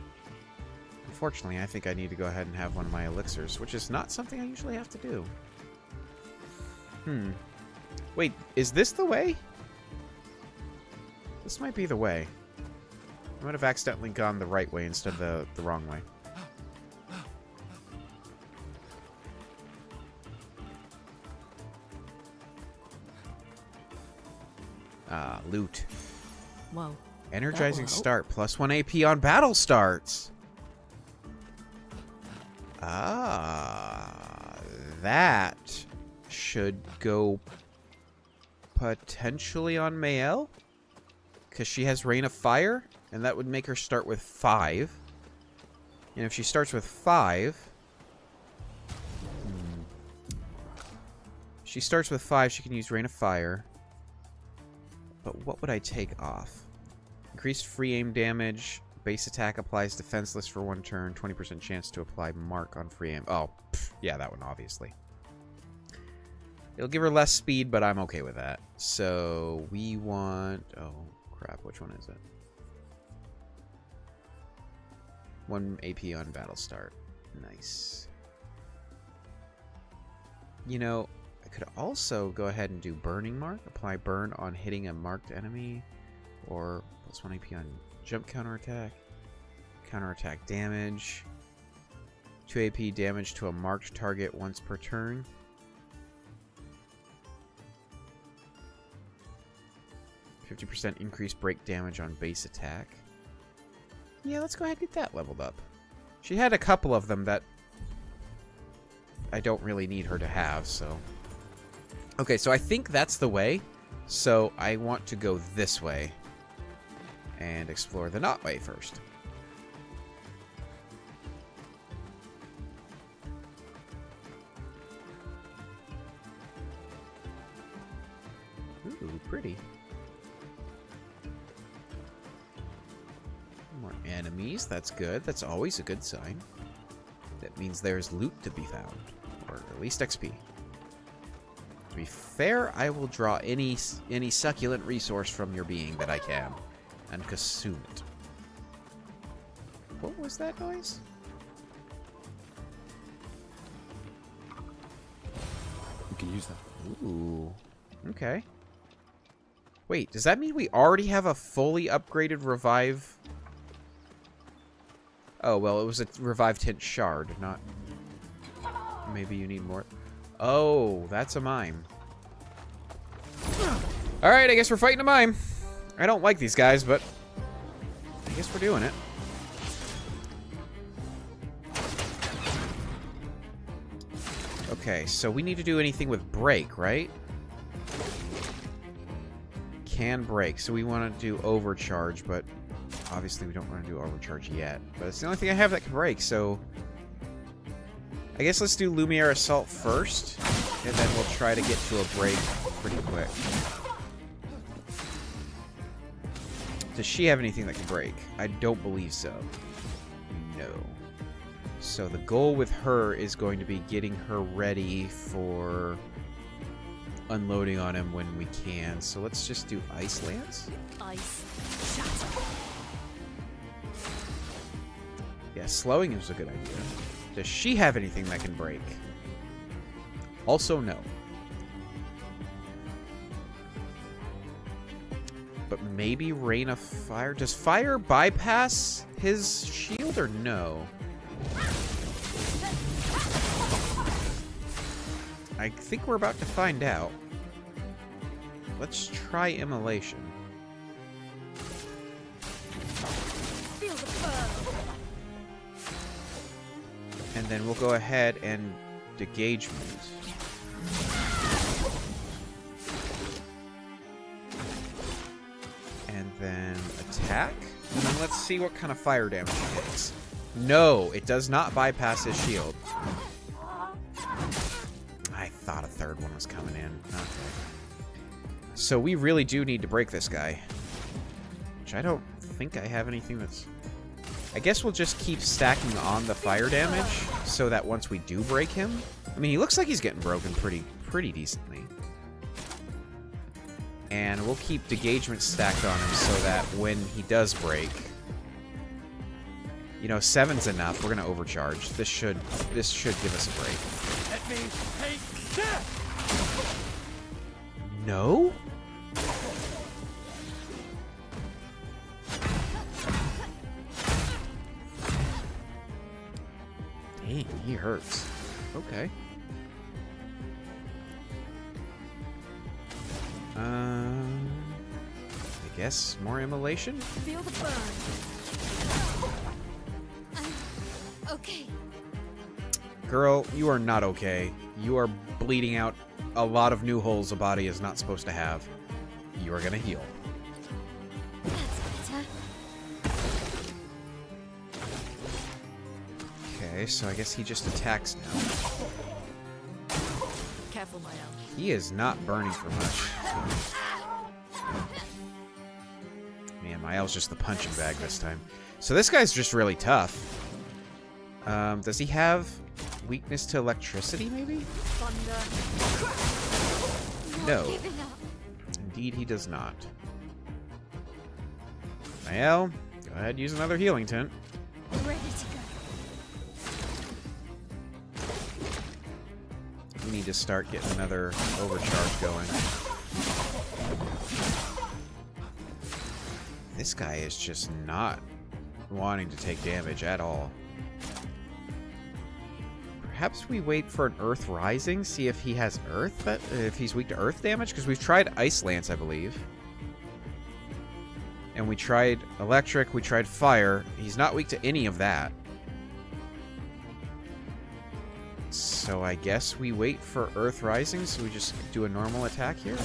Unfortunately, I think I need to go ahead and have one of my elixirs, which is not something I usually have to do. Wait, is this the way? This might be the way. I might have accidentally gone the right way instead of the wrong way. Ah, loot. Well, Energizing That will help. start. Plus 1 AP on battle starts. Ah, that should go potentially on Mael. Because she has Rain of Fire. And that would make her start with 5. And if she starts with 5... She starts with 5, she can use Rain of Fire. But what would I take off? Increased free aim damage. Base attack applies defenseless for 1 turn. 20% chance to apply mark on free aim. Oh, pff, yeah, that one, obviously. It'll give her less speed, but I'm okay with that. So, we want... Oh, crap, which one is it? 1 AP on battle start. Nice. You know, I could also go ahead and do Burning Mark. Apply burn on hitting a marked enemy. Or plus 1 AP on jump counterattack. Counterattack damage. 2 AP damage to a marked target once per turn. %50 increased break damage on base attack. Yeah, let's go ahead and get that leveled up. She had a couple of them that I don't really need her to have, so... Okay, so I think that's the way. So I want to go this way. And explore the not way first. Ooh, pretty. More enemies, that's good. That's always a good sign. That means there's loot to be found. Or at least XP. To be fair, I will draw any succulent resource from your being that I can. And consume it. What was that noise? We can use that. Ooh. Okay. Wait, does that mean we already have a fully upgraded revive? Oh, well, it was a revived hint shard, not... Maybe you need more. Oh, that's a mime. Alright, I guess we're fighting a mime. I don't like these guys, but I guess we're doing it. Okay, so we need to do anything with break, right? Can break. So we want to do overcharge, but obviously we don't want to do overcharge yet. But it's the only thing I have that can break, so... I guess let's do Lumiere Assault first, and then we'll try to get to a break pretty quick. Does she have anything that can break? I don't believe so. No. So the goal with her is going to be getting her ready for unloading on him when we can. So let's just do Ice Lance. Ice. Shatter. Yeah, slowing is a good idea. Does she have anything that can break? Also, no. But maybe Rain of Fire? Does fire bypass his shield or no? I think we're about to find out. Let's try Immolation. Feel the burn. And then we'll go ahead and Degagement. And then attack. And then let's see what kind of fire damage it hits. No, it does not bypass his shield. I thought a third one was coming in. Okay. So we really do need to break this guy. Which I don't think I have anything that's... I guess we'll just keep stacking on the fire damage so that once we do break him... I mean, he looks like he's getting broken pretty decently. And we'll keep Degagement stacked on him so that when he does break... You know, 7's enough. We're gonna overcharge. This should give us a break. Let me take death! No? Dang, he hurts. Okay. guess more immolation? Feel the burn. Okay. Girl, you are not okay. You are bleeding out a lot of new holes a body is not supposed to have. You are gonna heal. That's better. Okay, so I guess he just attacks now. Careful, my elf. He is not burning for much. Man, Mael's just the punching bag this time. So this guy's just really tough. Does he have weakness to electricity, maybe? Thunder. No. Give it up. Indeed, he does not. Mael, go ahead, use another healing tent. Ready to go. We need to start getting another overcharge going. This guy is just not wanting to take damage at all. Perhaps we wait for an Earth Rising, see if he has Earth, if he's weak to Earth damage, because we've tried Ice Lance, I believe. And we tried Electric, we tried Fire. He's not weak to any of that. So I guess we wait for Earth Rising, so we just do a normal attack here.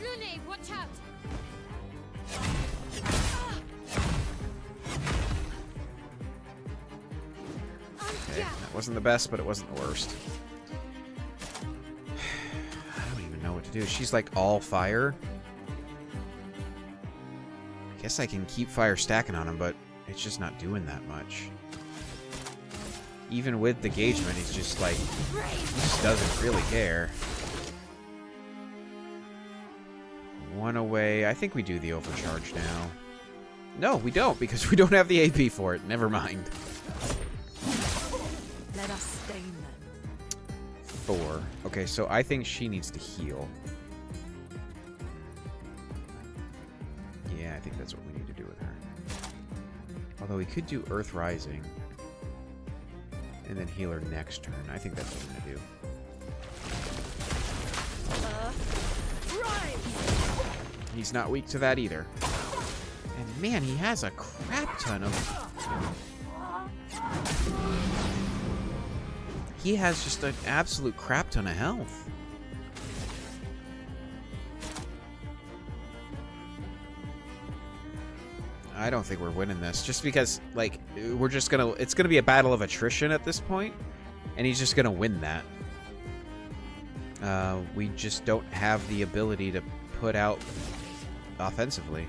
Lune, watch out. Okay, that wasn't the best, but it wasn't the worst. I don't even know what to do. She's like all fire. I guess I can keep fire stacking on him, but it's just not doing that much. Even with the engagement, he's just like, he just doesn't really care. One away. I think we do the overcharge now. No, we don't, because we don't have the AP for it. Never mind. Let us stain them. 4. Okay, so I think she needs to heal. Yeah, I think that's what we need to do with her. Although we could do Earth Rising. And then heal her next turn. I think that's what I'm going to do. Right. He's not weak to that either. And man, he has a crap ton of... He has just an absolute crap ton of health. I don't think we're winning this. Just because, like, we're just gonna... It's gonna be a battle of attrition at this point. And he's just gonna win that. We just don't have the ability to put out offensively.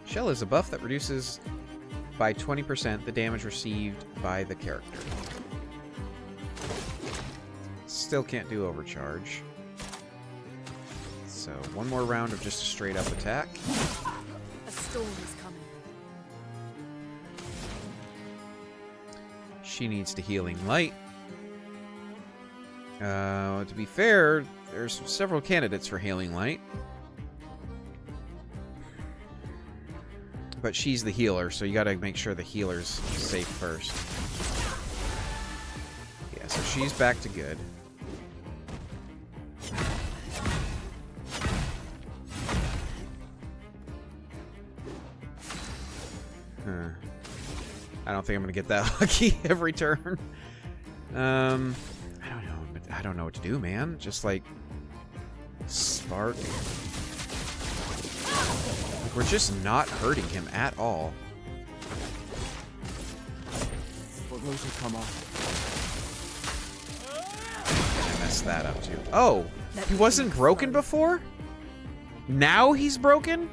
Shell is a buff that reduces by 20% the damage received by the character. Still can't do overcharge. So, one more round of just a straight up attack. A storm is coming. She needs to healing light. To be fair, there's several candidates for healing light. But she's the healer, so you gotta make sure the healer's safe first. Yeah, so she's back to good. I don't think I'm gonna get that lucky every turn. I don't know, but I don't know what to do, man. Just like spark. Like, we're just not hurting him at all. For those who come off. I messed that up too. Oh, he wasn't broken before? Now he's broken?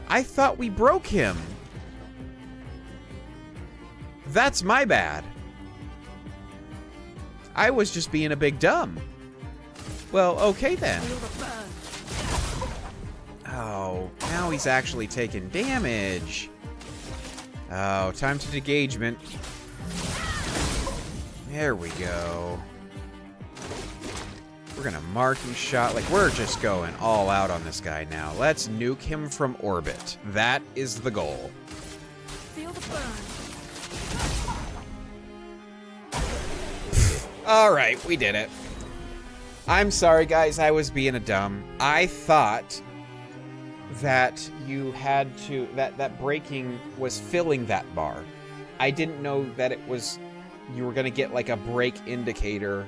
I thought we broke him. That's my bad. I was just being a big dumb. Well, okay then. Oh, now he's actually taking damage. Oh, time to engagement. There we go. We're gonna marking shot. Like, we're just going all out on this guy now. Let's nuke him from orbit. That is the goal. Feel the burn. Alright, we did it. I'm sorry, guys. I was being a dumb. I thought that you had to... That braking was filling that bar. I didn't know that it was... You were going to get, like, a brake indicator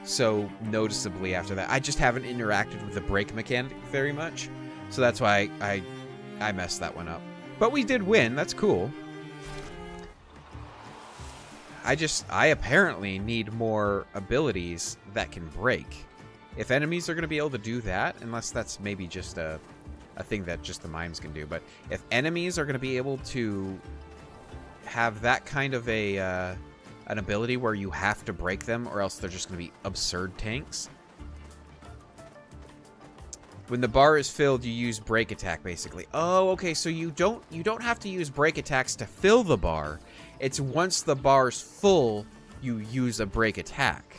so noticeably after that. I just haven't interacted with the brake mechanic very much. So that's why I messed that one up. But we did win. That's cool. I apparently need more abilities that can break. If enemies are going to be able to do that, unless that's maybe just a thing that just the mimes can do, but if enemies are going to be able to have that kind of an ability where you have to break them or else they're just going to be absurd tanks. When the bar is filled, you use break attack, basically. Oh, okay, so you don't have to use break attacks to fill the bar. It's once the bar's full, you use a break attack.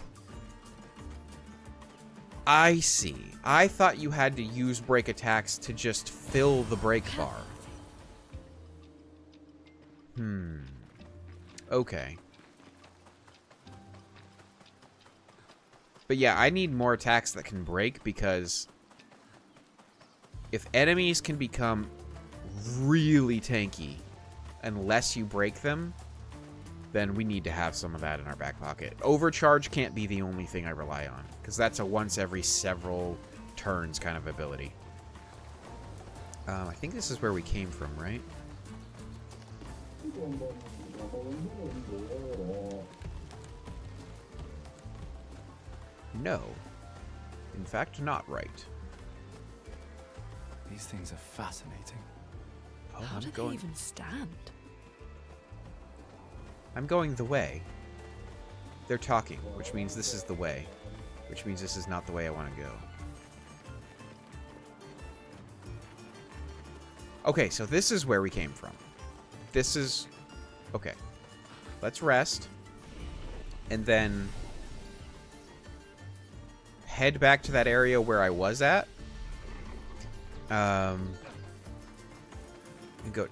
I see. I thought you had to use break attacks to just fill the break bar. Okay. But yeah, I need more attacks that can break, because if enemies can become really tanky unless you break them, then we need to have some of that in our back pocket. Overcharge can't be the only thing I rely on, because that's a once every several turns kind of ability. I think this is where we came from, right? No. In fact, not right. These things are fascinating. Oh, How do they even stand? I'm going the way. They're talking, which means this is the way. Which means this is not the way I want to go. Okay, so this is where we came from. This is... Okay. Let's rest. And then... head back to that area where I was at. And go...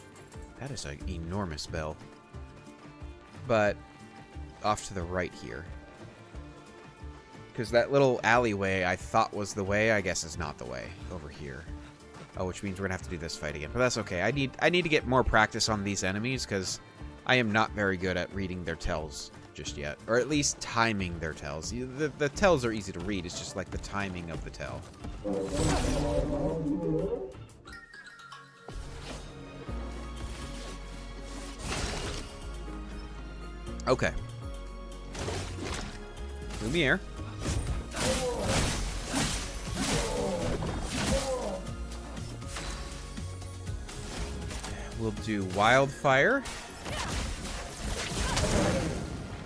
That is an enormous bell. But off to the right here. Because that little alleyway I thought was the way, I guess is not the way. Over here. Oh, which means we're going to have to do this fight again. But that's okay. I need to get more practice on these enemies, because I am not very good at reading their tells just yet. Or at least timing their tells. The tells are easy to read. It's just like the timing of the tell. Okay. Lumiere. We'll do Wildfire.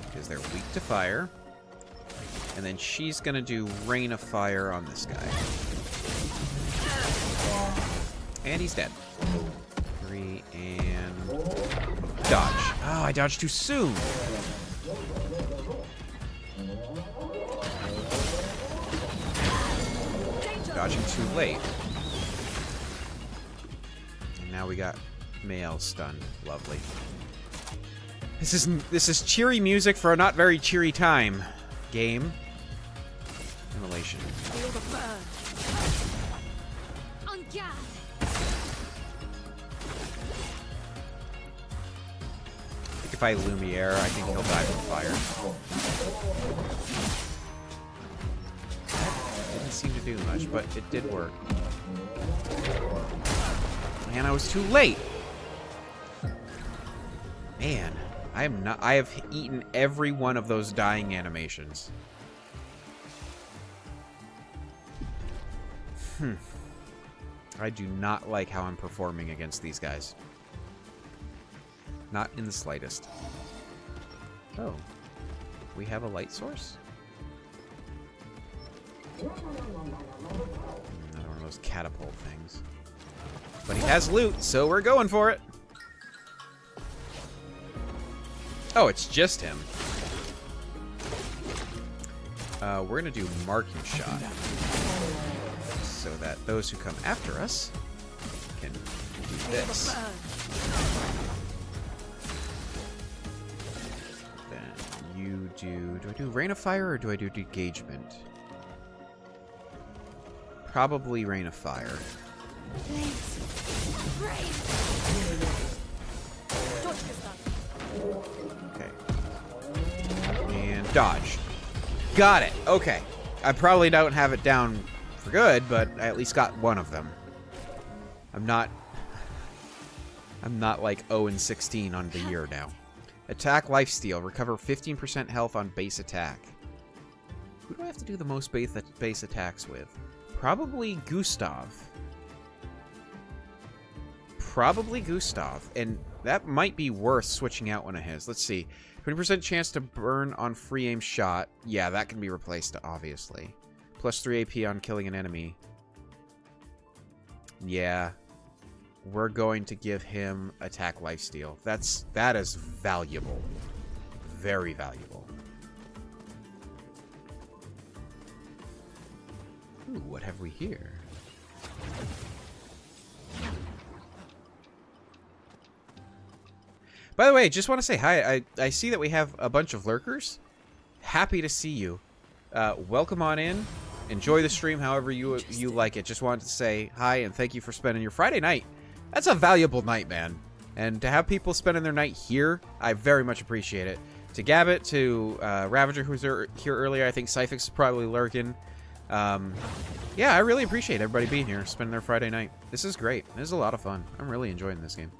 Because they're weak to fire. And then she's going to do Rain of Fire on this guy. And he's dead. 3 and... dodge. Oh, I dodged too soon. Dodging too late. And now we got Mael stunned. Lovely. This is cheery music for a not very cheery time. Game. Immolation. On guard. If I Lumiere, I think he'll die from fire. Didn't seem to do much, but it did work. Man, I was too late. Man, I have eaten every one of those dying animations. I do not like how I'm performing against these guys. Not in the slightest. Oh. We have a light source? Another one of those catapult things. But he has loot, so we're going for it. Oh, it's just him. we're going to do marking shot. So that those who come after us can do this. Then you do I do Rain of Fire or do I do Engagement? Probably Rain of Fire. Okay. And dodge. Got it. Okay. I probably don't have it down for good, but I at least got one of them. I'm not like 0-16 on the year now. Attack Lifesteal. Recover 15% health on base attack. Who do I have to do the most base attacks with? Probably Gustav. Probably Gustav. And that might be worth switching out one of his. Let's see. 20% chance to burn on free aim shot. Yeah, that can be replaced, obviously. Plus 3 AP on killing an enemy. Yeah. We're going to give him attack lifesteal. That is valuable. Very valuable. Ooh, what have we here? By the way, just want to say hi. I see that we have a bunch of lurkers. Happy to see you. Welcome on in. Enjoy the stream however you like it. Just wanted to say hi and thank you for spending your Friday night. That's a valuable night, man. And to have people spending their night here, I very much appreciate it. To Gabbit, to Ravager, who was here earlier, I think Syphix is probably lurking. Yeah, I really appreciate everybody being here, spending their Friday night. This is great. This is a lot of fun. I'm really enjoying this game.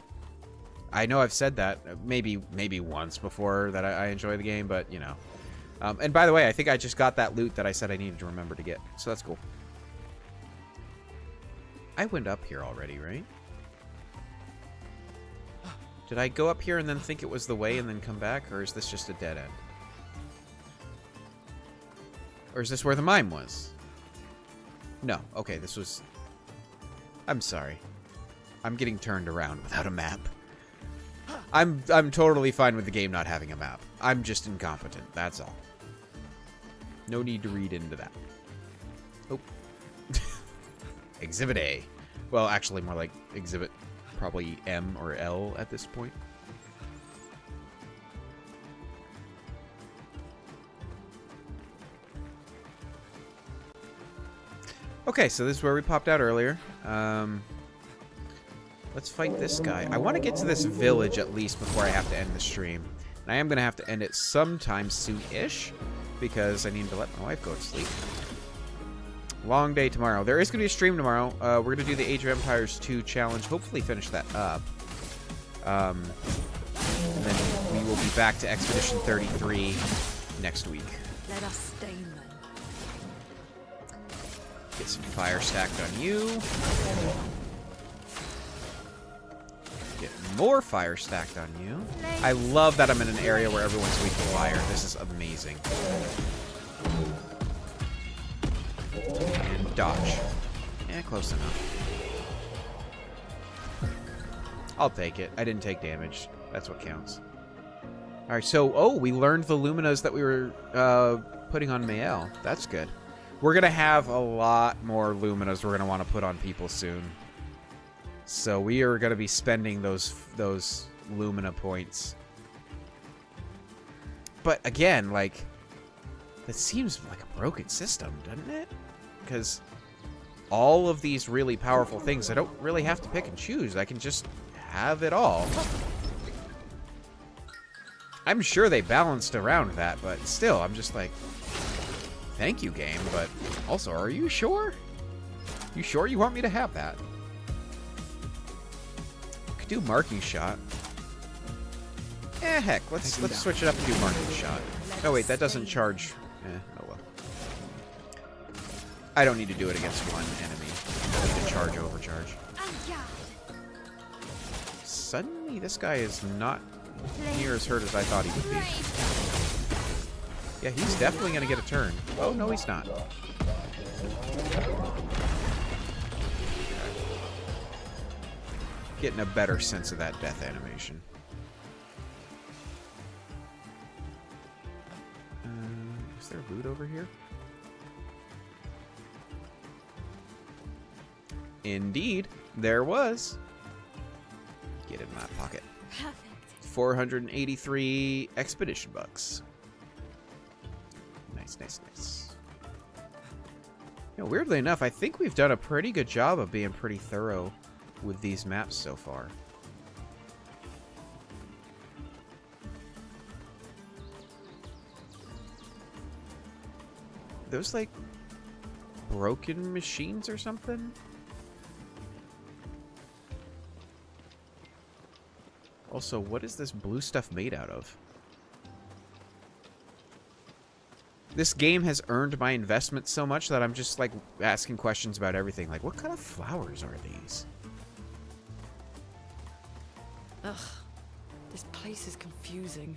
I know I've said that maybe once before that I enjoy the game, but, you know. And by the way, I think I just got that loot that I said I needed to remember to get. So that's cool. I went up here already, right? Did I go up here and then think it was the way and then come back? Or is this just a dead end? Or is this where the mine was? No. Okay, this was... I'm sorry. I'm getting turned around without a map. I'm totally fine with the game not having a map. I'm just incompetent. That's all. No need to read into that. Oh. Exhibit A. Well, actually more like Exhibit probably M or L at this point. Okay, so this is where we popped out earlier. Let's fight this guy. I want to get to this village at least before I have to end the stream. And I am going to have to end it sometime soon-ish, because I need to let my wife go to sleep. Long day tomorrow. There is going to be a stream tomorrow. We're going to do the Age of Empires 2 challenge. Hopefully finish that up. And then we will be back to Expedition 33 next week. Let us stain them. Get some fire stacked on you. Get more fire stacked on you. I love that I'm in an area where everyone's weak to fire. This is amazing. And dodge. Yeah, close enough. I'll take it. I didn't take damage. That's what counts. Alright, so, oh, we learned the Luminas that we were putting on Mael. That's good. We're going to have a lot more Luminas we're going to want to put on people soon. So we are going to be spending those Lumina points. But again, like, that seems like a broken system, doesn't it? Because all of these really powerful things, I don't really have to pick and choose. I can just have it all. I'm sure they balanced around that, but still, I'm just like, thank you, game, but also, are you sure? You sure you want me to have that? Could do marking shot. Eh, heck, let's switch it up and do marking shot. Oh wait, that doesn't charge. Oh well. I don't need to do it against one enemy. I need to charge overcharge. Suddenly, this guy is not near as hurt as I thought he would be. Yeah, he's definitely going to get a turn. Oh, no, he's not. Getting a better sense of that death animation. Is there loot over here? Indeed, there was. Get in my pocket. Perfect. 483 expedition bucks. Nice, nice, nice. You know, weirdly enough, I think we've done a pretty good job of being pretty thorough with these maps so far. Those, like, broken machines or something? Also, what is this blue stuff made out of? This game has earned my investment so much that I'm just, like, asking questions about everything. Like, what kind of flowers are these? Ugh, this place is confusing.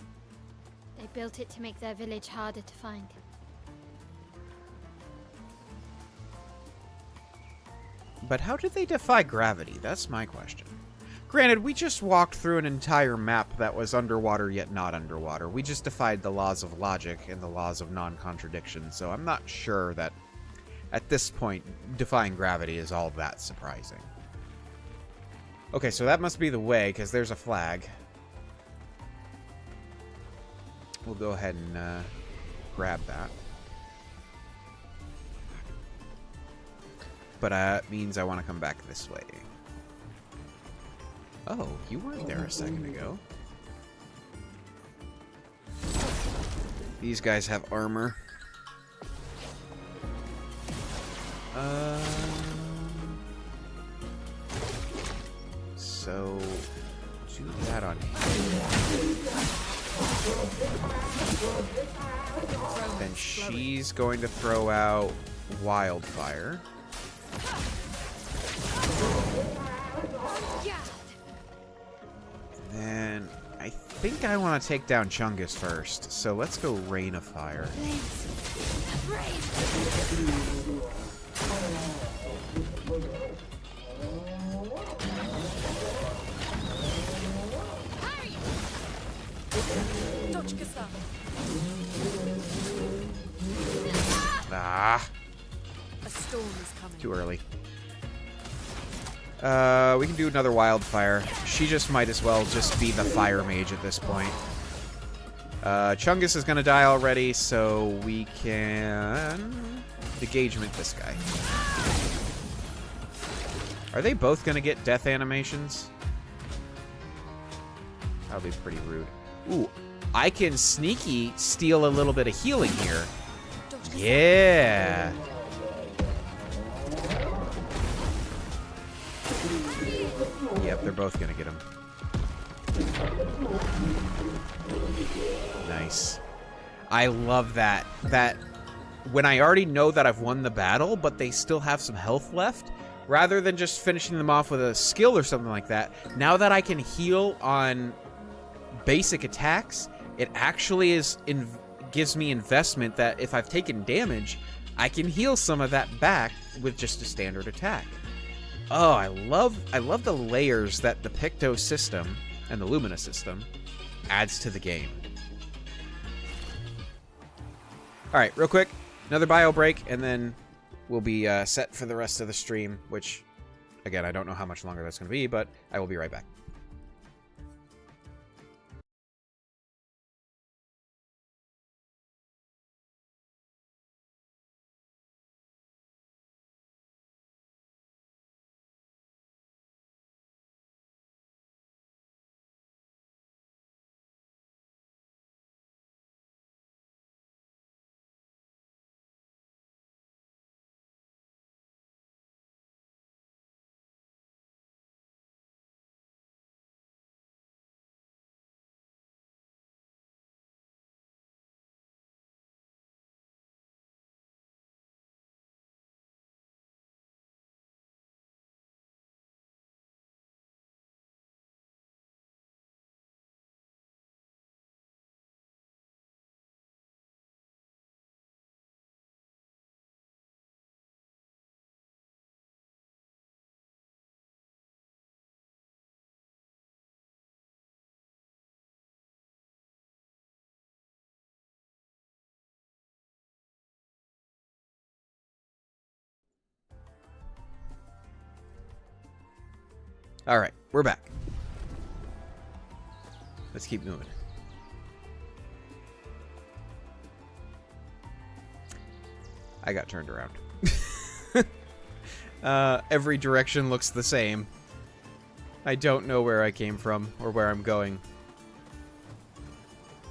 They built it to make their village harder to find. But how did they defy gravity? That's my question. Granted, we just walked through an entire map that was underwater yet not underwater. We just defied the laws of logic and the laws of non-contradiction, so I'm not sure that at this point defying gravity is all that surprising. Okay, so that must be the way, because there's a flag. We'll go ahead and grab that. But that means I want to come back this way. Oh, you weren't there a second ago. These guys have armor. So do that on him. Then she's going to throw out wildfire. Then I think I want to take down Chungus first, so let's go Rain of Fire. Ah, A storm is coming. too early. We can do another wildfire. She just might as well just be the fire mage at this point. Chungus is gonna die already, so we can engagement this guy. Are they both gonna get death animations? That'll be pretty rude. Ooh, I can sneaky steal a little bit of healing here. Yeah. Yep, they're both gonna get him. Nice. I love that. That when I already know that I've won the battle, but they still have some health left, rather than just finishing them off with a skill or something like that, now that I can heal on basic attacks, it actually gives me investment that if I've taken damage, I can heal some of that back with just a standard attack. Oh, I love the layers that the Picto system and the Lumina system adds to the game. All right, real quick, another bio break, and then we'll be set for the rest of the stream, which, again, I don't know how much longer that's going to be, but I will be right back. Alright, we're back. Let's keep moving. I got turned around. Every direction looks the same. I don't know where I came from or where I'm going.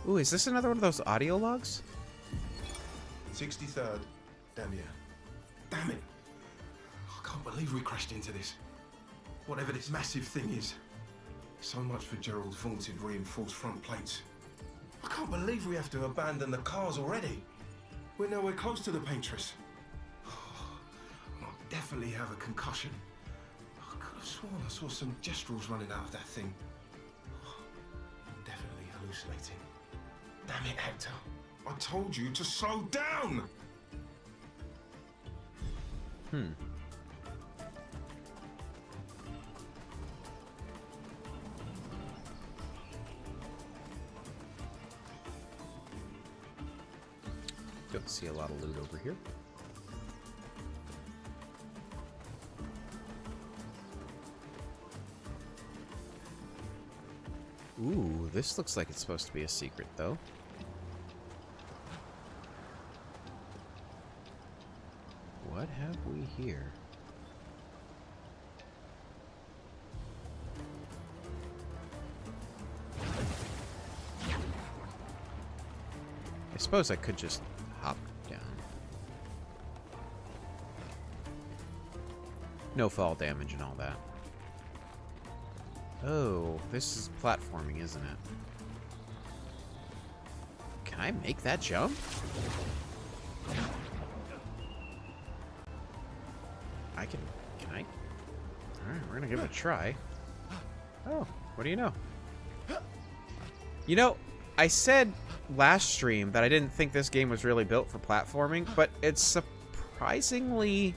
Ooh, is this another one of those audio logs? 63rd. Damn yeah. Damn it. I can't believe we crashed into this. Whatever this massive thing is. So much for Gerald's vaunted reinforced front plates. I can't believe we have to abandon the cars already. We're nowhere close to the paintress. I'll definitely have a concussion. I could have sworn I saw some gestrels running out of that thing. I'm definitely hallucinating. Damn it, Hector. I told you to slow down! Don't see a lot of loot over here. Ooh, this looks like it's supposed to be a secret, though. What have we here? I suppose I could just hop down. No fall damage and all that. Oh, this is platforming, isn't it? Can I make that jump? Can I? Alright, we're gonna give it a try. Oh, what do you know? You know, I said last stream that I didn't think this game was really built for platforming, but it's surprisingly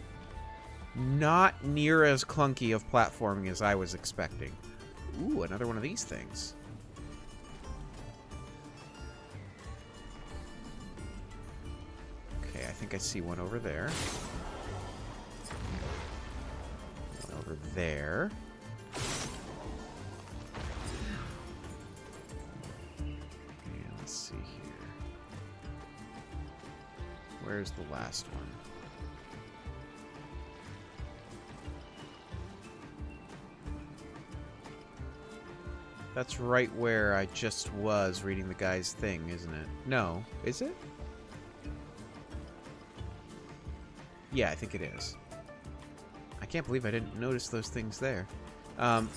not near as clunky of platforming as I was expecting. Ooh, another one of these things. Okay, I think I see one over there. One over there. Okay, let's see here. Where's the last one? That's right where I just was reading the guy's thing, isn't it? No. Is it? Yeah, I think it is. I can't believe I didn't notice those things there.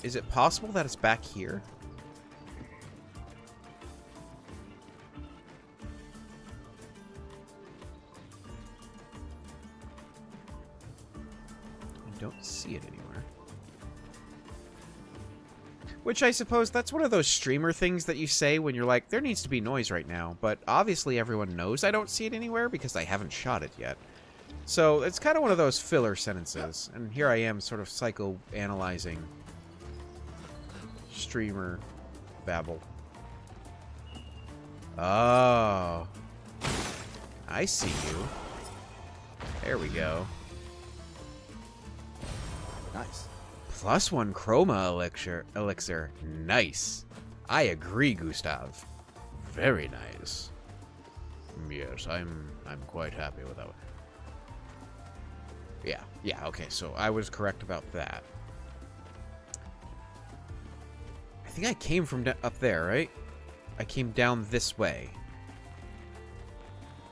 Is it possible that it's back here? I don't see it anywhere. Which I suppose that's one of those streamer things that you say when you're like, there needs to be noise right now. But obviously everyone knows I don't see it anywhere because I haven't shot it yet. So it's kind of one of those filler sentences. And here I am sort of psychoanalyzing streamer babble. Oh. I see you. There we go. Nice. +1 chroma elixir. Nice. I agree, Gustav. Very nice. Yes, I'm quite happy with that one. Yeah, okay, so I was correct about that. I think I came from up there, right? I came down this way.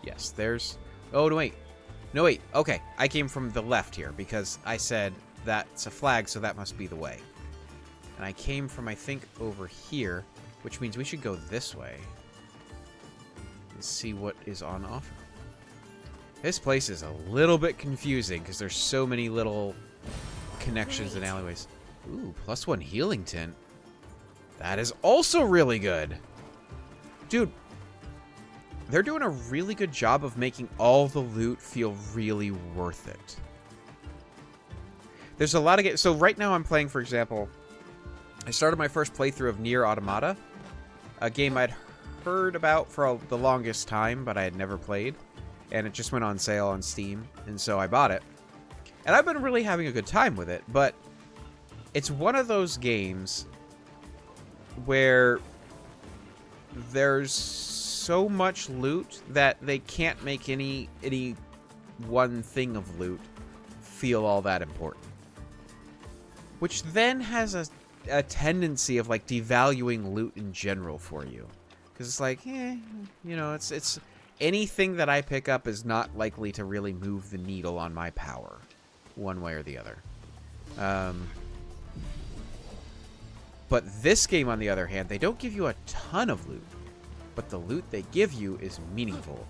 Yes, there's... Oh, no, wait. No, wait. Okay, I came from the left here because I said that's a flag, so that must be the way. And I came from, I think, over here, which means we should go this way and see what is on offer. This place is a little bit confusing because there's so many little connections and alleyways. Ooh, +1 healing tint. That is also really good. Dude, they're doing a really good job of making all the loot feel really worth it. There's a lot of games. So right now I'm playing, for example, I started my first playthrough of Nier Automata, a game I'd heard about for the longest time, but I had never played. And it just went on sale on Steam, and so I bought it. And I've been really having a good time with it, but it's one of those games where there's so much loot that they can't make any one thing of loot feel all that important. Which then has a tendency of like devaluing loot in general for you. Because it's like, you know, it's anything that I pick up is not likely to really move the needle on my power, one way or the other. But this game, on the other hand, they don't give you a ton of loot, but the loot they give you is meaningful.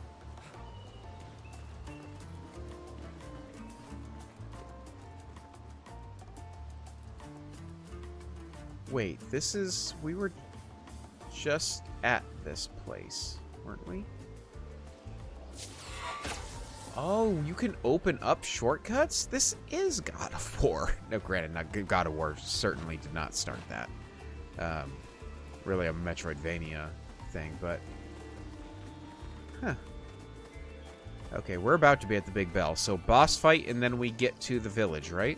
Wait, this is... we were just at this place, weren't we? Oh, you can open up shortcuts? This is God of War. No, granted, not God of War certainly did not start that. Really a Metroidvania thing, but... huh. Okay, we're about to be at the Big Bell. So boss fight, and then we get to the village, right?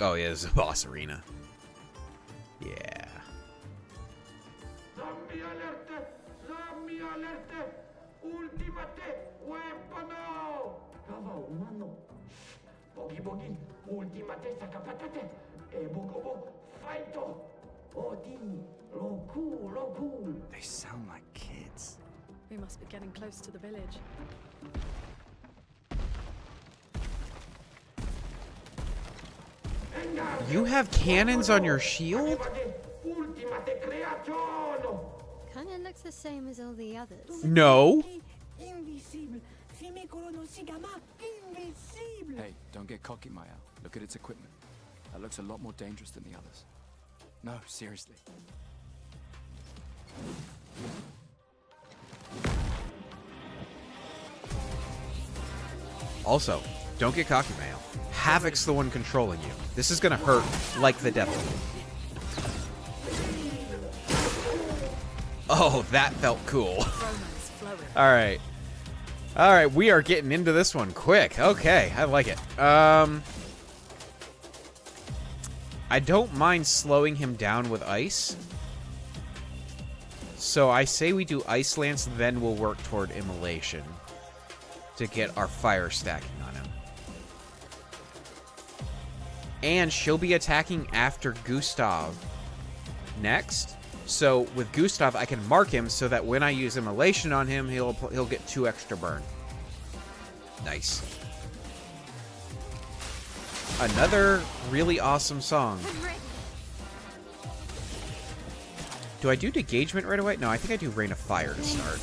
Oh, yeah, this is a boss arena. Yeah. Zombie alert! Zombie alert! Ultimate weapon! Kawa umano. Bogi bogi. Ultimate sakapatate. E bogobo fighto. Odi. Loku. They sound like kids. We must be getting close to the village. You have cannons on your shield? Kinda looks the same as all the others. No. Invisible. Invisible. Hey, don't get cocky, Maya. Look at its equipment. That looks a lot more dangerous than the others. No, seriously. Also, don't get cocky, Mayo. Havoc's the one controlling you. This is gonna hurt like the devil. Oh, that felt cool. Alright. Alright, we are getting into this one quick. Okay, I like it. I don't mind slowing him down with ice. So I say we do Ice Lance, then we'll work toward Immolation to get our fire stacking on him. And she'll be attacking after Gustav next. So with Gustav, I can mark him so that when I use Immolation on him, he'll get 2 extra burn. Nice. Another really awesome song. Do I do Degagement right away? No, I think I do Rain of Fire to start.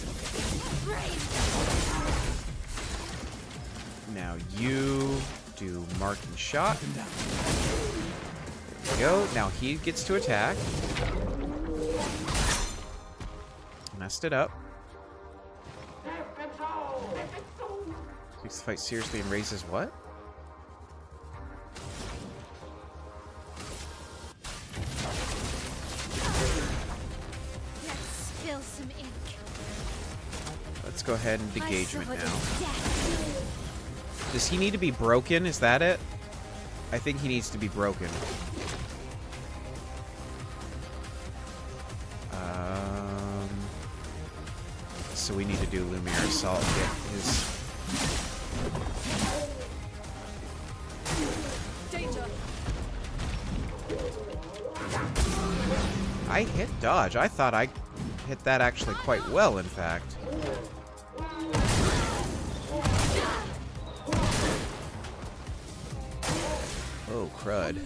Now you do Mark and Shot. There we go. Now he gets to attack. Messed it up. Takes the fight seriously and raises what? Let's spill some ink. Let's go ahead and Degagement now. Does he need to be broken? Is that it? I think he needs to be broken. So we need to do Lumiere Assault and get his... Danger. I hit dodge. I thought I hit that actually quite well, in fact. Oh, crud.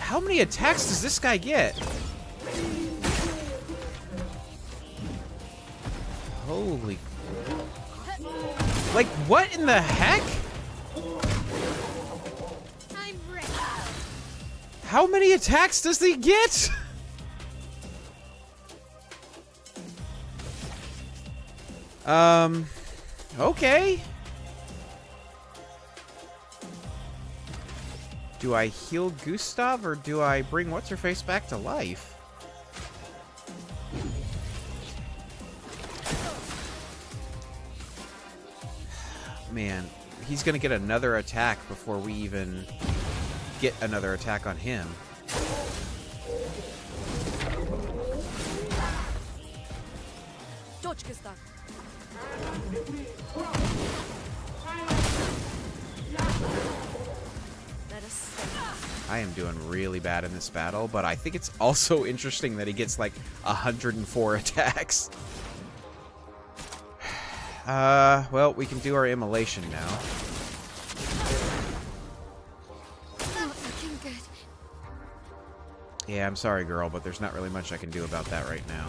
How many attacks does this guy get? Holy... like, what in the heck? I'm ready. How many attacks does he get? Okay. Do I heal Gustav or do I bring What's-Her-Face back to life? Man, he's gonna get another attack before we even get another attack on him. I am doing really bad in this battle, but I think it's also interesting that he gets like 104 attacks. Well, we can do our immolation now. Not looking good. Yeah, I'm sorry, girl, but there's not really much I can do about that right now.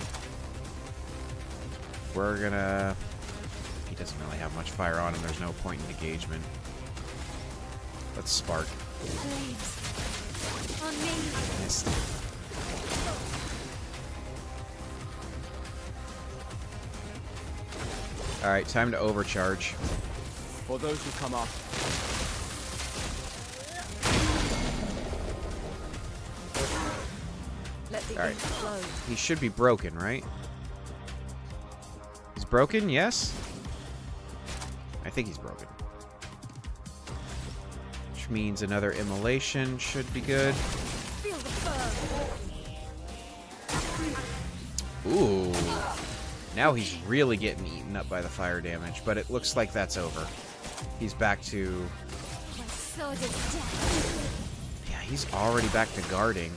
We're gonna... He doesn't really have much fire on him. There's no point in engagement. Let's spark. Flames. On me. Missed. Alright, time to overcharge. For those who come after. Let the Alright. ink flow. He should be broken, right? He's broken, yes? I think he's broken. Which means another immolation should be good. Feel the burn. Ooh. Now he's really getting eaten up by the fire damage, but it looks like that's over. He's back to... My sword is dead. Yeah, he's already back to guarding.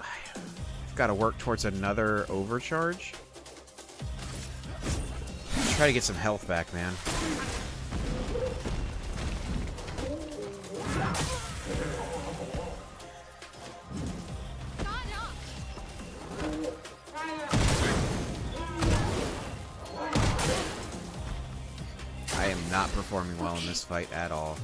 I've got to work towards another overcharge. Try to get some health back, man. I am not performing well in this fight at all.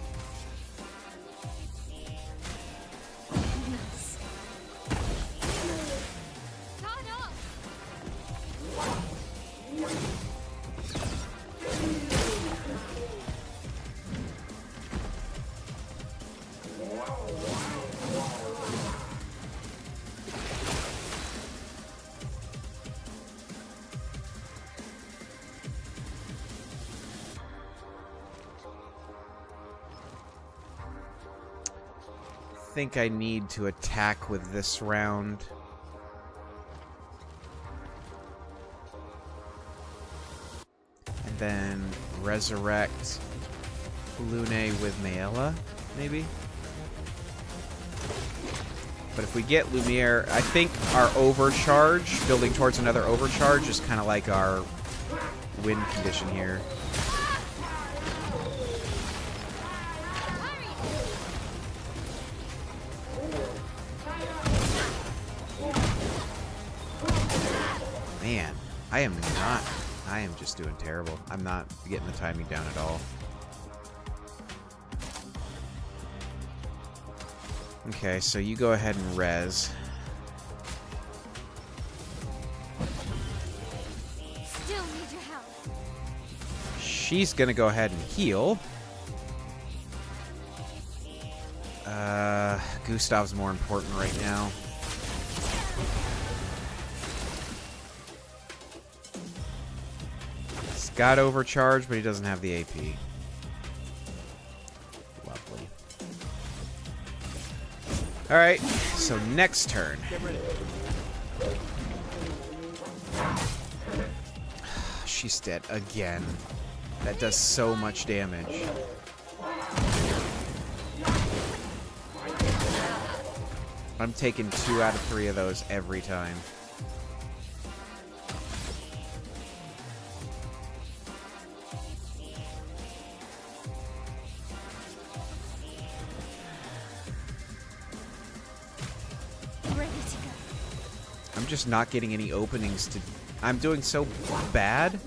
I think I need to attack with this round. And then resurrect Lune with Maela, maybe? But if we get Lumiere, I think our overcharge, building towards another overcharge, is kind of like our win condition here. Man, I am just doing terrible. I'm not getting the timing down at all. Okay, so you go ahead and res. Still need your help. She's gonna go ahead and heal. Gustav's more important right now. He's got overcharge, but he doesn't have the AP. Lovely. Alright, so next turn. She's dead again. That does so much damage. I'm taking 2 out of 3 of those every time. Ready to go. I'm just not getting any openings to... I'm doing so bad.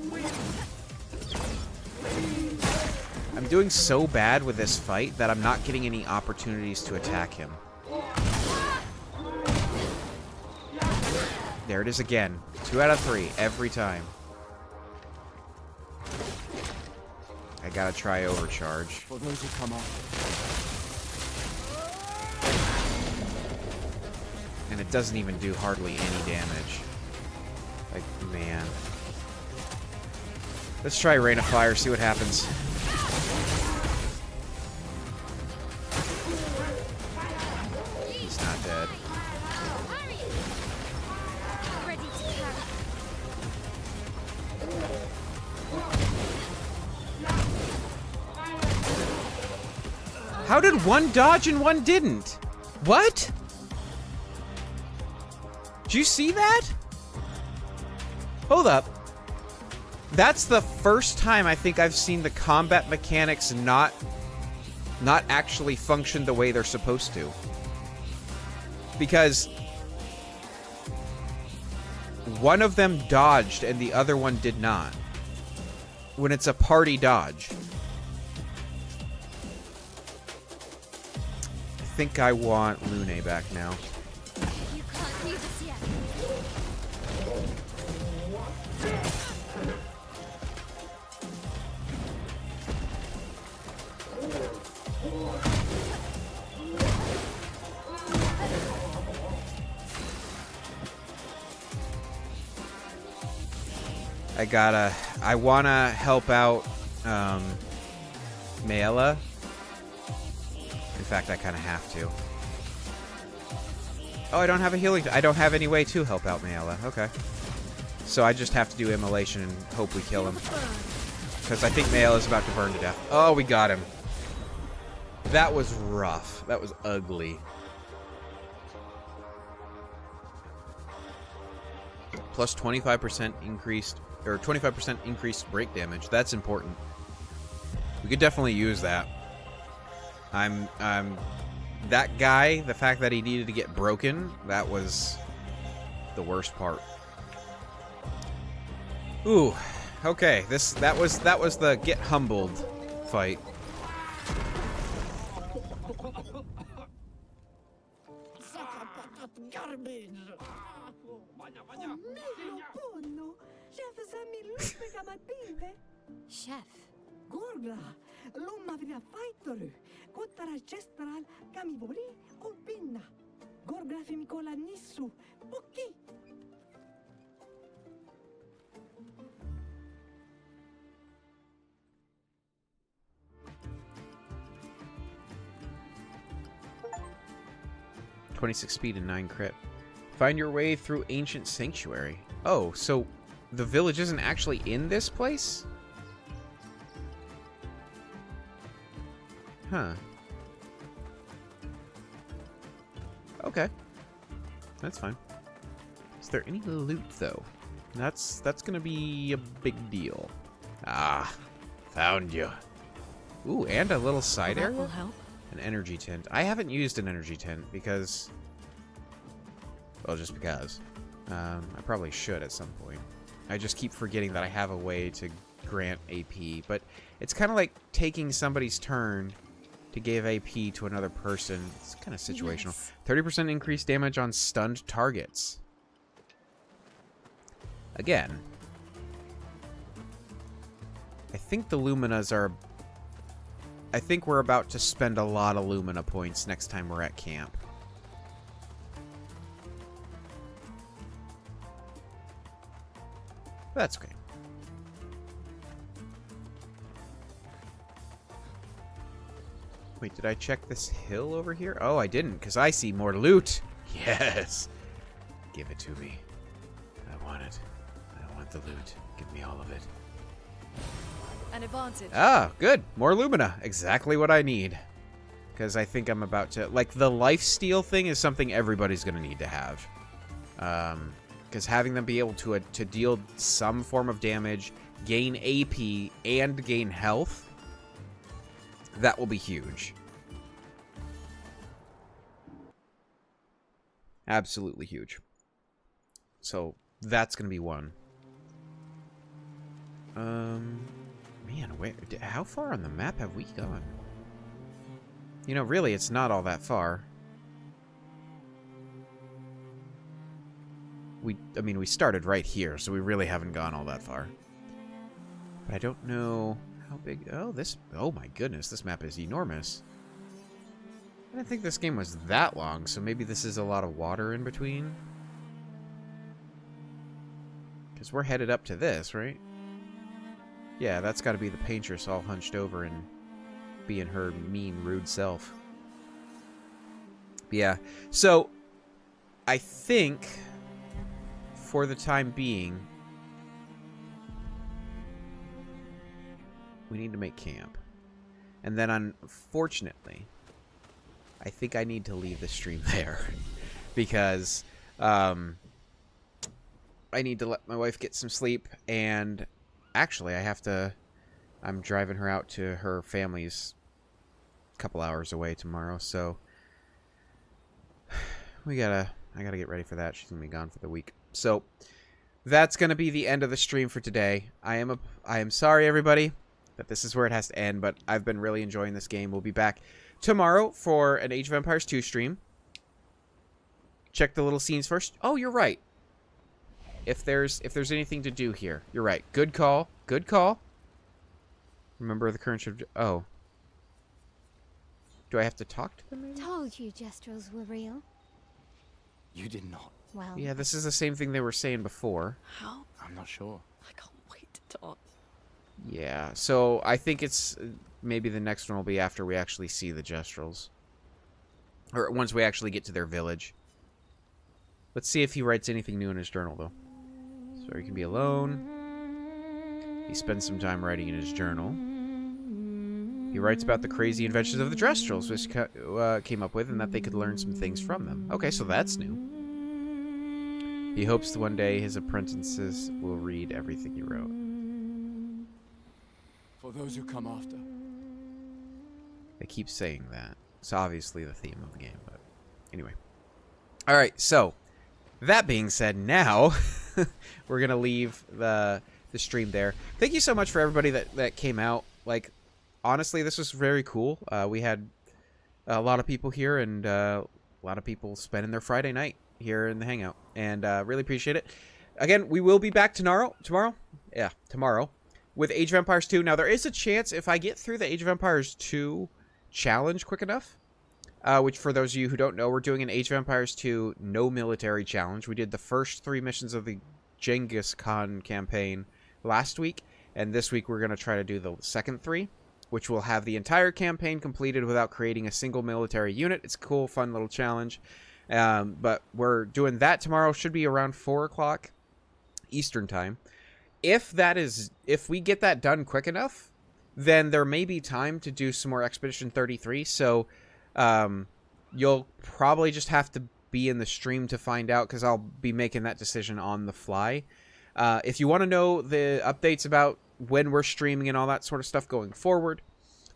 I'm doing so bad with this fight that I'm not getting any opportunities to attack him. There it is again. 2 out of 3 every time. I gotta try overcharge. For those who come up. And it doesn't even do hardly any damage. Like, man. Let's try Rain of Fire, see what happens. How did one dodge and one didn't? What? Did you see that? Hold up. That's the first time I think I've seen the combat mechanics not actually function the way they're supposed to. Because one of them dodged and the other one did not. When it's a party dodge. I think I want Lune back now. You can't leave us yet. I wanna help out, Mayella. In fact, I kinda have to. Oh, I don't have a healing, I don't have any way to help out Mayella, okay. So I just have to do immolation and hope we kill him. Because I think Mayella's about to burn to death. Oh, we got him. That was rough. That was ugly. Plus 25% increased, or 25% increased break damage. That's important. We could definitely use that. That guy, the fact that he needed to get broken, that was the worst part. Ooh, okay. That was the get humbled fight. Garbage. Chef, Gorgla, lumma vina fighteru, kottara chestral, kamibori, kolpinna. Gorgla femikola nissu, poki. .26 speed and 9 crit. Find your way through ancient sanctuary. Oh, so the village isn't actually in this place? Huh. Okay. That's fine. Is there any loot, though? That's gonna be a big deal. Ah, found you. Ooh, and a little side That area? will help. An energy tent. I haven't used an energy tent because... Well, just because. I probably should at some point. I just keep forgetting that I have a way to grant AP. But it's kind of like taking somebody's turn to give AP to another person. It's kind of situational. 30% increased damage on stunned targets. Again. I think the Luminas are... I think we're about to spend a lot of Lumina points next time we're at camp. That's okay. Wait, did I check this hill over here? Oh, I didn't, because I see more loot. Yes. Give it to me. I want it. I want the loot. Give me all of it. An advantage. Ah, good. More Lumina. Exactly what I need. Because I think I'm about to... Like, the lifesteal thing is something everybody's going to need to have. Because having them be able to deal some form of damage, gain AP, and gain health, that will be huge. Absolutely huge. So, that's going to be one. Man, how far on the map have we gone? You know, really, it's not all that far. I mean, we started right here, so we really haven't gone all that far. But I don't know how big... Oh my goodness, this map is enormous. I didn't think this game was that long, so maybe this is a lot of water in between. Because we're headed up to this, right? Yeah, that's got to be the paintress all hunched over and being her mean, rude self. Yeah, so I think for the time being we need to make camp. And then unfortunately, I think I need to leave the stream there because I need to let my wife get some sleep, and actually I'm driving her out to her family's a couple hours away tomorrow, so I gotta get ready for that. She's gonna be gone for the week. So that's gonna be the end of the stream for today. I am sorry, everybody, that this is where it has to end, but I've been really enjoying this game. We'll be back tomorrow for an Age of Empires 2 stream. Check the little scenes first. Oh, you're right. If there's anything to do here, you're right. Good call. Good call. Remember the current shift. Oh. Do I have to talk to them? Maybe? Told you Gestrels were real. You did not. Well, Yeah, this is the same thing they were saying before. How? I'm not sure. I can't wait to talk. Yeah, so I think it's maybe the next one will be after we actually see the Gestrels. Or once we actually get to their village. Let's see if he writes anything new in his journal, though. So he can be alone. He spends some time writing in his journal. He writes about the crazy inventions of the Gestrels, which came up with, and that they could learn some things from them. Okay, so that's new. He hopes that one day his apprentices will read everything he wrote. For those who come after. They keep saying that. It's obviously the theme of the game, but anyway. Alright, so that being said, now we're going to leave the stream there. Thank you so much for everybody that came out. Like, honestly, this was very cool. We had a lot of people here, and a lot of people spending their Friday night here in the Hangout, and really appreciate it. Again, we will be back tomorrow. Yeah, tomorrow. With Age of Empires 2. Now, there is a chance if I get through the Age of Empires 2 challenge quick enough, which for those of you who don't know, we're doing an Age of Empires 2 no military challenge. We did the first 3 missions of the Genghis Khan campaign last week, and this week we're going to try to do the second 3, which will have the entire campaign completed without creating a single military unit. It's a cool, fun little challenge. But we're doing that tomorrow. Should be around 4 o'clock Eastern time. If we get that done quick enough, then there may be time to do some more Expedition 33. So you'll probably just have to be in the stream to find out, because I'll be making that decision on the fly. If you want to know the updates about when we're streaming and all that sort of stuff going forward,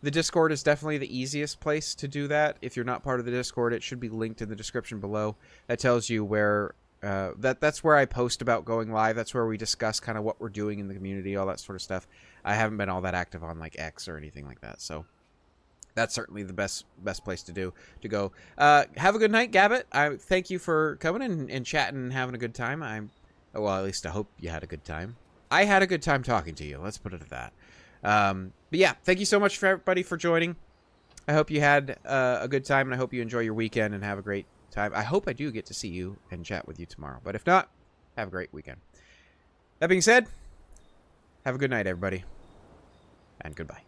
the Discord is definitely the easiest place to do that. If you're not part of the Discord, it should be linked in the description below. That tells you where that's where I post about going live. That's where we discuss kind of what we're doing in the community, all that sort of stuff. I haven't been all that active on like X or anything like that, so that's certainly the best place to go. Have a good night, Gabbett. I thank you for coming and chatting and having a good time. Well, at least I hope you had a good time. I had a good time talking to you. Let's put it at that. But yeah, thank you so much for everybody for joining. I hope you had a good time, and I hope you enjoy your weekend and have a great time. I hope I do get to see you and chat with you tomorrow. But if not, have a great weekend. That being said, have a good night, everybody. And goodbye.